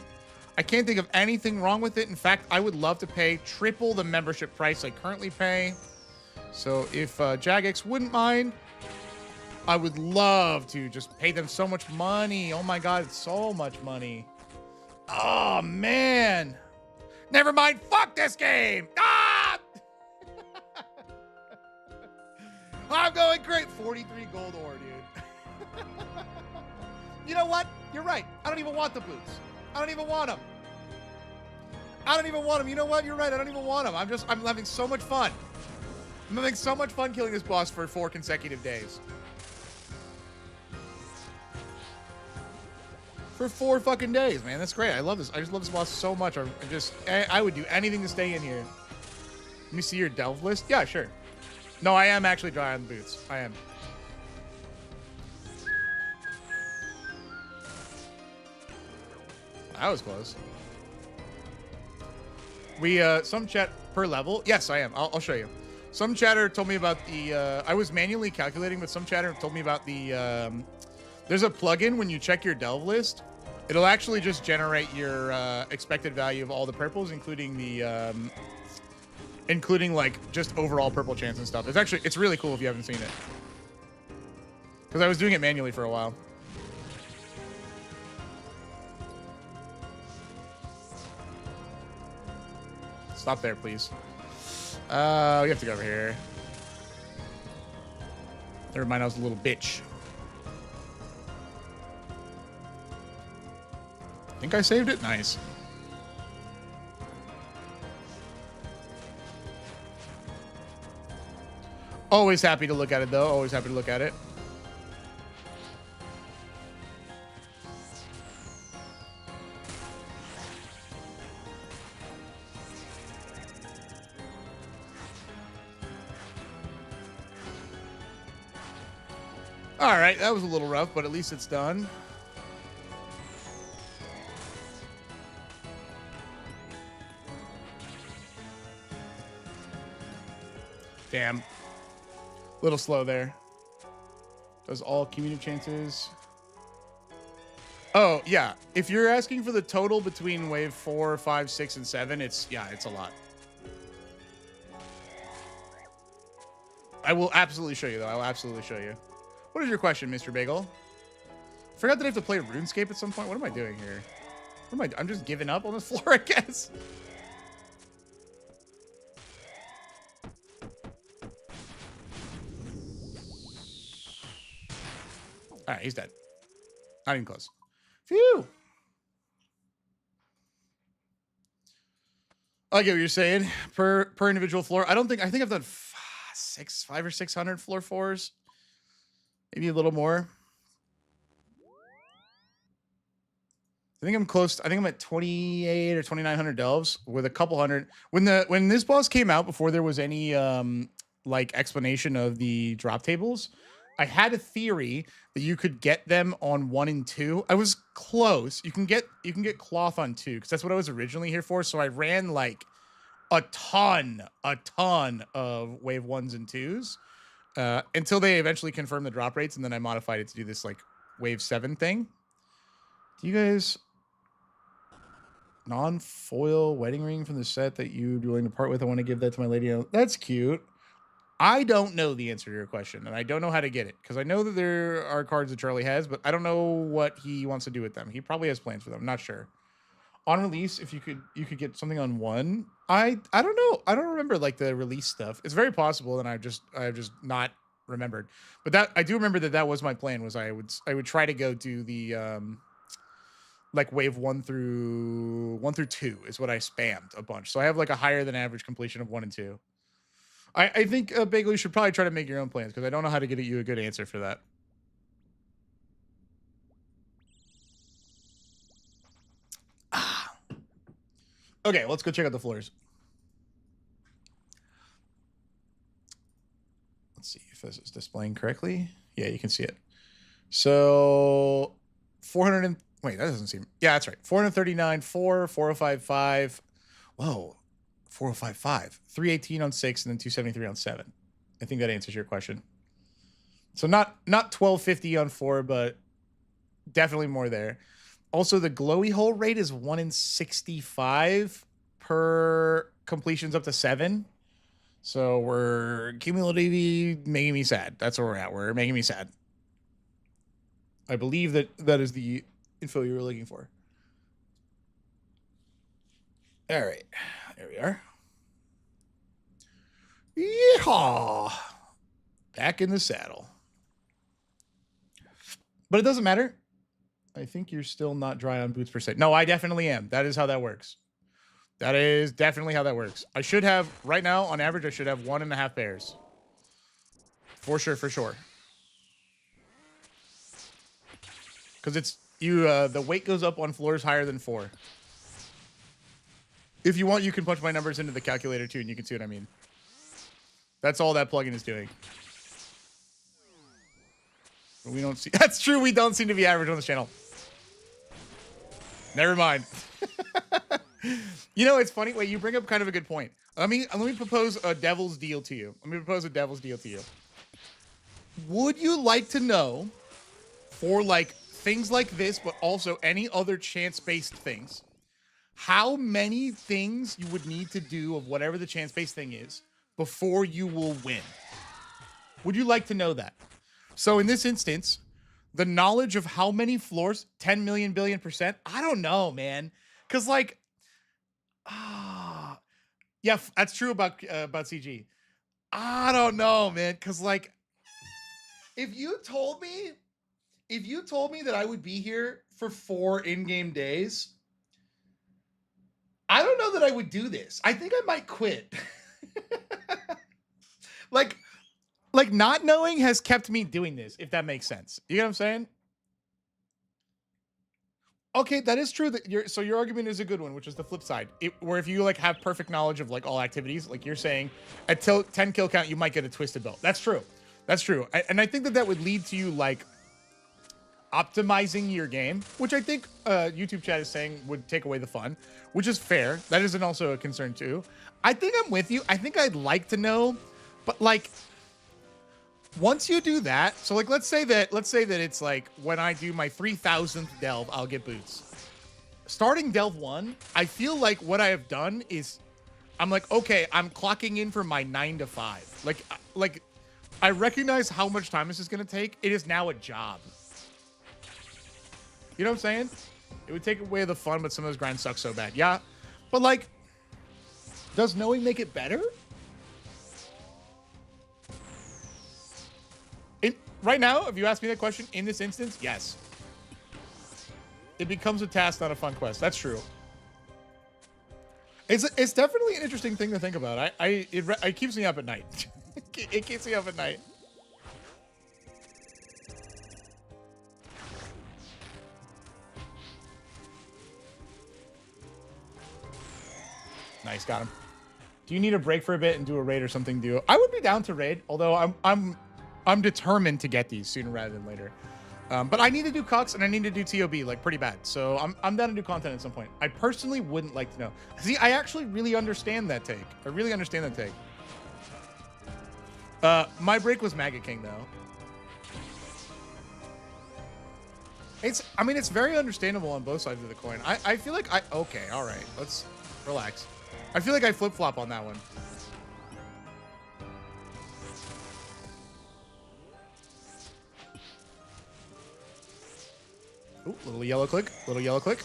S2: I can't think of anything wrong with it. In fact, I would love to pay triple the membership price I currently pay. So if Jagex wouldn't mind, I would love to just pay them so much money. Oh my God, it's so much money. Oh man. Never mind. Fuck this game. Ah! I'm going great. 43 gold ore, dude. You know what? You're right. I don't even want the boots. I don't even want them. I don't even want them. You know what? You're right. I don't even want them. I'm having so much fun. I'm having so much fun killing this boss for 4 consecutive days. For 4 fucking days, man. That's great. I love this. I just love this boss so much. I would do anything to stay in here. Let me see your delve list. Yeah, sure. No, I am actually dry on the boots. I am. That was close. We, some chat per level. Yes, I am. I'll show you. Some chatter told me about the, I was manually calculating, but some chatter told me about the, there's a plugin when you check your delve list. It'll actually just generate your, expected value of all the purples, including the, including like just overall purple chance and stuff. It's really cool if you haven't seen it. Because I was doing it manually for a while. Stop there, please. We have to go over here. Never mind, I was a little bitch. I think I saved it. Nice. Always happy to look at it, though. Always happy to look at it. All right, that was a little rough, but at least it's done. Damn. Little slow there. Does all cumulative chances. Oh, yeah. If you're asking for the total between wave 4, 5, 6, and 7, it's a lot. I will absolutely show you, though. I will absolutely show you. What is your question, Mr. Bagel? I forgot that I have to play RuneScape at some point. What am I doing here? What am I? I'm just giving up on the floor, I guess. All right, he's dead. Not even close. Phew. I get what you're saying. Per individual floor. I think I've done 500 or 600 floor 4s. Maybe a little more. I think I'm close. I think I'm at 28 or 2,900 delves with a couple hundred. When this boss came out, before there was any like explanation of the drop tables, I had a theory that you could get them on 1 and 2. I was close. You can get cloth on 2 because that's what I was originally here for. So I ran like a ton of wave 1s and 2s until they eventually confirmed the drop rates, and then I modified it to do this like wave 7 thing. Do you guys non-foil wedding ring from the set that you'd be willing to part with? I want to give that to my lady. That's cute. I don't know the answer to your question, and I don't know how to get it because I know that there are cards that Charlie has, but I don't know what he wants to do with them. He probably has plans for them. I'm not sure. On release, if you could get something on 1. I don't know. I don't remember like the release stuff. It's very possible, and I've just not remembered. But that I do remember that was my plan. Was I would try to go do the like wave 1 through 2 is what I spammed a bunch. So I have like a higher than average completion of 1 and 2. I think, Bagel, you should probably try to make your own plans because I don't know how to get you a good answer for that. Okay, let's go check out the floors. Let's see if this is displaying correctly. Yeah, you can see it. So 400 and... Wait, that doesn't seem... Yeah, that's right. 439, 4, 4055. Whoa. 4055, 318 on 6, and then 273 on 7. I think that answers your question. So not 1250 on 4, but definitely more there. Also, the glowy hole rate is 1 in 65 per completions up to 7. So we're cumulatively making me sad. That's where we're at. We're making me sad. I believe that is the info you were looking for. All right. There we are. Yeehaw! Back in the saddle. But it doesn't matter. I think you're still not dry on boots per se. No, I definitely am. That is how that works. That is definitely how that works. I should have, right now, on average, I should have 1.5 pairs. For sure, for sure. Because it's, the weight goes up on floors higher than 4. If you want, you can punch my numbers into the calculator too, and you can see what I mean. That's all that plugin is doing. We don't see... That's true, we don't seem to be average on this channel. Never mind. You know, it's funny. Wait, you bring up kind of a good point. Let me propose a devil's deal to you. Would you like to know, for like things like this, but also any other chance-based things, how many things you would need to do of whatever the chance-based thing is before you will win? Would you like to know that? So in this instance, the knowledge of how many floors, 10 million billion %, I don't know, man. Because like, yeah, that's true about CG. I don't know, man. Because like, if you told me that I would be here for 4 in-game days, I don't know that I would do this. I think I might quit. Like, like not knowing has kept me doing this, if that makes sense. You know what I'm saying? Okay, that is true. That your argument is a good one, which is the flip side. Where if you like have perfect knowledge of like all activities, like you're saying, at 10 kill count, you might get a twisted belt. That's true. That's true. And I think that would lead to you like optimizing your game, which I think YouTube chat is saying would take away the fun, which is fair. That isn't also a concern too. I think I'm with you. I think I'd like to know, but like once you do that, so like let's say that it's like when I do my 3000th delve, I'll get boots. Starting delve 1, I feel like what I have done is I'm like, okay, I'm clocking in for my 9 to 5. Like I recognize how much time this is going to take. It is now a job. You know what I'm saying? It would take away the fun, but some of those grinds suck so bad. Yeah. But like, does knowing make it better? Right now, if you ask me that question, in this instance, yes. It becomes a task, not a fun quest. That's true. It's definitely an interesting thing to think about. It keeps me up at night. It keeps me up at night. Nice, got him. Do you need a break for a bit and do a raid or something, Duo? I would be down to raid, although I'm determined to get these sooner rather than later. But I need to do cuts and I need to do TOB like pretty bad. So I'm down to do content at some point. I personally wouldn't like to know. See, I actually really understand that take. I really understand that take. My break was Maggot King though. I mean, it's very understandable on both sides of the coin. I feel like okay, all right, let's relax. I feel like I flip-flop on that one. Ooh, little yellow click, little yellow click.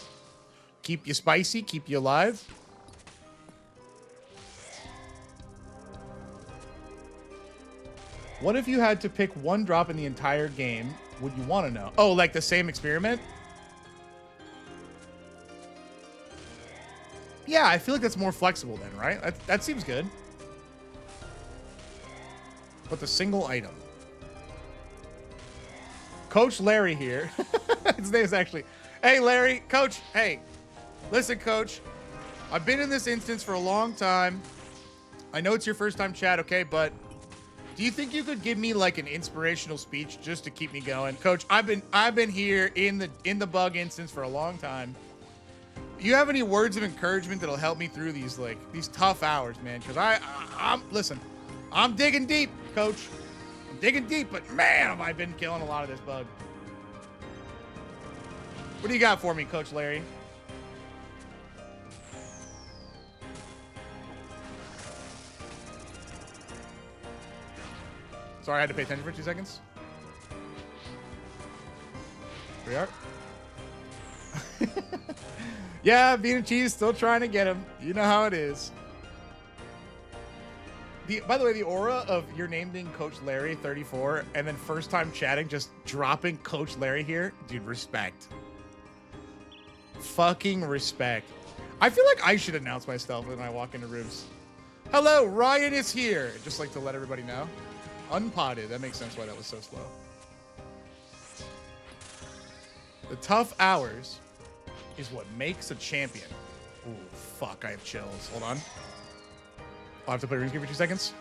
S2: Keep you spicy, keep you alive. What if you had to pick one drop in the entire game? Would you want to know? Oh, like the same experiment? Yeah, I feel like that's more flexible then, right? That seems good. But the single item. Coach Larry here. His name is actually... Hey, Larry. Coach, hey. Listen, Coach. I've been in this instance for a long time. I know it's your first time chat, okay? But do you think you could give me like an inspirational speech just to keep me going? Coach, I've been here in the bug instance for a long time. You have any words of encouragement that'll help me through these tough hours, man? Because listen, I'm digging deep, Coach. I'm digging deep, but man, have I been killing a lot of this bug. What do you got for me, Coach Larry? Sorry, I had to pay attention for 2 seconds. Here we are. Yeah, Bean and Cheese still trying to get him. You know how it is. By the way, the aura of your name being Coach Larry 34 and then first time chatting, just dropping Coach Larry here. Dude, respect. Fucking respect. I feel like I should announce myself when I walk into rooms. Hello, Ryan is here. Just like to let everybody know. Unpotted. That makes sense why that was so slow. The tough hours is what makes a champion. Ooh, fuck, I have chills. Hold on. I'll have to play RuneScape for 2 seconds.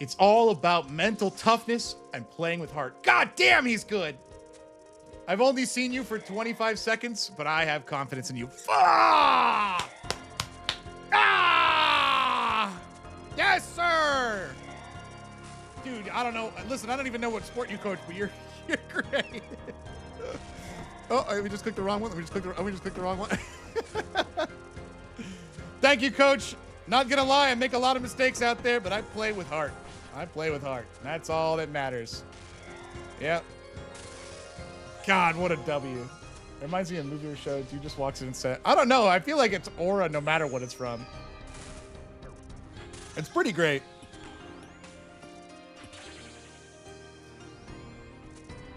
S2: It's all about mental toughness and playing with heart. God damn, he's good. I've only seen you for 25 seconds, but I have confidence in you. Ah! Ah! Yes, sir! Dude, I don't know. Listen, I don't even know what sport you coach, but you're great. Oh, we just clicked the wrong one. We just clicked the wrong one. Thank you, Coach. Not gonna lie, I make a lot of mistakes out there, but I play with heart. I play with heart. That's all that matters. Yep. God, what a W. It reminds me of a movie or show. Dude just walks in and says, I don't know. I feel like it's aura no matter what it's from. It's pretty great.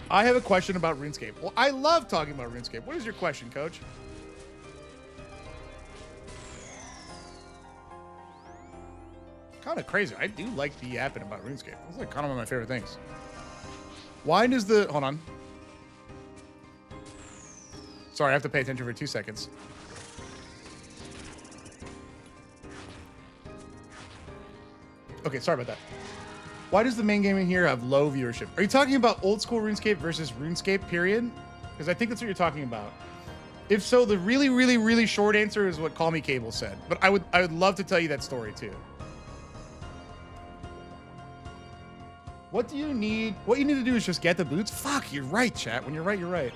S2: I have a question about RuneScape. Well, I love talking about RuneScape. What is your question, Coach? kind of crazy. I do like the yapping about RuneScape. It's like kind of one of my favorite things. Why does the... Hold on. Sorry, I have to pay attention for 2 seconds. Okay, sorry about that. Why does the main game in here have low viewership? Are you talking about old school RuneScape versus RuneScape, period? Because I think that's what you're talking about. If so, the really, really, really short answer is what Call Me Cable said. But I would love to tell you that story too. What do you need? What you need to do is just get the boots. Fuck, you're right, chat. When you're right, you're right.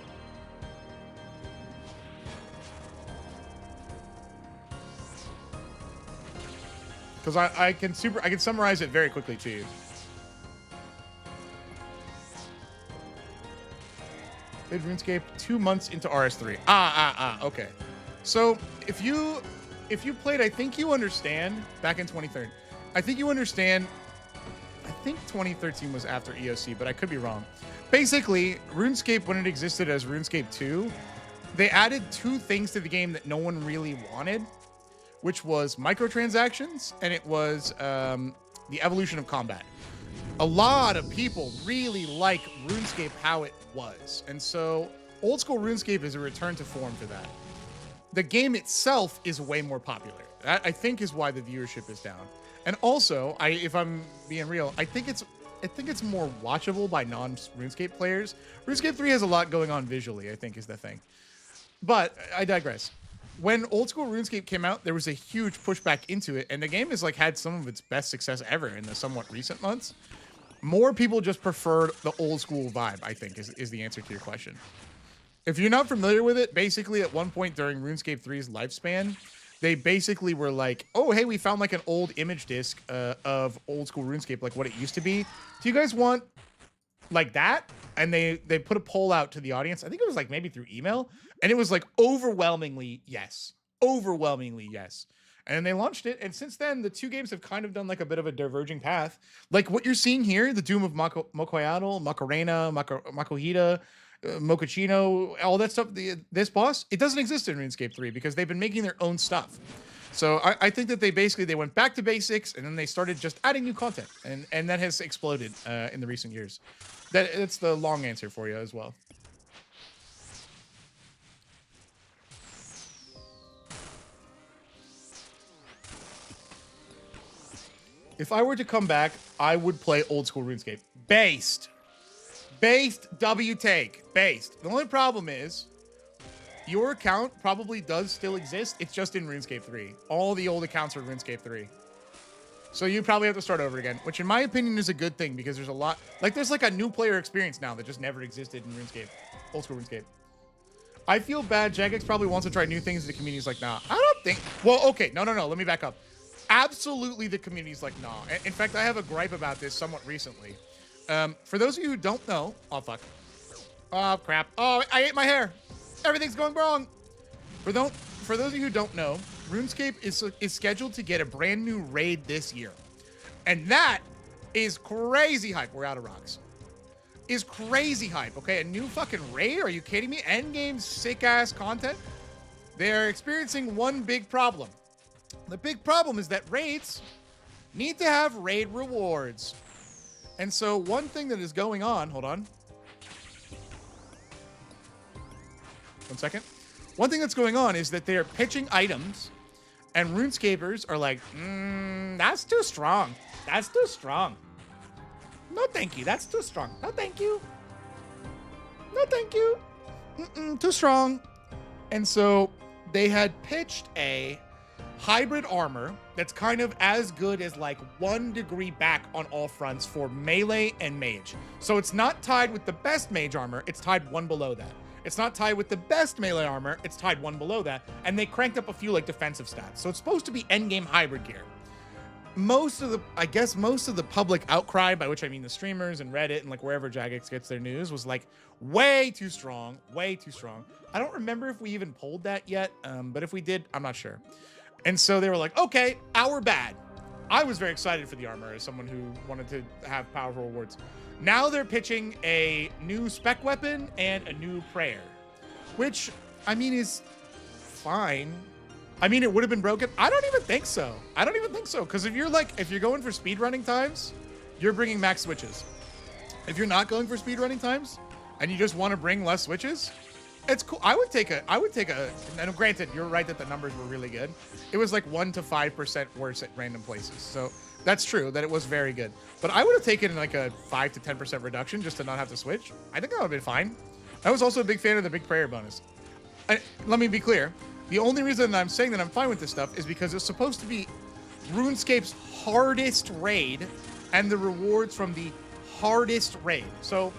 S2: Because I can summarize it very quickly to you. Played RuneScape 2 months into RS3. Okay. So if you played, I think you understand back in 2013. I think you understand. I think 2013 was after EOC, but I could be wrong. Basically, RuneScape, when it existed as RuneScape 2, they added 2 things to the game that no one really wanted, which was microtransactions, and it was the evolution of combat. A lot of people really like RuneScape how it was, and so old school RuneScape is a return to form for that. The game itself is way more popular. That, I think, is why the viewership is down. And also, if I'm being real, I think it's more watchable by non-RuneScape players. RuneScape 3 has a lot going on visually, I think, is the thing. But I digress. When old school RuneScape came out, there was a huge pushback into it, and the game has like had some of its best success ever in the somewhat recent months. More people just preferred the old school vibe, I think, is the answer to your question. If you're not familiar with it, basically at one point during RuneScape 3's lifespan, they basically were like, oh, hey, we found like an old image disc of old school RuneScape, like what it used to be. Do you guys want like that? And they put a poll out to the audience. I think it was like maybe through email. And it was like overwhelmingly yes. Overwhelmingly yes. And they launched it. And since then, the 2 games have kind of done like a bit of a diverging path. Like what you're seeing here, the Doom of Mokoyatl, Macarena, Makohita, Mochaccino, all that stuff, this boss, it doesn't exist in RuneScape 3 because they've been making their own stuff. So I think that they went back to basics and then they started just adding new content. And that has exploded in the recent years. That's the long answer for you as well. If I were to come back, I would play old school RuneScape. Based W take. Based. The only problem is your account probably does still exist. It's just in RuneScape 3. All the old accounts are RuneScape 3. So you probably have to start over again, which in my opinion is a good thing because there's a lot, like there's like a new player experience now that just never existed in RuneScape, old school RuneScape. I feel bad. Jagex probably wants to try new things. The community's like, nah, I don't think. Well, okay. No. Let me back up. Absolutely. The community's like, nah. In fact, I have a gripe about this somewhat recently. For those of you who don't know, oh, fuck. Oh, crap. Oh, I ate my hair. Everything's going wrong. For those of you who don't know, RuneScape is scheduled to get a brand new raid this year. And that is crazy hype. We're out of rocks. Is crazy hype, okay? A new fucking raid? Are you kidding me? Endgame sick-ass content? They're experiencing one big problem. The big problem is that raids need to have raid rewards. And so one thing that is going on, hold on. 1 second. One thing that's going on is that they're pitching items and RuneScapers are like, that's too strong. That's too strong. No, thank you. That's too strong. No, thank you. No, thank you. Too strong. And so they had pitched a hybrid armor that's kind of as good as like 1 degree back on all fronts for melee and mage. So it's not tied with the best mage armor. It's tied 1 below that. It's not tied with the best melee armor. It's tied 1 below that. And they cranked up a few like defensive stats. So it's supposed to be endgame hybrid gear. Most of the public outcry, by which I mean the streamers and Reddit and like wherever Jagex gets their news, was like way too strong, way too strong. I don't remember if we even polled that yet, but if we did, I'm not sure. And so they were like, okay, our bad. I was very excited for the armor as someone who wanted to have powerful rewards. Now they're pitching a new spec weapon and a new prayer, which I mean is fine. I mean, it would have been broken. I don't even think so. I don't even think so. Because if you're going for speed running times, you're bringing max switches. If you're not going for speed running times and you just want to bring less switches, it's cool. I would take a, and granted, you're right that the numbers were really good. It was like 1 to 5% worse at random places. So that's true that it was very good. But I would have taken like a 5 to 10% reduction just to not have to switch. I think that would have been fine. I was also a big fan of the big prayer bonus. Let me be clear. The only reason I'm saying that I'm fine with this stuff is because it's supposed to be RuneScape's hardest raid and the rewards from the hardest raid. So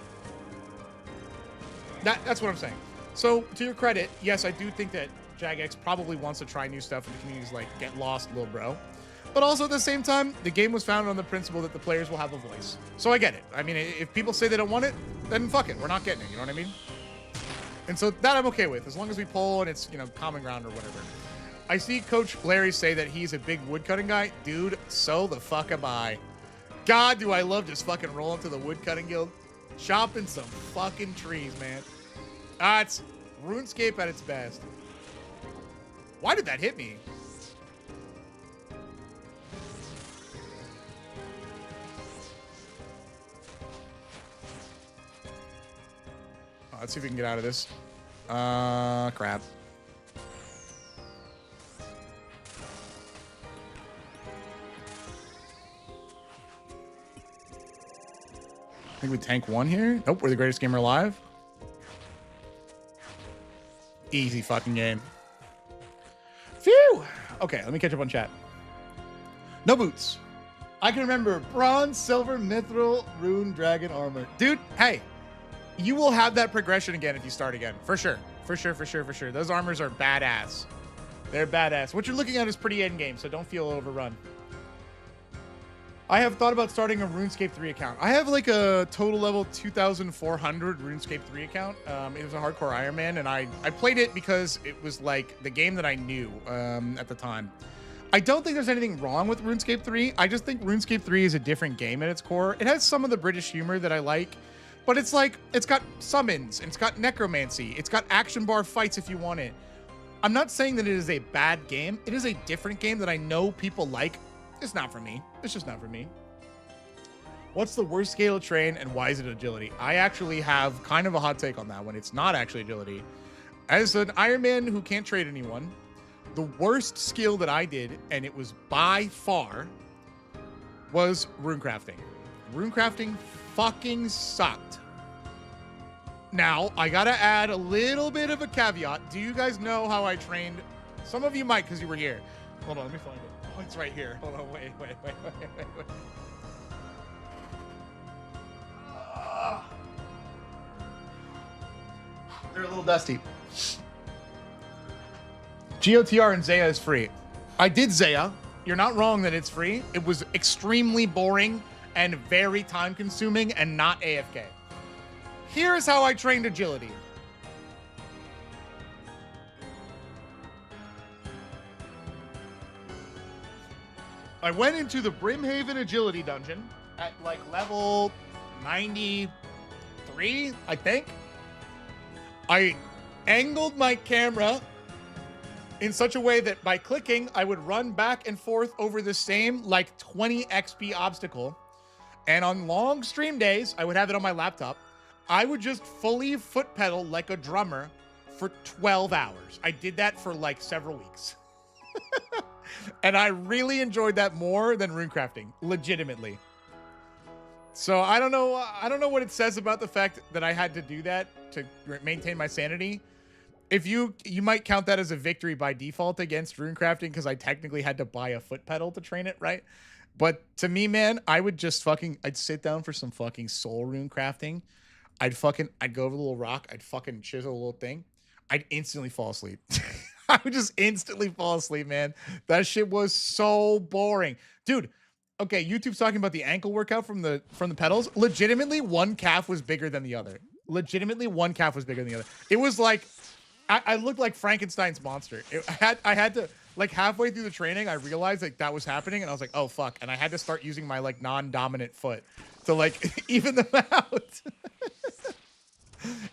S2: that's what I'm saying. So to your credit, yes, I do think that Jagex probably wants to try new stuff and the community's like, get lost, little bro. But also at the same time, the game was founded on the principle that the players will have a voice. So I get it. I mean, if people say they don't want it, then fuck it. We're not getting it. You know what I mean? And so that I'm okay with, as long as we pull and it's, you know, common ground or whatever. I see Coach Larry say that he's a big woodcutting guy. Dude, so the fuck am I. God, do I love just fucking rolling to the woodcutting guild. Chopping some fucking trees, man. It's RuneScape at its best. Why did that hit me? Let's see if we can get out of this. Crap. I think we tank one here. Nope, we're the greatest gamer alive. Easy fucking game. Phew! Okay, let me catch up on chat. No boots. I can remember bronze, silver, mithril, rune, dragon, armor. Dude, hey. You will have that progression again if you start again. For sure. For sure, for sure, for sure. Those armors are badass. They're badass. What you're looking at is pretty end game, so don't feel overrun. I have thought about starting a RuneScape 3 account. I have like a total level 2,400 RuneScape 3 account. It was a hardcore Iron Man, and I played it because it was like the game that I knew at the time. I don't think there's anything wrong with RuneScape 3. I just think RuneScape 3 is a different game at its core. It has some of the British humor that I like. But it's like, it's got summons, and it's got necromancy, it's got action bar fights if you want it. I'm not saying that it is a bad game. It is a different game that I know people like. It's not for me. It's just not for me. What's the worst scale of train and why is it agility? I actually have kind of a hot take on that one. It's not actually agility. As an Iron Man who can't trade anyone, the worst skill that I did, and it was by far, was runecrafting. Runecrafting fucking sucked. Now, I gotta add a little bit of a caveat. Do you guys know how I trained? Some of you might because you were here. Hold on, let me find it. Oh, it's right here. Hold on, wait. They're a little dusty. GOTR and Zaya is free. I did Zaya. You're not wrong that it's free. It was extremely boring and very time consuming and not AFK. Here's how I trained agility. I went into the Brimhaven agility dungeon at like level 93, I think. I angled my camera in such a way that by clicking, I would run back and forth over the same like 20 XP obstacle. And on long stream days, I would have it on my laptop. I would just fully foot pedal like a drummer for 12 hours. I did that for like several weeks. And I really enjoyed that more than runecrafting, legitimately. So I don't know what it says about the fact that I had to do that to maintain my sanity. If you might count that as a victory by default against runecrafting because I technically had to buy a foot pedal to train it, right? But to me, man, I would just I'd sit down for some fucking soul runecrafting. I'd go over the little rock. I'd fucking chisel a little thing. I'd instantly fall asleep. I would just instantly fall asleep, man. That shit was so boring. Dude, okay, YouTube's talking about the ankle workout from the pedals. Legitimately, one calf was bigger than the other. Legitimately, one calf was bigger than the other. It was like, I looked like Frankenstein's monster. I had to, like halfway through the training, I realized like that was happening and I was like, oh fuck. And I had to start using my like non-dominant foot to like even them out.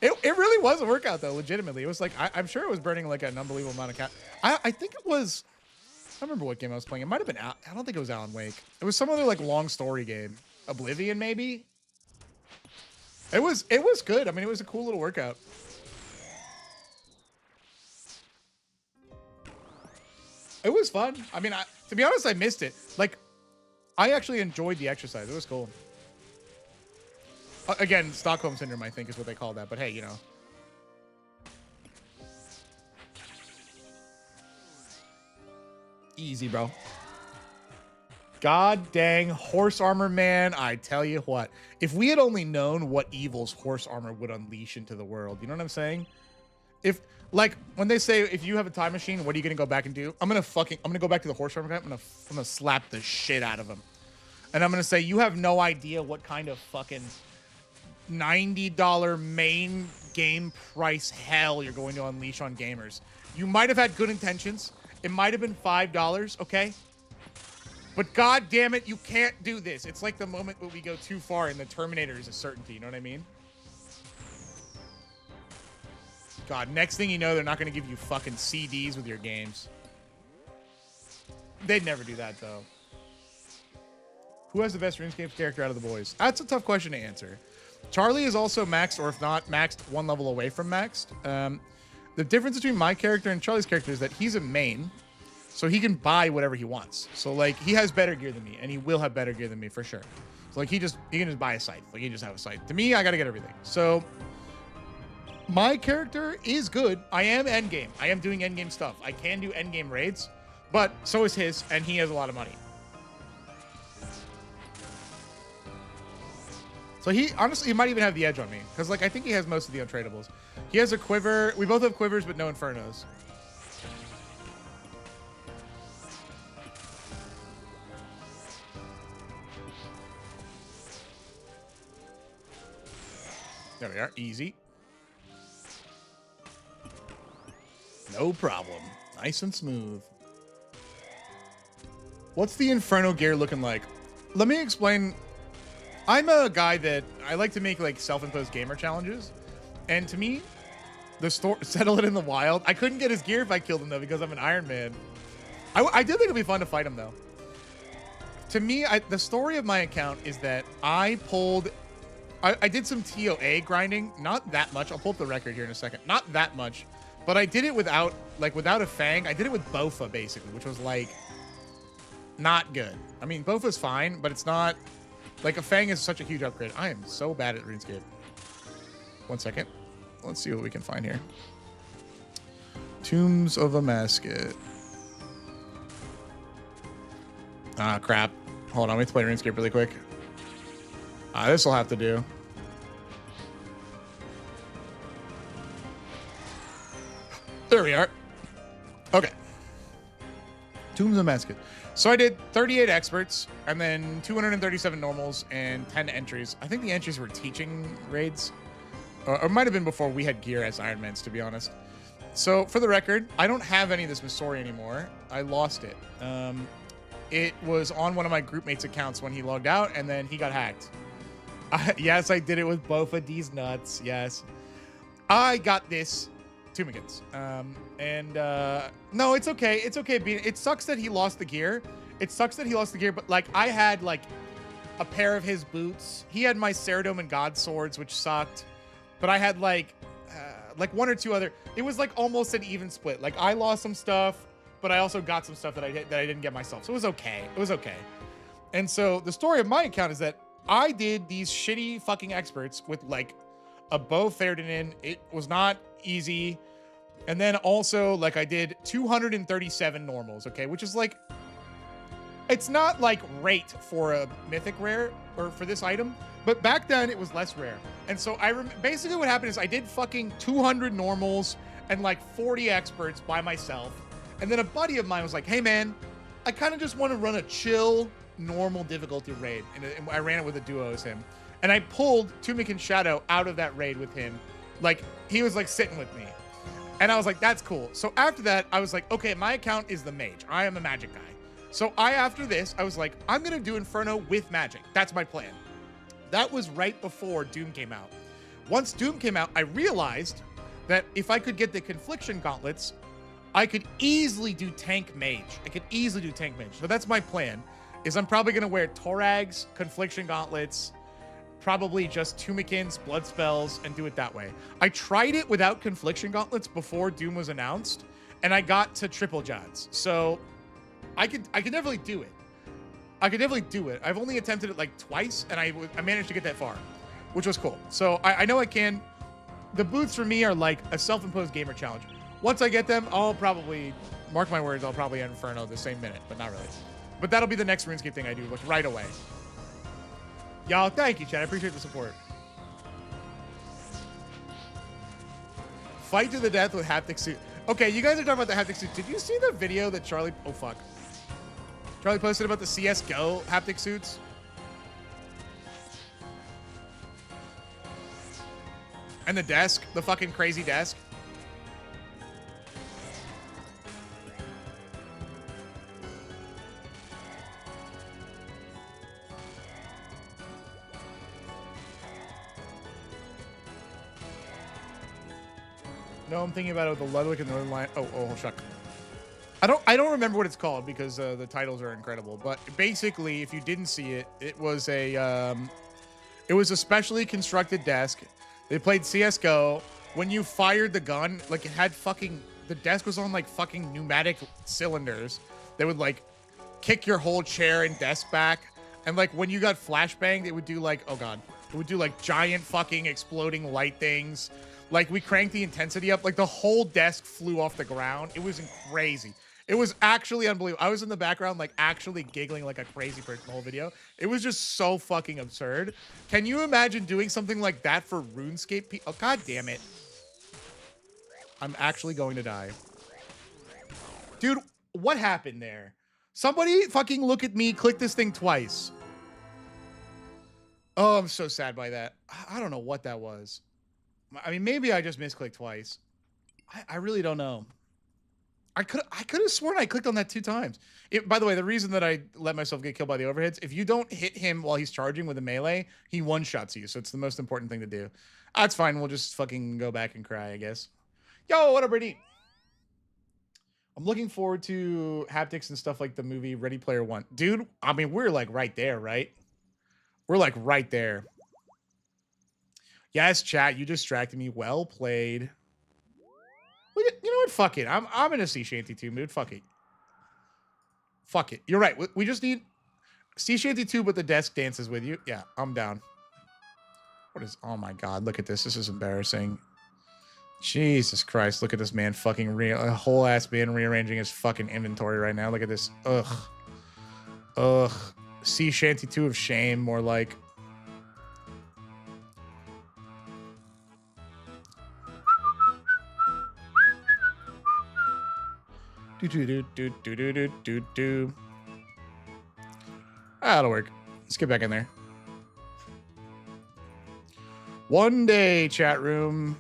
S2: It really was a workout though, legitimately. It was like I'm sure it was burning like an unbelievable amount of cat. I think it was. I don't remember what game I was playing. It might have been. I don't think it was Alan Wake. It was some other like long story game. Oblivion maybe. It was good. I mean, it was a cool little workout. It was fun. I mean, to be honest, I missed it. Like, I actually enjoyed the exercise. It was cool. Again, Stockholm Syndrome, I think, is what they call that. But hey, you know. Easy, bro. God dang horse armor, man. I tell you what. If we had only known what evils horse armor would unleash into the world, you know what I'm saying? If, like, when they say, if you have a time machine, what are you going to go back and do? I'm going to go back to the horse armor guy. I'm going to slap the shit out of him. And I'm going to say, you have no idea what kind of fucking $90 main game price hell you're going to unleash on gamers. You might have had good intentions. It might have been $5, okay? But god damn it, you can't do this. It's like the moment when we go too far and the Terminator is a certainty, you know what I mean? God, next thing you know, they're not going to give you fucking CDs with your games. They'd never do that, though. Who has the best RuneScape character out of the boys? That's a tough question to answer. Charlie is also maxed, or if not, maxed one level away from maxed. The difference between my character and Charlie's character is that he's a main, so he can buy whatever he wants. So, like, he has better gear than me, and he will have better gear than me for sure. So, like, he can just buy a site. Like, he just have a site. To me, I got to get everything. So, my character is good. I am endgame. I am doing endgame stuff. I can do endgame raids, but so is his, and he has a lot of money. So he, honestly, he might even have the edge on me. Because, like, I think he has most of the untradables. He has a quiver. We both have quivers, but no infernos. There we are. Easy. No problem. Nice and smooth. What's the Inferno gear looking like? Let me explain. I'm a guy that I like to make like self-imposed gamer challenges. And to me, the store settle it in the wild. I couldn't get his gear if I killed him though, because I'm an Iron Man. I did think it'd be fun to fight him though. To me, the story of my account is that I did some TOA grinding. Not that much. I'll pull up the record here in a second. Not that much. But I did it without a fang. I did it with Bofa, basically, which was, like, not good. I mean, Bofa's fine, but it's not... Like, a fang is such a huge upgrade. I am so bad at RuneScape. 1 second. Let's see what we can find here. Tombs of a Masket. Ah, crap. Hold on, let me play RuneScape really quick. This will have to do. There we are. Okay. Tombs of Masket. So I did 38 experts and then 237 normals and 10 entries. I think the entries were teaching raids. Or it might have been before we had gear as Ironmans, to be honest. So for the record, I don't have any of this Missouri anymore. I lost it. It was on one of my group mates' accounts when he logged out and then he got hacked. Yes, I did it with Bofa D's nuts. Yes. I got this. Tumigans. No, it's okay. It's okay. It sucks that he lost the gear. It sucks that he lost the gear, but like I had like a pair of his boots. He had my Ceridome and God swords, which sucked. But I had like one or two other. It was like almost an even split. Like I lost some stuff, but I also got some stuff that I didn't get myself. So it was okay. It was okay. And so the story of my account is that I did these shitty fucking experts with like a bow Ferdinand. It was not easy. And then also, like, I did 237 normals, okay? Which is, like, it's not, like, rate for a mythic rare or for this item. But back then, it was less rare. And so, basically what happened is I did fucking 200 normals and, like, 40 experts by myself. And then a buddy of mine was like, hey, man, I kind of just want to run a chill, normal difficulty raid. And I ran it with a duo as him. And I pulled Tumikin Shadow out of that raid with him. Like, he was, like, sitting with me. And I was like, that's cool. So after that, I was like, okay, my account is the mage. I am a magic guy. So after this, I was like, I'm going to do Inferno with magic. That's my plan. That was right before Doom came out. Once Doom came out, I realized that if I could get the Confliction Gauntlets, I could easily do Tank Mage. So that's my plan, is I'm probably going to wear Torags, Confliction Gauntlets, probably just Tumikins, Blood Spells, and do it that way. I tried it without Confliction Gauntlets before Doom was announced, and I got to Triple Jods. So I could definitely do it. I've only attempted it like twice, and I managed to get that far, which was cool. So I know I can. The boots for me are like a self-imposed gamer challenge. Once I get them, I'll probably, mark my words, I'll probably end Inferno the same minute, but not really. But that'll be the next RuneScape thing I do, like right away. Y'all, thank you, Chad. I appreciate the support. Fight to the death with haptic suit. Okay, you guys are talking about the haptic suit. Did you see the video that Charlie... Oh, fuck. Charlie posted about the CSGO haptic suits? And the desk, the fucking crazy desk. No, I'm thinking about it with the Ludwig and Northern Lion. Oh, shuck. I don't remember what it's called because the titles are incredible. But basically, if you didn't see it, it was a specially constructed desk. They played CS:GO. When you fired the gun, like it had fucking, the desk was on like fucking pneumatic cylinders. They would like kick your whole chair and desk back. And like when you got flashbanged, it would do like, oh god, it would do like giant fucking exploding light things. Like we cranked the intensity up, like the whole desk flew off the ground. It was crazy. It was actually unbelievable. I was in the background, like actually giggling like a crazy person the whole video. It was just so fucking absurd. Can you imagine doing something like that for RuneScape? Oh, god damn it. I'm actually going to die. Dude, what happened there? Somebody fucking look at me, click this thing twice. Oh, I'm so sad by that. I don't know what that was. I mean, maybe I just misclicked twice. I really don't know. I could have sworn I clicked on that 2 times. By the way, the reason that I let myself get killed by the overheads, if you don't hit him while he's charging with a melee, he one-shots you. So it's the most important thing to do. That's fine. We'll just fucking go back and cry, I guess. Yo, what up, Brittany? I'm looking forward to haptics and stuff like the movie Ready Player One. Dude, I mean, we're like right there, right? We're like right there. Yes, chat, you distracted me. Well played. You know what? Fuck it. I'm in a Sea Shanty 2 mood. Fuck it. Fuck it. You're right. We just need Sea Shanty 2, but the desk dances with you. Yeah, I'm down. What is... Oh my god, look at this. This is embarrassing. Jesus Christ, look at this man fucking... A whole-ass man rearranging his fucking inventory right now. Look at this. Ugh. Ugh. Sea Shanty 2 of shame, more like... Do. That'll work. Let's get back in there. One day, chat room.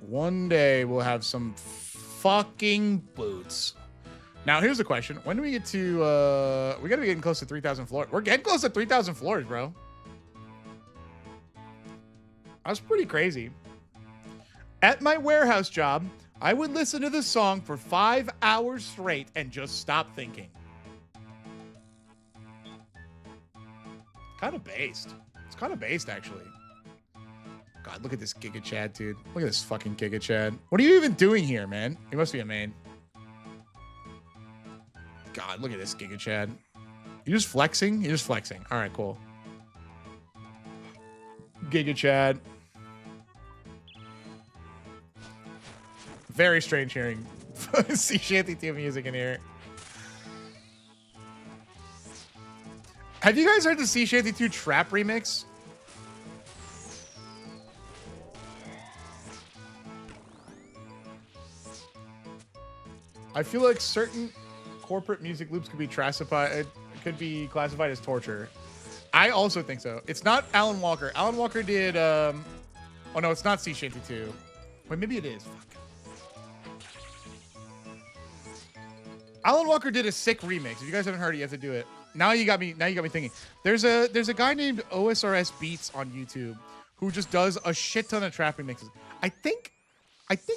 S2: One day we'll have some fucking boots. Now, here's the question. When do we get to... we gotta be getting close to 3,000 floors. We're getting close to 3,000 floors, bro. That's pretty crazy. At my warehouse job... I would listen to this song for 5 hours straight and just stop thinking. Kind of based. It's kind of based, actually. God, look at this Giga Chad, dude. Look at this fucking Giga Chad. What are you even doing here, man? He must be a main. God, look at this Giga Chad. You just flexing? You're just flexing. All right, cool. Giga Chad. Very strange hearing Sea Shanty 2 music in here. Have you guys heard the Sea Shanty 2 trap remix? I feel like certain corporate music loops could be classified as torture. I also think so. It's not Alan Walker. Alan Walker did oh no, it's not Sea Shanty 2. Wait, maybe it is. Fuck. Alan Walker did a sick remix. If you guys haven't heard it, you have to do it. Now you got me thinking. There's a guy named OSRS Beats on YouTube who just does a shit ton of trap mixes. I think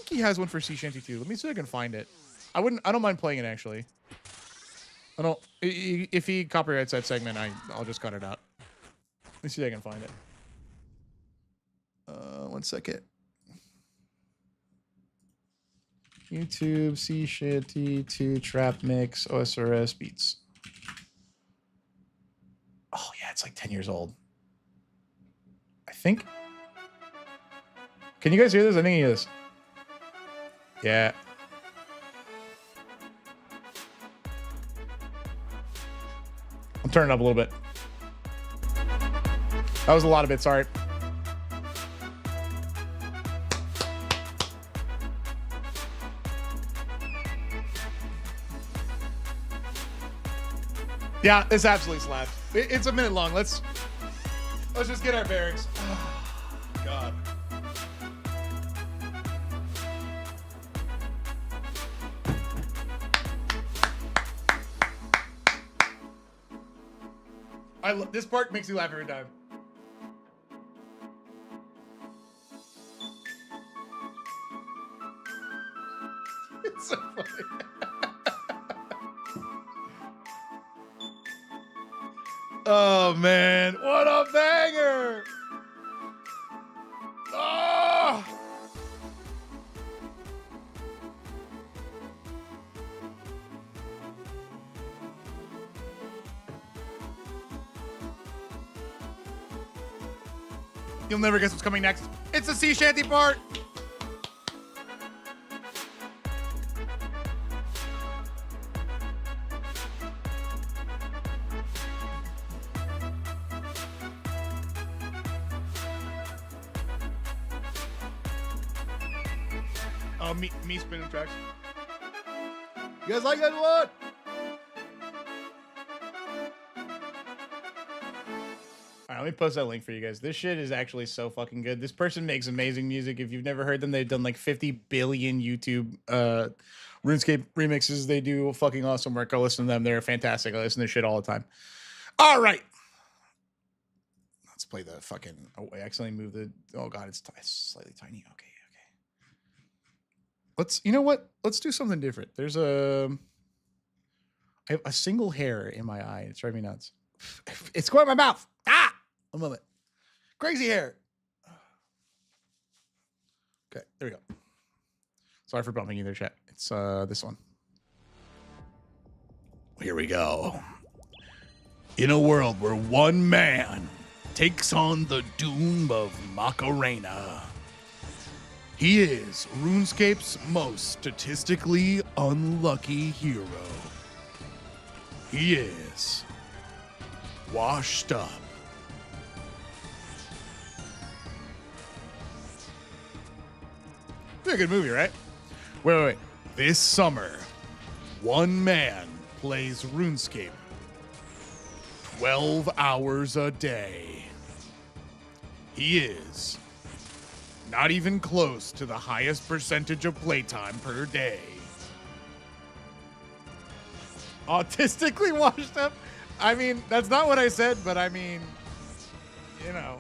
S2: he has one for Sea Shanty too. Let me see if I can find it. I don't mind playing it actually. I don't. If he copyrights that segment, I'll just cut it out. Let me see if I can find it. 1 second. YouTube Sea Shanty 2 trap mix OSRS beats. Oh yeah, it's like 10 years old. I think. Can you guys hear this? I think he is. Yeah. I'm turning it up a little bit. That was a lot of it, sorry. Yeah, this absolutely slaps. It's a minute long. Let's just get our bearings. Oh, God. This part makes me laugh every time. It's so funny. Oh man, what a banger! Oh! You'll never guess what's coming next. It's the sea shanty part. Oh, me spinning tracks. You guys like that one? All right, let me post that link for you guys. This shit is actually so fucking good. This person makes amazing music. If you've never heard them, they've done like 50 billion YouTube RuneScape remixes. They do fucking awesome work. Go listen to them. They're fantastic. I listen to their shit all the time. All right. Let's play the fucking... Oh, I accidentally moved the... Oh, God, it's slightly tiny. Okay. Let's... You know what? Let's do something different. There's a... I have a single hair in my eye. It's driving me nuts. It's going in my mouth. Ah! A moment. Crazy hair. Okay, there we go. Sorry for bumping either, chat. It's this one. Here we go. In a world where one man takes on the doom of Macarena, he is RuneScape's most statistically unlucky hero. He is washed up. It's a good movie, right? Wait. This summer, one man plays RuneScape 12 hours a day. He is not even close to the highest percentage of playtime per day. Autistically washed up? I mean, that's not what I said, but I mean, you know,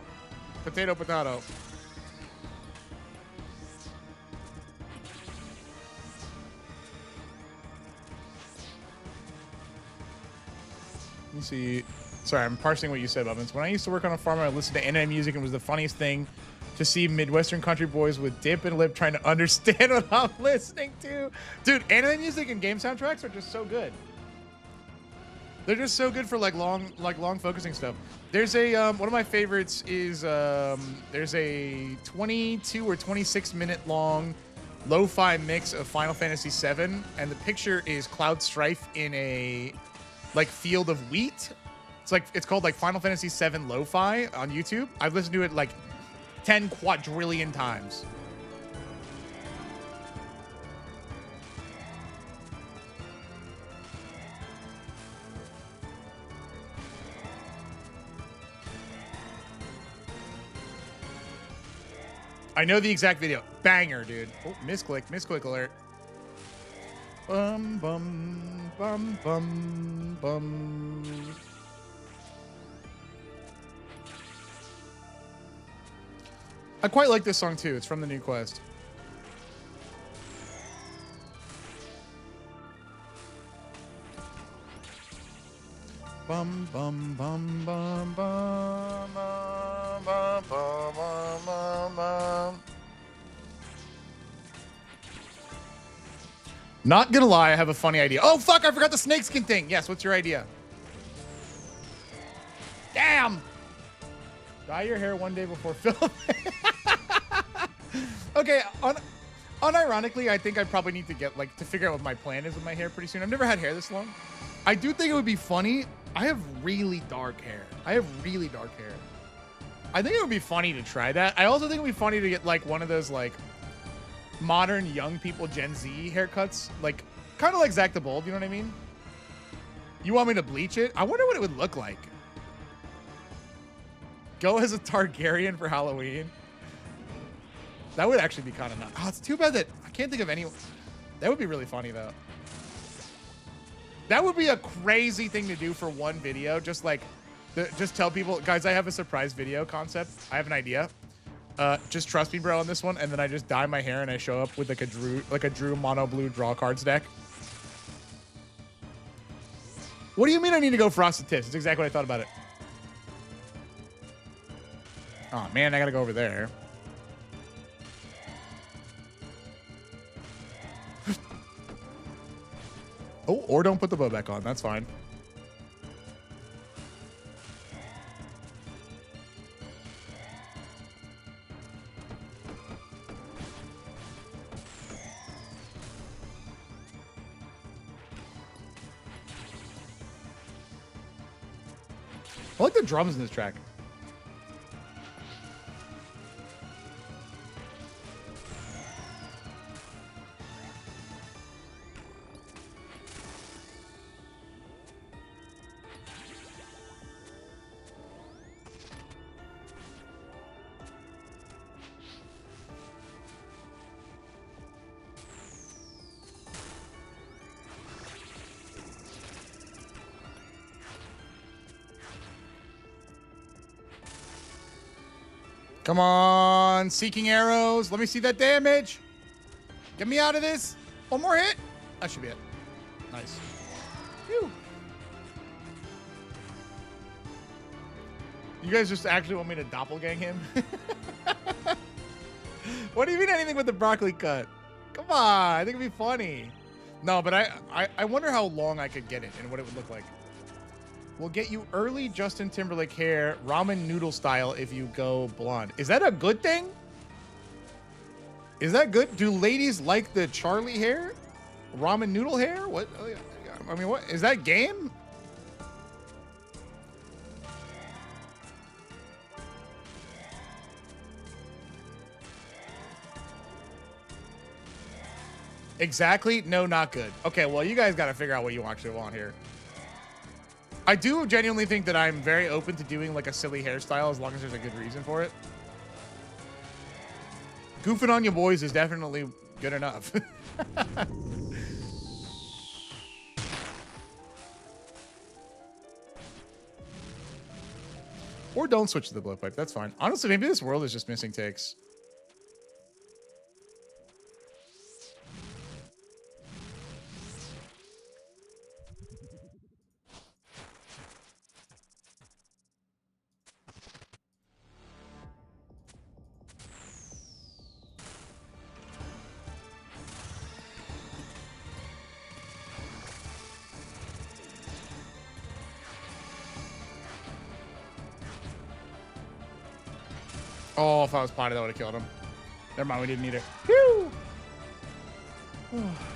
S2: potato, potato. Let me see. Sorry, I'm parsing what you said, Bubbins. When I used to work on a farm, I listened to anime music, and it was the funniest thing to see Midwestern country boys with dip and lip trying to understand what I'm listening to. Dude, anime music and game soundtracks are just so good. They're just so good for like long focusing stuff. There's a one of my favorites is there's a 22 or 26 minute long lo-fi mix of Final Fantasy VII, and the picture is Cloud Strife in a like field of wheat. It's called like Final Fantasy VII lo-fi on YouTube. I've listened to it like 10 quadrillion times. I know the exact video. Banger, dude. Oh, misclick alert. Bum, bum, bum, bum, bum. I quite like this song too. It's from the new quest. Bum bum bum bum bum bum bum bum bum bum. Not gonna lie, I have a funny idea. Oh fuck, I forgot the snakeskin thing. Yes, what's your idea? Damn! Dye your hair one day before filming. Okay, unironically, I think I probably need to get like to figure out what my plan is with my hair pretty soon. I've never had hair this long. I do think it would be funny. I have really dark hair. I think it would be funny to try that. I also think it would be funny to get like one of those like modern young people Gen Z haircuts, like kind of like Zach the Bold, you know what I mean? You want me to bleach it? I wonder what it would look like. Go as a Targaryen for Halloween. That would actually be kind of nuts. Oh, it's too bad that I can't think of any. That would be really funny though. That would be a crazy thing to do for one video. Just like, just tell people, guys, I have a surprise video concept. I have an idea. Just trust me, bro, on this one. And then I just dye my hair and I show up with like a Drew mono blue draw cards deck. What do you mean I need to go frosted tips? That's exactly what I thought about it. Oh man, I gotta go over there. Oh, or don't put the bow back on. That's fine. I like the drums in this track. Come on, seeking arrows. Let me see that damage. Get me out of this. One more hit. That should be it. Nice. Phew. You guys just actually want me to doppelgang him? What do you mean anything with the broccoli cut? Come on, I think it'd be funny. No, but I wonder how long I could get it and what it would look like. We'll get you early Justin Timberlake hair, ramen noodle style if you go blonde. Is that a good thing? Is that good? Do ladies like the Charlie hair? Ramen noodle hair? What? I mean, what? Is that game? Exactly? No, not good. Okay, well, you guys got to figure out what you actually want here. I do genuinely think that I'm very open to doing like a silly hairstyle as long as there's a good reason for it. Goofing on your boys is definitely good enough. Or don't switch to the blowpipe. That's fine. Honestly, maybe this world is just missing takes. Oh, if I was potted, that would have killed him. Never mind, we didn't need it. Whew!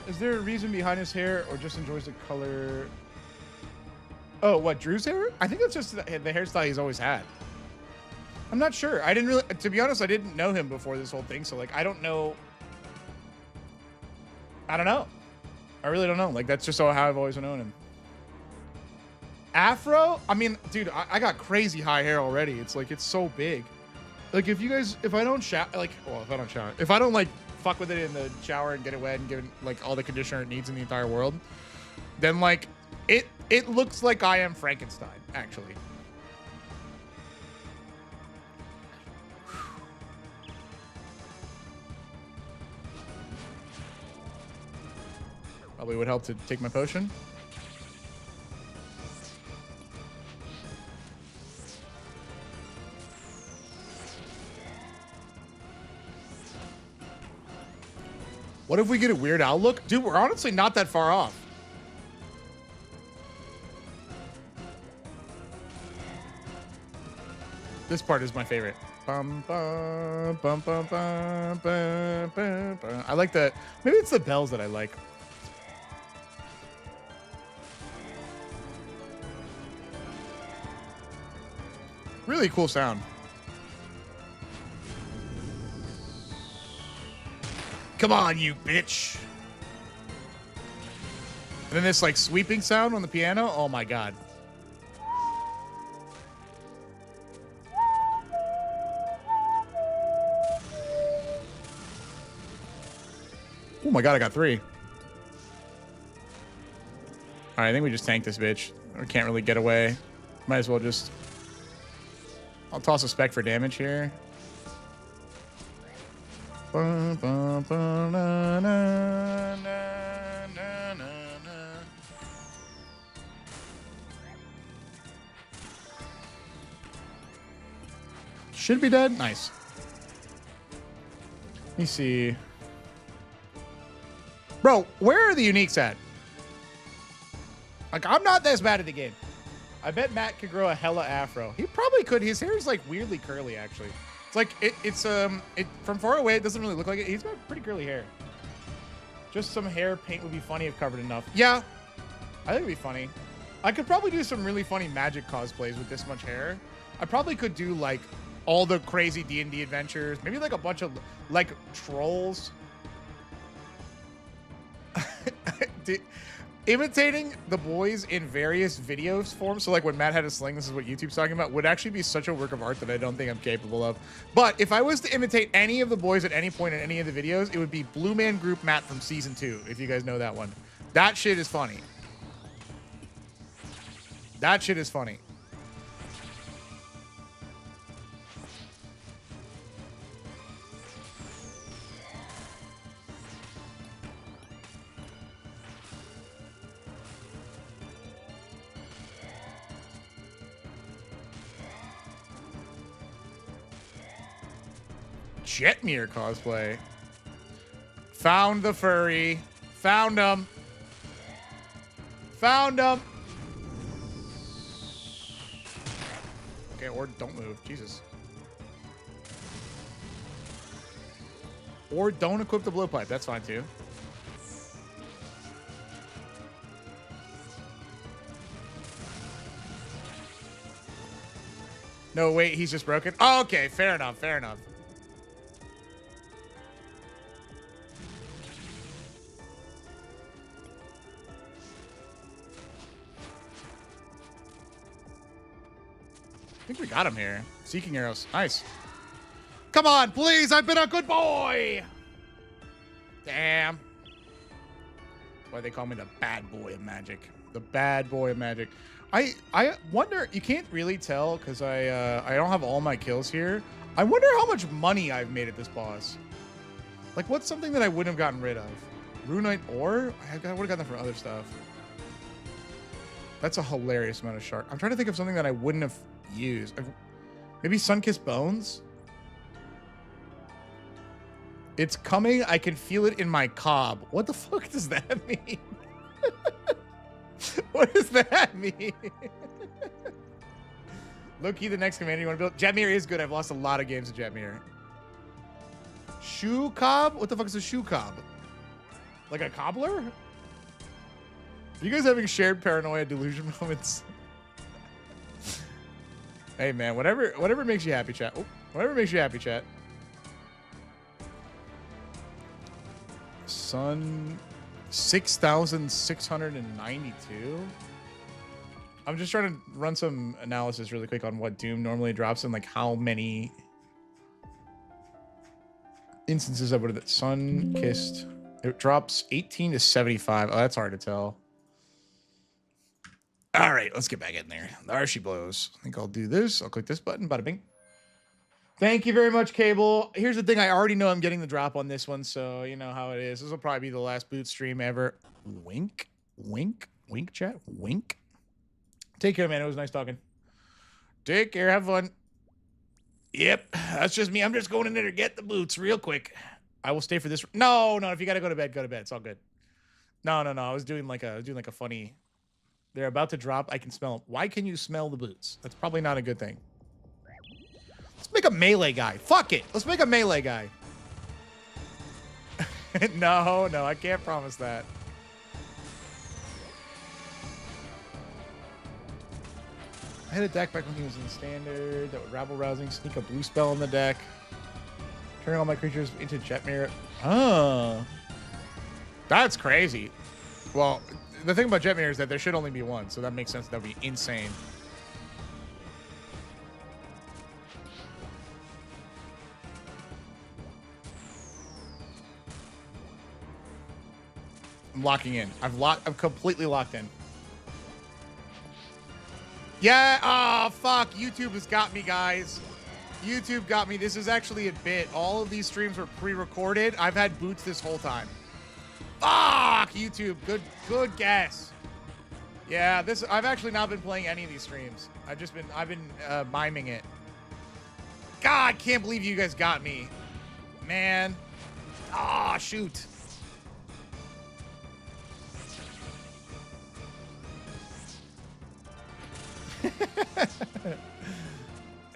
S2: Is there a reason behind his hair or just enjoys the color? Oh, what, Drew's hair? I think that's just the hairstyle he's always had. I'm not sure. I didn't really, to be honest, I didn't know him before this whole thing. So like, I don't know. I don't know. I really don't know. Like, that's just how I've always known him. Afro? I mean, dude, I got crazy high hair already. It's like, it's so big. Like, if I don't shower, like, well, if I don't, like, fuck with it in the shower and get it wet and give it, like, all the conditioner it needs in the entire world, then, like, it looks like I am Frankenstein, actually. Probably would help to take my potion. What if we get a Weird Al look? Dude, we're honestly not that far off. This part is my favorite. Bum, bum, bum, bum, bum, bum, bum, bum. I like that. Maybe it's the bells that I like. Really cool sound. Come on, you bitch. And then this like sweeping sound on the piano. Oh my God. Oh my God, I got 3. All right, I think we just tank this bitch. We can't really get away. Might as well just... I'll toss a spec for damage here. Bum, bum, bum, na, na, na, na, na. Should be dead. Nice. Let me see. Bro, where are the uniques at? Like, I'm not this bad at the game. I bet Matt could grow a hella afro. He probably could. His hair is like weirdly curly, actually. It's like it's from far away, it doesn't really look like it. He's got pretty curly hair. Just some hair paint would be funny if covered enough. Yeah, I think it'd be funny. I could probably do some really funny magic cosplays with this much hair. I probably could do like all the crazy D&D adventures. Maybe like a bunch of like trolls. Imitating the boys in various videos forms, so like when Matt had a sling, this is what YouTube's talking about, would actually be such a work of art that I don't think I'm capable of. But if I was to imitate any of the boys at any point in any of the videos, it would be Blue Man Group Matt from season 2, if you guys know that one. That shit is funny. That shit is funny. Jetmir cosplay. Found the furry. Found him. Found him. Okay, or don't move. Jesus. Or don't equip the blowpipe. That's fine too. No, wait, he's just broken. Oh, okay, fair enough, fair enough. I think we got him here. Seeking arrows. Nice. Come on, please. I've been a good boy. Damn. That's why they call me the bad boy of magic. The bad boy of magic. I wonder, you can't really tell because I don't have all my kills here. I wonder how much money I've made at this boss. Like, what's something that I wouldn't have gotten rid of? Runite ore? I would have gotten that for other stuff. That's a hilarious amount of shark. I'm trying to think of something that I wouldn't have used. Maybe Sunkissed Bones? It's coming. I can feel it in my cob. What the fuck does that mean? What does that mean? Low-key, the next commander you want to build? Jetmir is good. I've lost a lot of games to Jetmir. Shoe cob? What the fuck is a shoe cob? Like a cobbler? Are you guys having shared paranoia delusion moments? Hey man, whatever makes you happy, chat. Oh, whatever makes you happy, chat. Sun 6,692. I'm just trying to run some analysis really quick on what Doom normally drops and like how many instances of it that Sun-Kissed. It drops 18 to 75. Oh, that's hard to tell. All right, let's get back in there. There she blows. I think I'll do this. I'll click this button. Bada bing. Thank you very much, Cable. Here's the thing. I already know I'm getting the drop on this one, so you know how it is. This will probably be the last boot stream ever. Wink, wink, wink, chat, wink. Take care, man. It was nice talking. Take care. Have fun. Yep, that's just me. I'm just going in there to get the boots real quick. I will stay for this. No, no. If you gotta go to bed, go to bed. It's all good. No. I was doing like a funny. They're about to drop. I can smell them. Why can you smell the boots? That's probably not a good thing. Let's make a melee guy. Fuck it. Let's make a melee guy. No, I can't promise that. I had a deck back when he was in standard that would rabble rousing, sneak a blue spell on the deck, turning all my creatures into jet mirror. Oh, that's crazy. Well, the thing about jet mirror is that there should only be one, so that makes sense. That would be insane. I'm locking in. I'm completely locked in. Yeah. Oh, fuck. YouTube has got me, guys. YouTube got me. This is actually a bit. All of these streams were pre-recorded. I've had boots this whole time. Fuck, YouTube. Good guess. Yeah, I've actually not been playing any of these streams. I've been miming it. God, can't believe you guys got me. Man. Ah, shoot.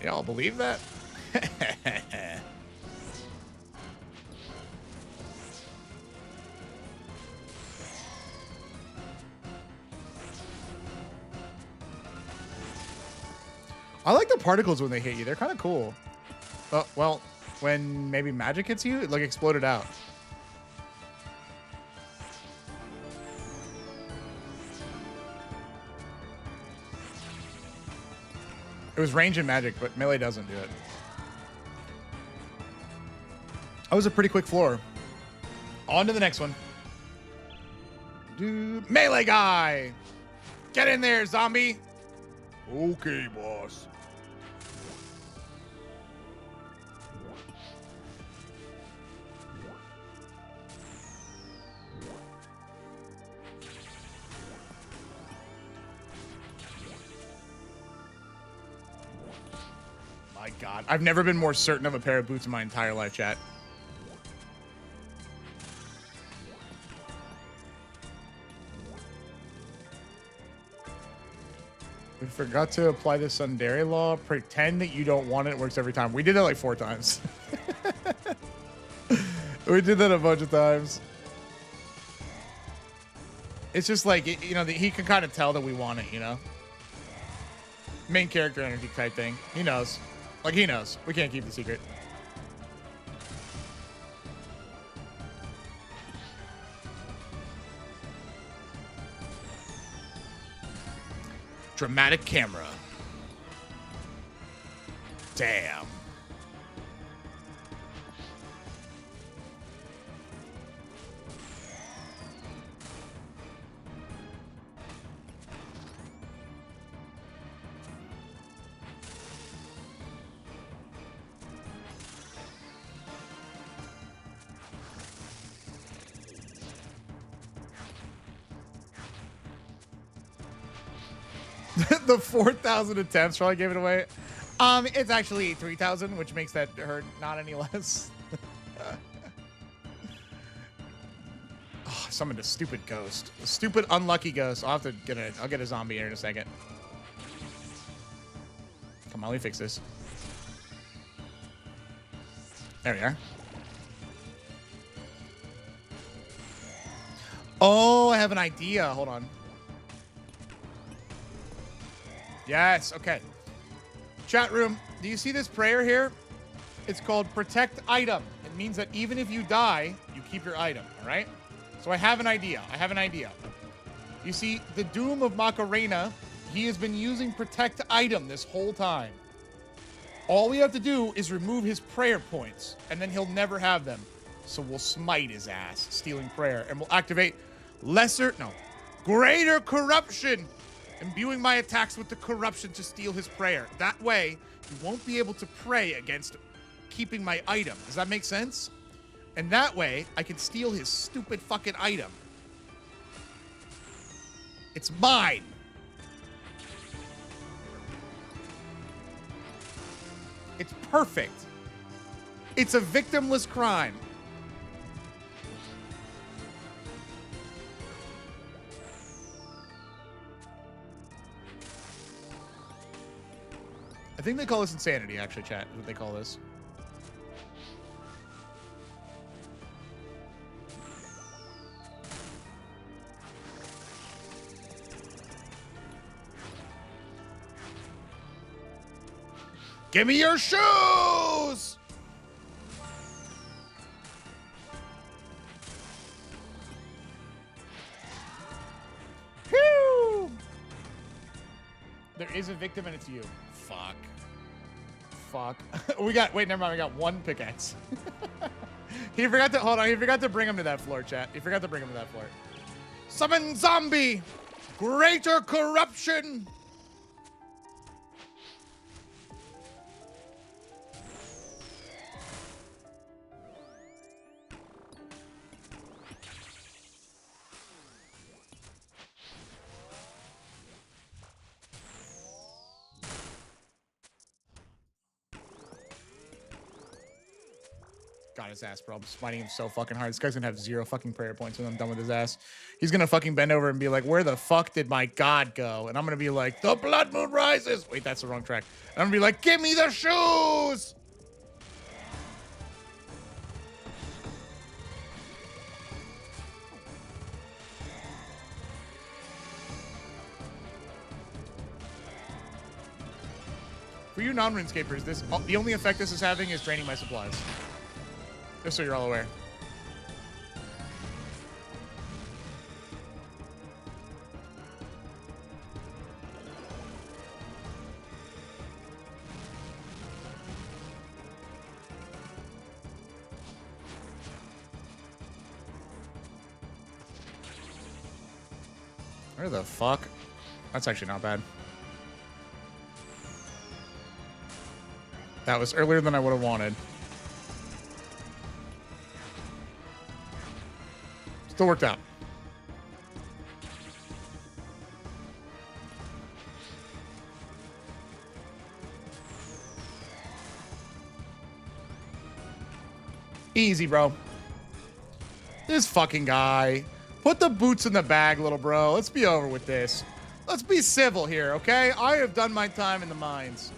S2: Y'all believe that? I like the particles when they hit you. They're kind of cool. Well, when maybe magic hits you, it like exploded out. It was range and magic, but melee doesn't do it. That was a pretty quick floor. On to the next one. Dude, melee guy! Get in there, zombie! Okay, boss. My God, I've never been more certain of a pair of boots in my entire life, chat. We forgot to apply the Sundari law. Pretend that you don't want it. It works every time. We did that like 4 times. We did that a bunch of times. It's just like, you know, he can kind of tell that we want it, you know? Main character energy type thing. He knows. Like, he knows. We can't keep the secret. Dramatic camera. Damn. The 4,000 attempts probably gave it away. It's actually 3,000, which makes that hurt not any less. Oh, summoned a stupid ghost. A stupid unlucky ghost. I'll get a zombie here in a second. Come on, let me fix this. There we are. Oh, I have an idea. Hold on. Yes, okay. Chat room, do you see this prayer here? It's called Protect Item. It means that even if you die, you keep your item, all right? So I have an idea. You see, the Doom of Macarena, he has been using Protect Item this whole time. All we have to do is remove his prayer points, and then he'll never have them. So we'll smite his ass, stealing prayer, and we'll activate greater corruption. Imbuing my attacks with the corruption to steal his prayer. That way, you won't be able to pray against keeping my item. Does that make sense? And that way, I can steal his stupid fucking item. It's mine. It's perfect. It's a victimless crime. I think they call this insanity, actually, chat, is what they call this. Give me your shoes! Whew! There is a victim and it's you. Fuck. Fuck. Wait, never mind. We got one pickaxe. He forgot to bring him to that floor, chat. He forgot to bring him to that floor. Summon zombie! Greater corruption! Got his ass, bro. I'm smiting him so fucking hard. This guy's gonna have 0 fucking prayer points when I'm done with his ass. He's gonna fucking bend over and be like, where the fuck did my god go? And I'm gonna be like, the blood moon rises. Wait, that's the wrong track. And I'm gonna be like, give me the shoes. For you non-RuneScapers, the only effect this is having is draining my supplies. Just so you're all aware. Where the fuck? That's actually not bad. That was earlier than I would have wanted. Still worked out. Easy, bro. This fucking guy. Put the boots in the bag, little bro. Let's be over with this. Let's be civil here, okay? I have done my time in the mines.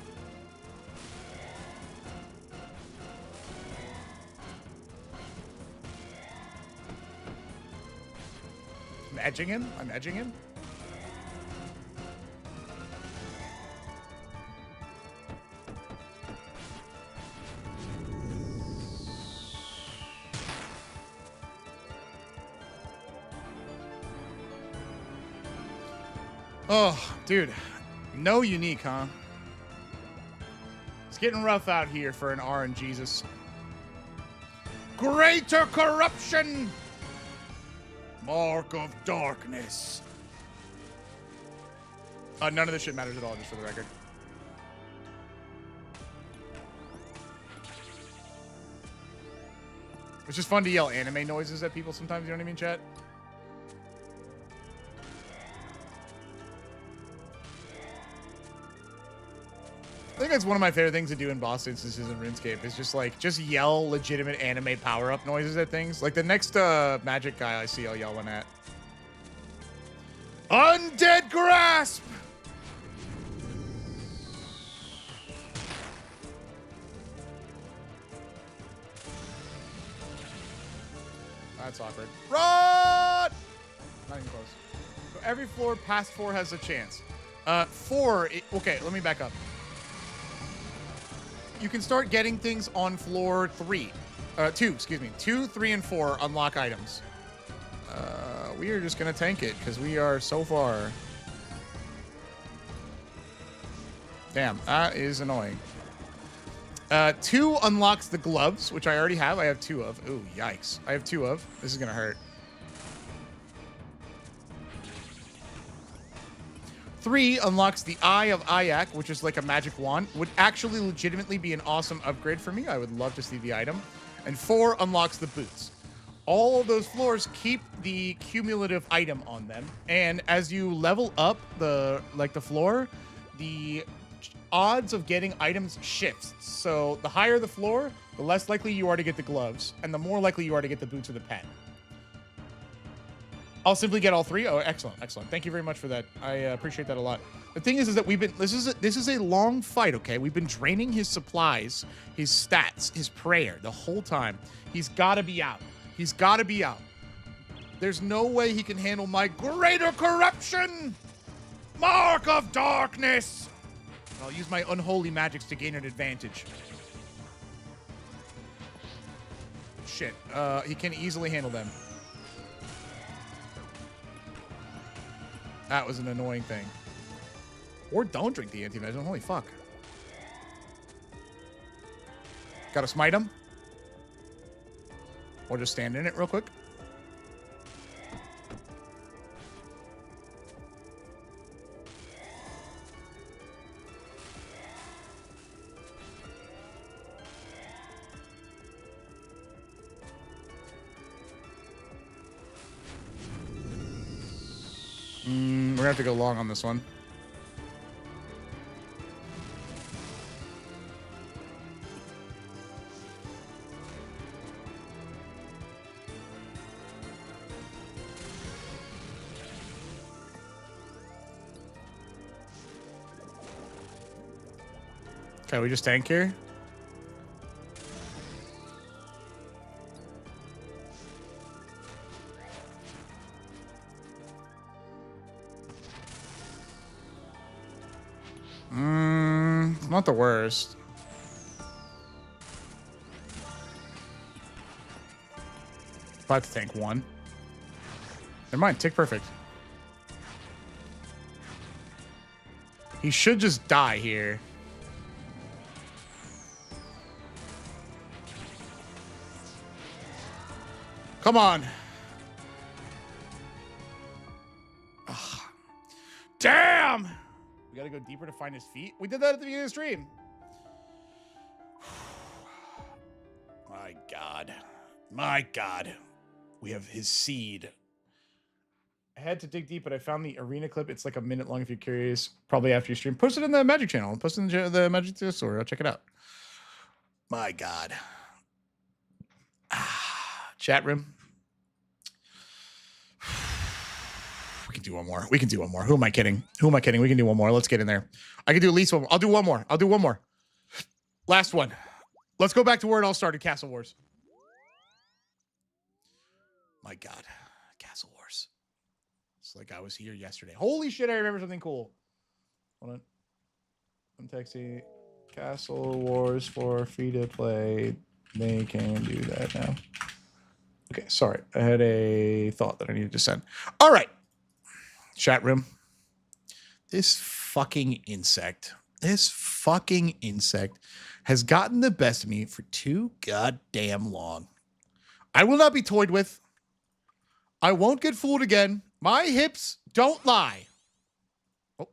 S2: I'm edging him. I'm edging him. Oh, dude. No unique, huh? It's getting rough out here for an RNGesus. Greater corruption! Mark of darkness. None of this shit matters at all, just for the record. It's just fun to yell anime noises at people sometimes, you know what I mean, chat? I think that's one of my favorite things to do in boss instances in RuneScape is just yell legitimate anime power-up noises at things. Like the next magic guy I see, I'll yell one at. Undead Grasp! That's awkward. Run! Not even close. So every floor past 4 has a chance. 4, okay, let me back up. You can start getting things on floor 2, excuse me. 2, 3, and 4 unlock items. We are just gonna tank it because we are so far. Damn, that is annoying. 2 unlocks the gloves, which I already have. I have 2 of. Ooh, yikes. I have 2 of. This is gonna hurt. 3 unlocks the Eye of Ayak, which is like a magic wand. Would actually legitimately be an awesome upgrade for me. I would love to see the item. And 4 unlocks the boots. All of those floors keep the cumulative item on them. And as you level up the floor, the odds of getting items shifts. So the higher the floor, the less likely you are to get the gloves, and the more likely you are to get the boots or the pen. I'll simply get all 3. Oh, excellent, excellent. Thank you very much for that. I appreciate that a lot. The thing is that we've been this is a long fight. Okay, we've been draining his supplies, his stats, his prayer the whole time. He's got to be out. He's got to be out. There's no way he can handle my greater corruption. Mark of darkness. I'll use my unholy magics to gain an advantage. Shit. He can easily handle them. That was an annoying thing. Or don't drink the anti-venom. Holy fuck. Gotta smite him. Or just stand in it real quick. We're gonna have to go long on this one. Okay, we just tank here. Not the worst. About to tank 1. Never mind, tick perfect. He should just die here. Come on. Ugh. Damn! We gotta go deeper to find his feet. We did that at the beginning of the stream. My God. My God. We have his seed. I had to dig deep, but I found the arena clip. It's like a minute long if you're curious. Probably after you stream. Post it in the Magic channel. Post it in the Magic Discord. I'll check it out. My God. Chat room. We can do one more. We can do one more. Who am I kidding? Who am I kidding? We can do one more. Let's get in there. I can do at least one more. I'll do one more. I'll do one more. Last one. Let's go back to where it all started. Castle Wars. My God. Castle Wars. It's like I was here yesterday. Holy shit, I remember something cool. Hold on. I'm texting Castle Wars for free to play. They can do that now. Okay, sorry. I had a thought that I needed to send. All right. Chat room. This fucking insect has gotten the best of me for too goddamn long. I will not be toyed with. I won't get fooled again. My hips don't lie. Oh.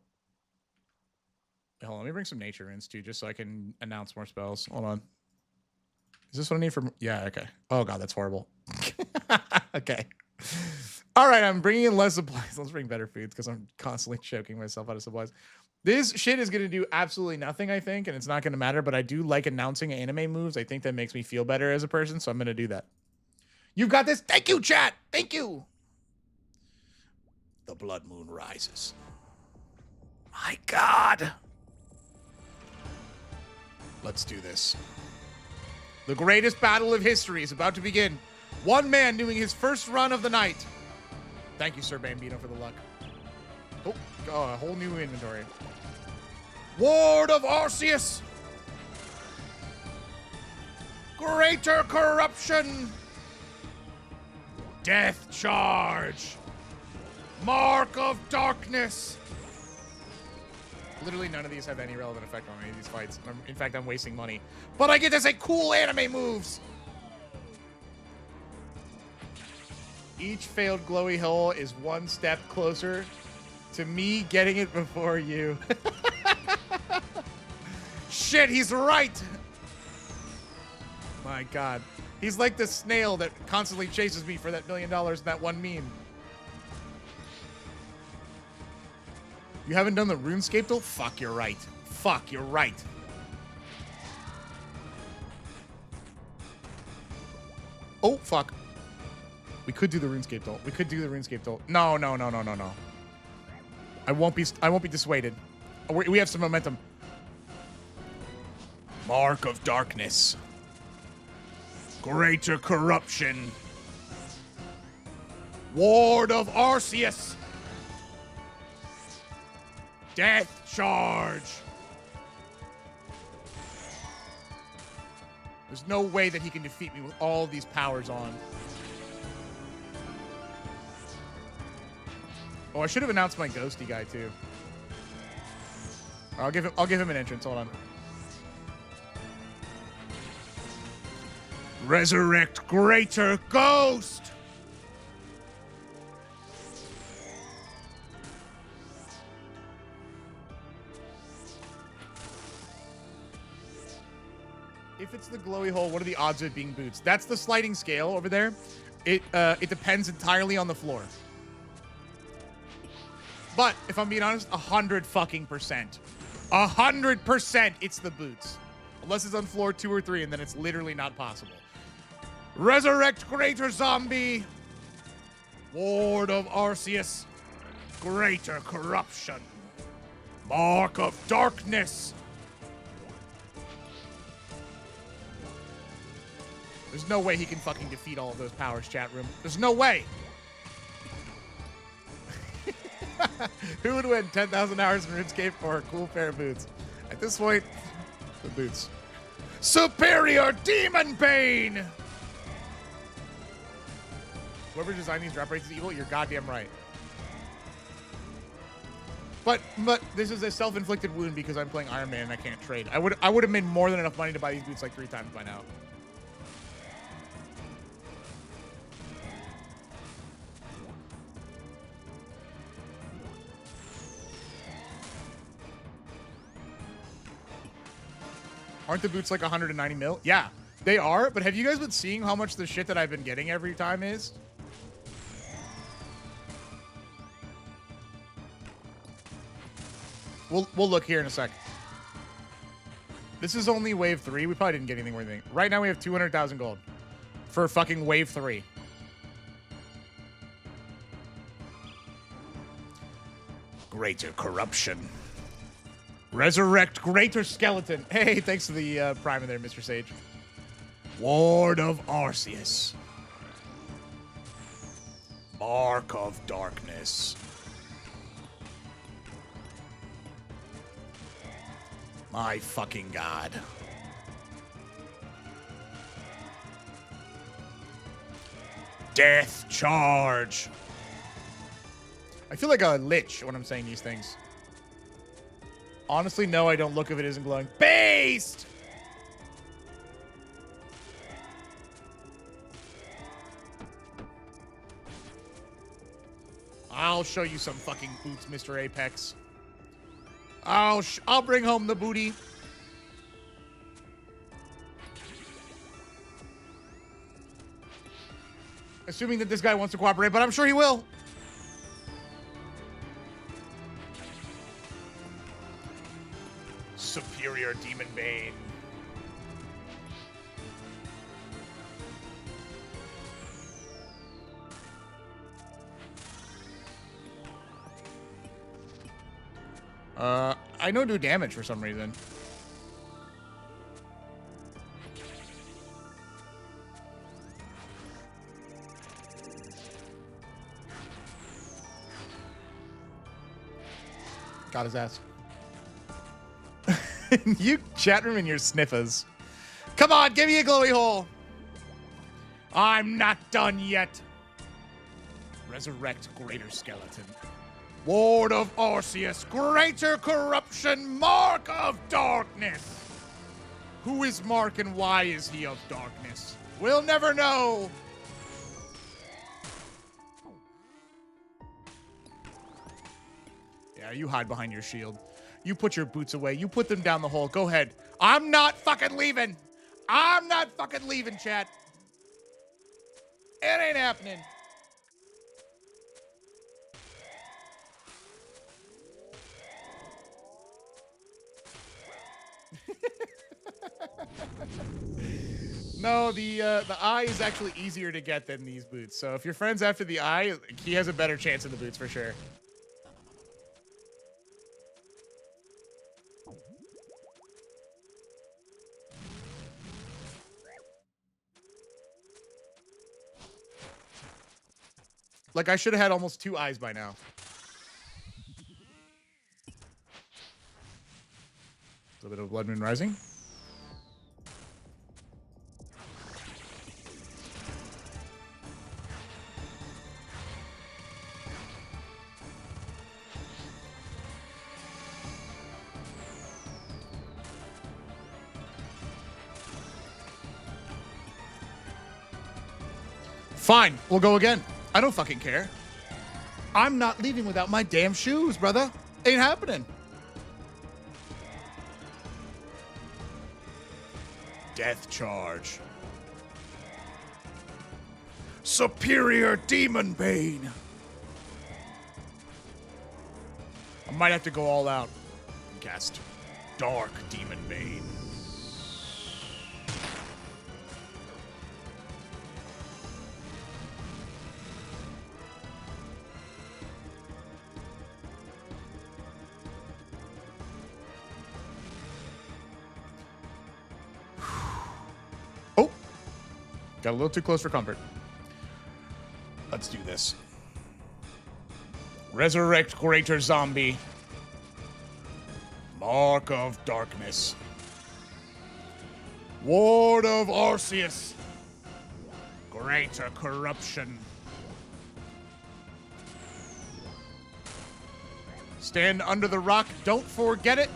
S2: Hold on, let me bring some nature ins too, just so I can announce more spells. Hold on. Is this what I need for... Yeah, okay. Oh, God, that's horrible. Okay. All right, I'm bringing in less supplies. Let's bring better foods because I'm constantly choking myself out of supplies. This shit is going to do absolutely nothing, I think, and it's not going to matter, but I do like announcing anime moves. I think that makes me feel better as a person, so I'm going to do that. You've got this. Thank you, chat. Thank you. The blood moon rises. My God. Let's do this. The greatest battle of history is about to begin. One man doing his first run of the night. Thank you, Sir Bambino, for the luck. Oh, a whole new inventory. Ward of Arceus. Greater corruption. Death charge. Mark of darkness. Literally none of these have any relevant effect on any of these fights. In fact, I'm wasting money. But I get to say cool anime moves. Each failed glowy hole is one step closer To me, getting it before you. Shit, he's right. My God. He's like the snail that constantly chases me for that $1 million in that one meme. You haven't done the RuneScape duel? Fuck, you're right. Fuck, you're right. Oh, fuck. We could do the RuneScape duel. We could do the RuneScape duel. No, no, no, no, no, no. I won't be dissuaded. We have some momentum. Mark of Darkness. Greater Corruption. Ward of Arceus. Death Charge. There's no way that he can defeat me with all these powers on. Oh, I should have announced my ghosty guy too. I'll give him an entrance. Hold on. Resurrect Greater Ghost. If it's the glowy hole, what are the odds of it being boots? That's the sliding scale over there. It depends entirely on the floor. But if I'm being honest, 100% 100% it's the boots. Unless it's on floor 2 or 3, and then it's literally not possible. Resurrect Greater Zombie. Ward of Arceus. Greater Corruption. Mark of Darkness. There's no way he can fucking defeat all of those powers, chat room. There's no way. Who would win 10,000 hours in RuneScape for a cool pair of boots? At this point, the boots. Superior Demon Bane! Whoever designed these drop rates is evil, you're goddamn right. But this is a self-inflicted wound because I'm playing Iron Man and I can't trade. I would have made more than enough money to buy these boots like 3 times by now. Aren't the boots like 190 mil? Yeah, they are. But have you guys been seeing how much the shit that I've been getting every time is? We'll look here in a sec. This is only wave 3. We probably didn't get anything worth anything. Right now we have 200,000 gold for fucking wave 3. Greater Corruption. Resurrect Greater Skeleton. Hey, thanks for the prime in there, Mr. Sage. Ward of Arceus. Mark of Darkness. My fucking God. Death Charge. I feel like a lich when I'm saying these things. Honestly, no, I don't look if it isn't glowing. Based! I'll show you some fucking boots, Mr. Apex. I'll bring home the booty. Assuming that this guy wants to cooperate, but I'm sure he will. Superior Demon Bane. I don't do damage for some reason. Got his ass. You chat room and your sniffers. Come on, give me a glowy hole. I'm not done yet. Resurrect Greater Skeleton. Ward of Arceus. Greater Corruption. Mark of Darkness. Who is Mark and why is he of darkness? We'll never know. Yeah, you hide behind your shield. You put your boots away. You put them down the hole. Go ahead. I'm not fucking leaving. I'm not fucking leaving, chat. It ain't happening. No, the eye is actually easier to get than these boots. So if your friend's after the eye, he has a better chance in the boots for sure. Like, I should have had almost 2 eyes by now. A little bit of Blood Moon Rising. Fine, we'll go again. I don't fucking care. I'm not leaving without my damn shoes, brother. Ain't happening. Death charge. Superior Demon Bane. I might have to go all out and cast Dark Demon Bane. Oh, got a little too close for comfort. Let's do this. Resurrect Greater Zombie. Mark of Darkness. Ward of Arceus. Greater Corruption. Stand under the rock. Don't forget it.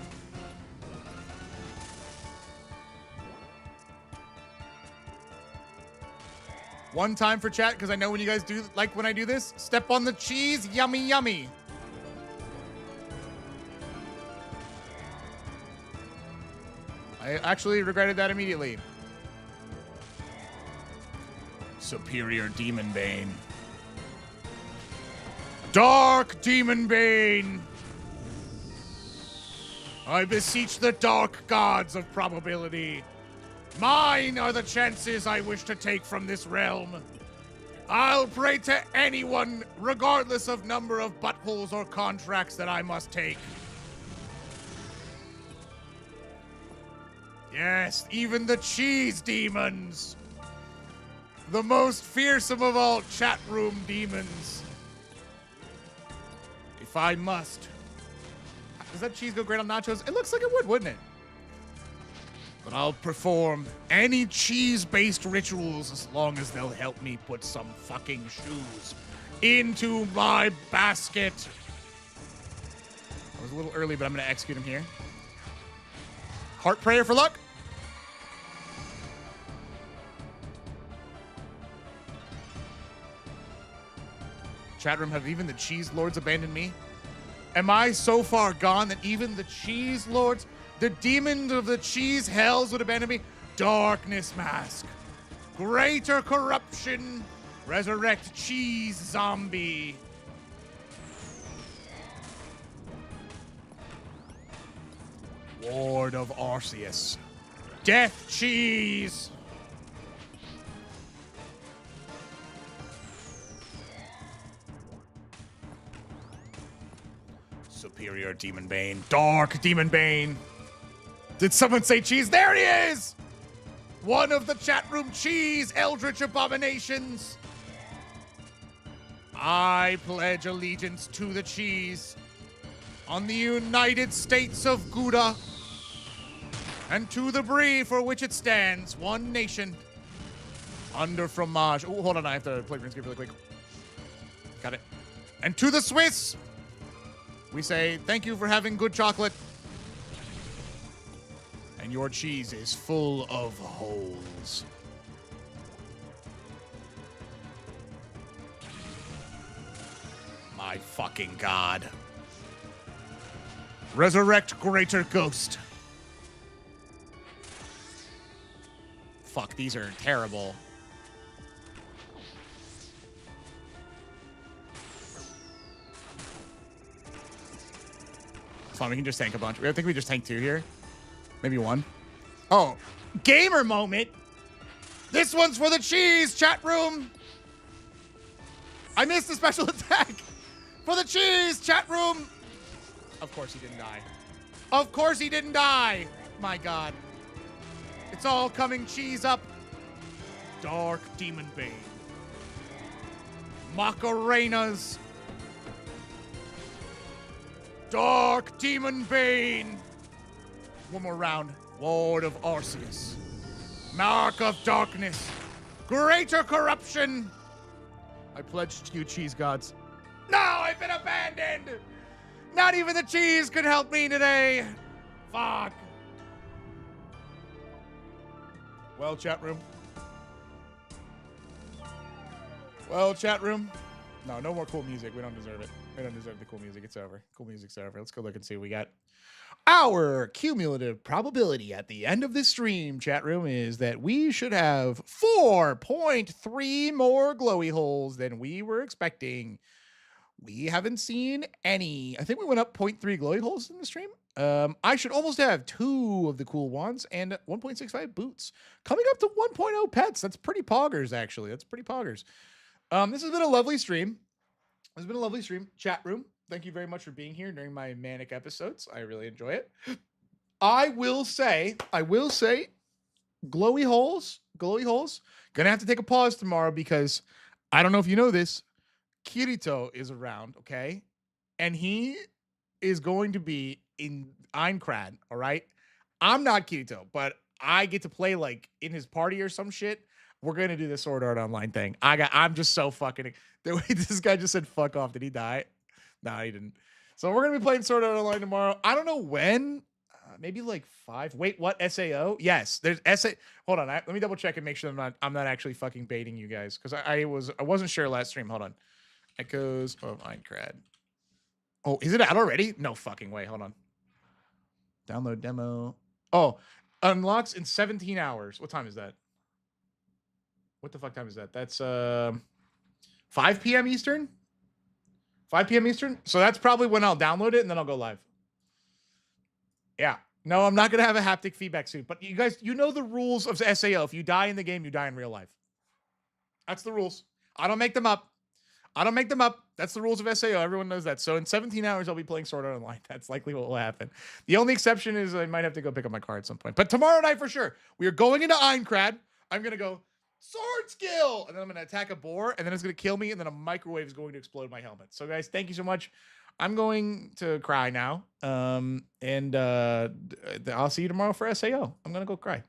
S2: One time for chat, because I know when you guys do like when I do this. Step on the cheese. Yummy, yummy. I actually regretted that immediately. Superior Demon Bane. Dark Demon Bane. I beseech the dark gods of probability. Mine are the chances I wish to take from this realm. I'll pray to anyone, regardless of number of buttholes or contracts that I must take. Yes, even the cheese demons. The most fearsome of all chat room demons. If I must. Does that cheese go great on nachos? It looks like it would, wouldn't it? But I'll perform any cheese-based rituals as long as they'll help me put some fucking shoes into my basket. I was a little early, but I'm going to execute him here. Heart prayer for luck. Chat room, have even the cheese lords abandoned me? Am I so far gone that even the cheese lords, the demons of the cheese hells would abandon me? Darkness Mask. Greater Corruption. Resurrect Cheese Zombie. Ward of Arceus. Death Cheese. Superior Demon Bane. Dark Demon Bane. Did someone say cheese? There he is! One of the chat room cheese eldritch abominations. I pledge allegiance to the cheese on the United States of Gouda and to the brie for which it stands, one nation under fromage. Oh, hold on, I have to play RuneScape really quick. Got it. And to the Swiss, we say thank you for having good chocolate. And your cheese is full of holes. My fucking God. Resurrect greater ghost. Fuck, these are terrible. It's fine, we can just tank a bunch. I think we just tank 2 here. Maybe 1. Oh, gamer moment. This one's for the cheese, chat room. I missed the special attack. For the cheese, chat room. Of course he didn't die. Of course he didn't die. My God. It's all coming cheese up. Dark Demon Bane. Macarenas. Dark Demon Bane. One more round. Lord of Arceus. Mark of Darkness. Greater corruption. I pledge to you, cheese gods. No, I've been abandoned. Not even the cheese could help me today. Fuck. Well, chat room. Well, chat room. No more cool music. We don't deserve it. We don't deserve the cool music. It's over. Cool music's over. Let's go look and see what we got. Our cumulative probability at the end of this stream, chat room, is that we should have 4.3 more glowy holes than we were expecting. We haven't seen any. I think we went up 0.3 glowy holes in the stream. I should almost have 2 of the cool ones and 1.65 boots. Coming up to 1.0 pets. That's pretty poggers, actually. That's pretty poggers. This has been a lovely stream. It's been a lovely stream. Chat room, thank you very much for being here during my manic episodes. I really enjoy it. I will say, glowy holes. Gonna have to take a pause tomorrow because I don't know if you know this, Kirito is around, okay? And he is going to be in Aincrad, all right? I'm not Kirito, but I get to play like in his party or some shit. We're gonna do the Sword Art Online thing. I'm just so fucking. This guy just said fuck off. Did he die? No, he didn't. So we're gonna be playing Sword Art Online tomorrow. I don't know when. Maybe like 5. Wait, what? SAO? Yes, there's SA. Hold on. Let me double check and make sure I'm not actually fucking baiting you guys because I wasn't sure last stream. Hold on. Echoes of Aincrad. Oh, is it out already? No fucking way. Hold on. Download demo. Oh, unlocks in 17 hours. What time is that? What the fuck time is that? That's 5 p.m. Eastern? 5 p.m. Eastern? So that's probably when I'll download it and then I'll go live. Yeah. No, I'm not going to have a haptic feedback soon. But you guys, you know the rules of SAO. If you die in the game, you die in real life. That's the rules. I don't make them up. That's the rules of SAO. Everyone knows that. So in 17 hours, I'll be playing Sword Art Online. That's likely what will happen. The only exception is I might have to go pick up my car at some point. But tomorrow night for sure, we are going into Aincrad. I'm going to go sword skill, and then I'm going to attack a boar, and then it's going to kill me, and then a microwave is going to explode my helmet. So guys, thank you so much. I'm going to cry now. And I'll see you tomorrow for SAO. I'm going to go cry.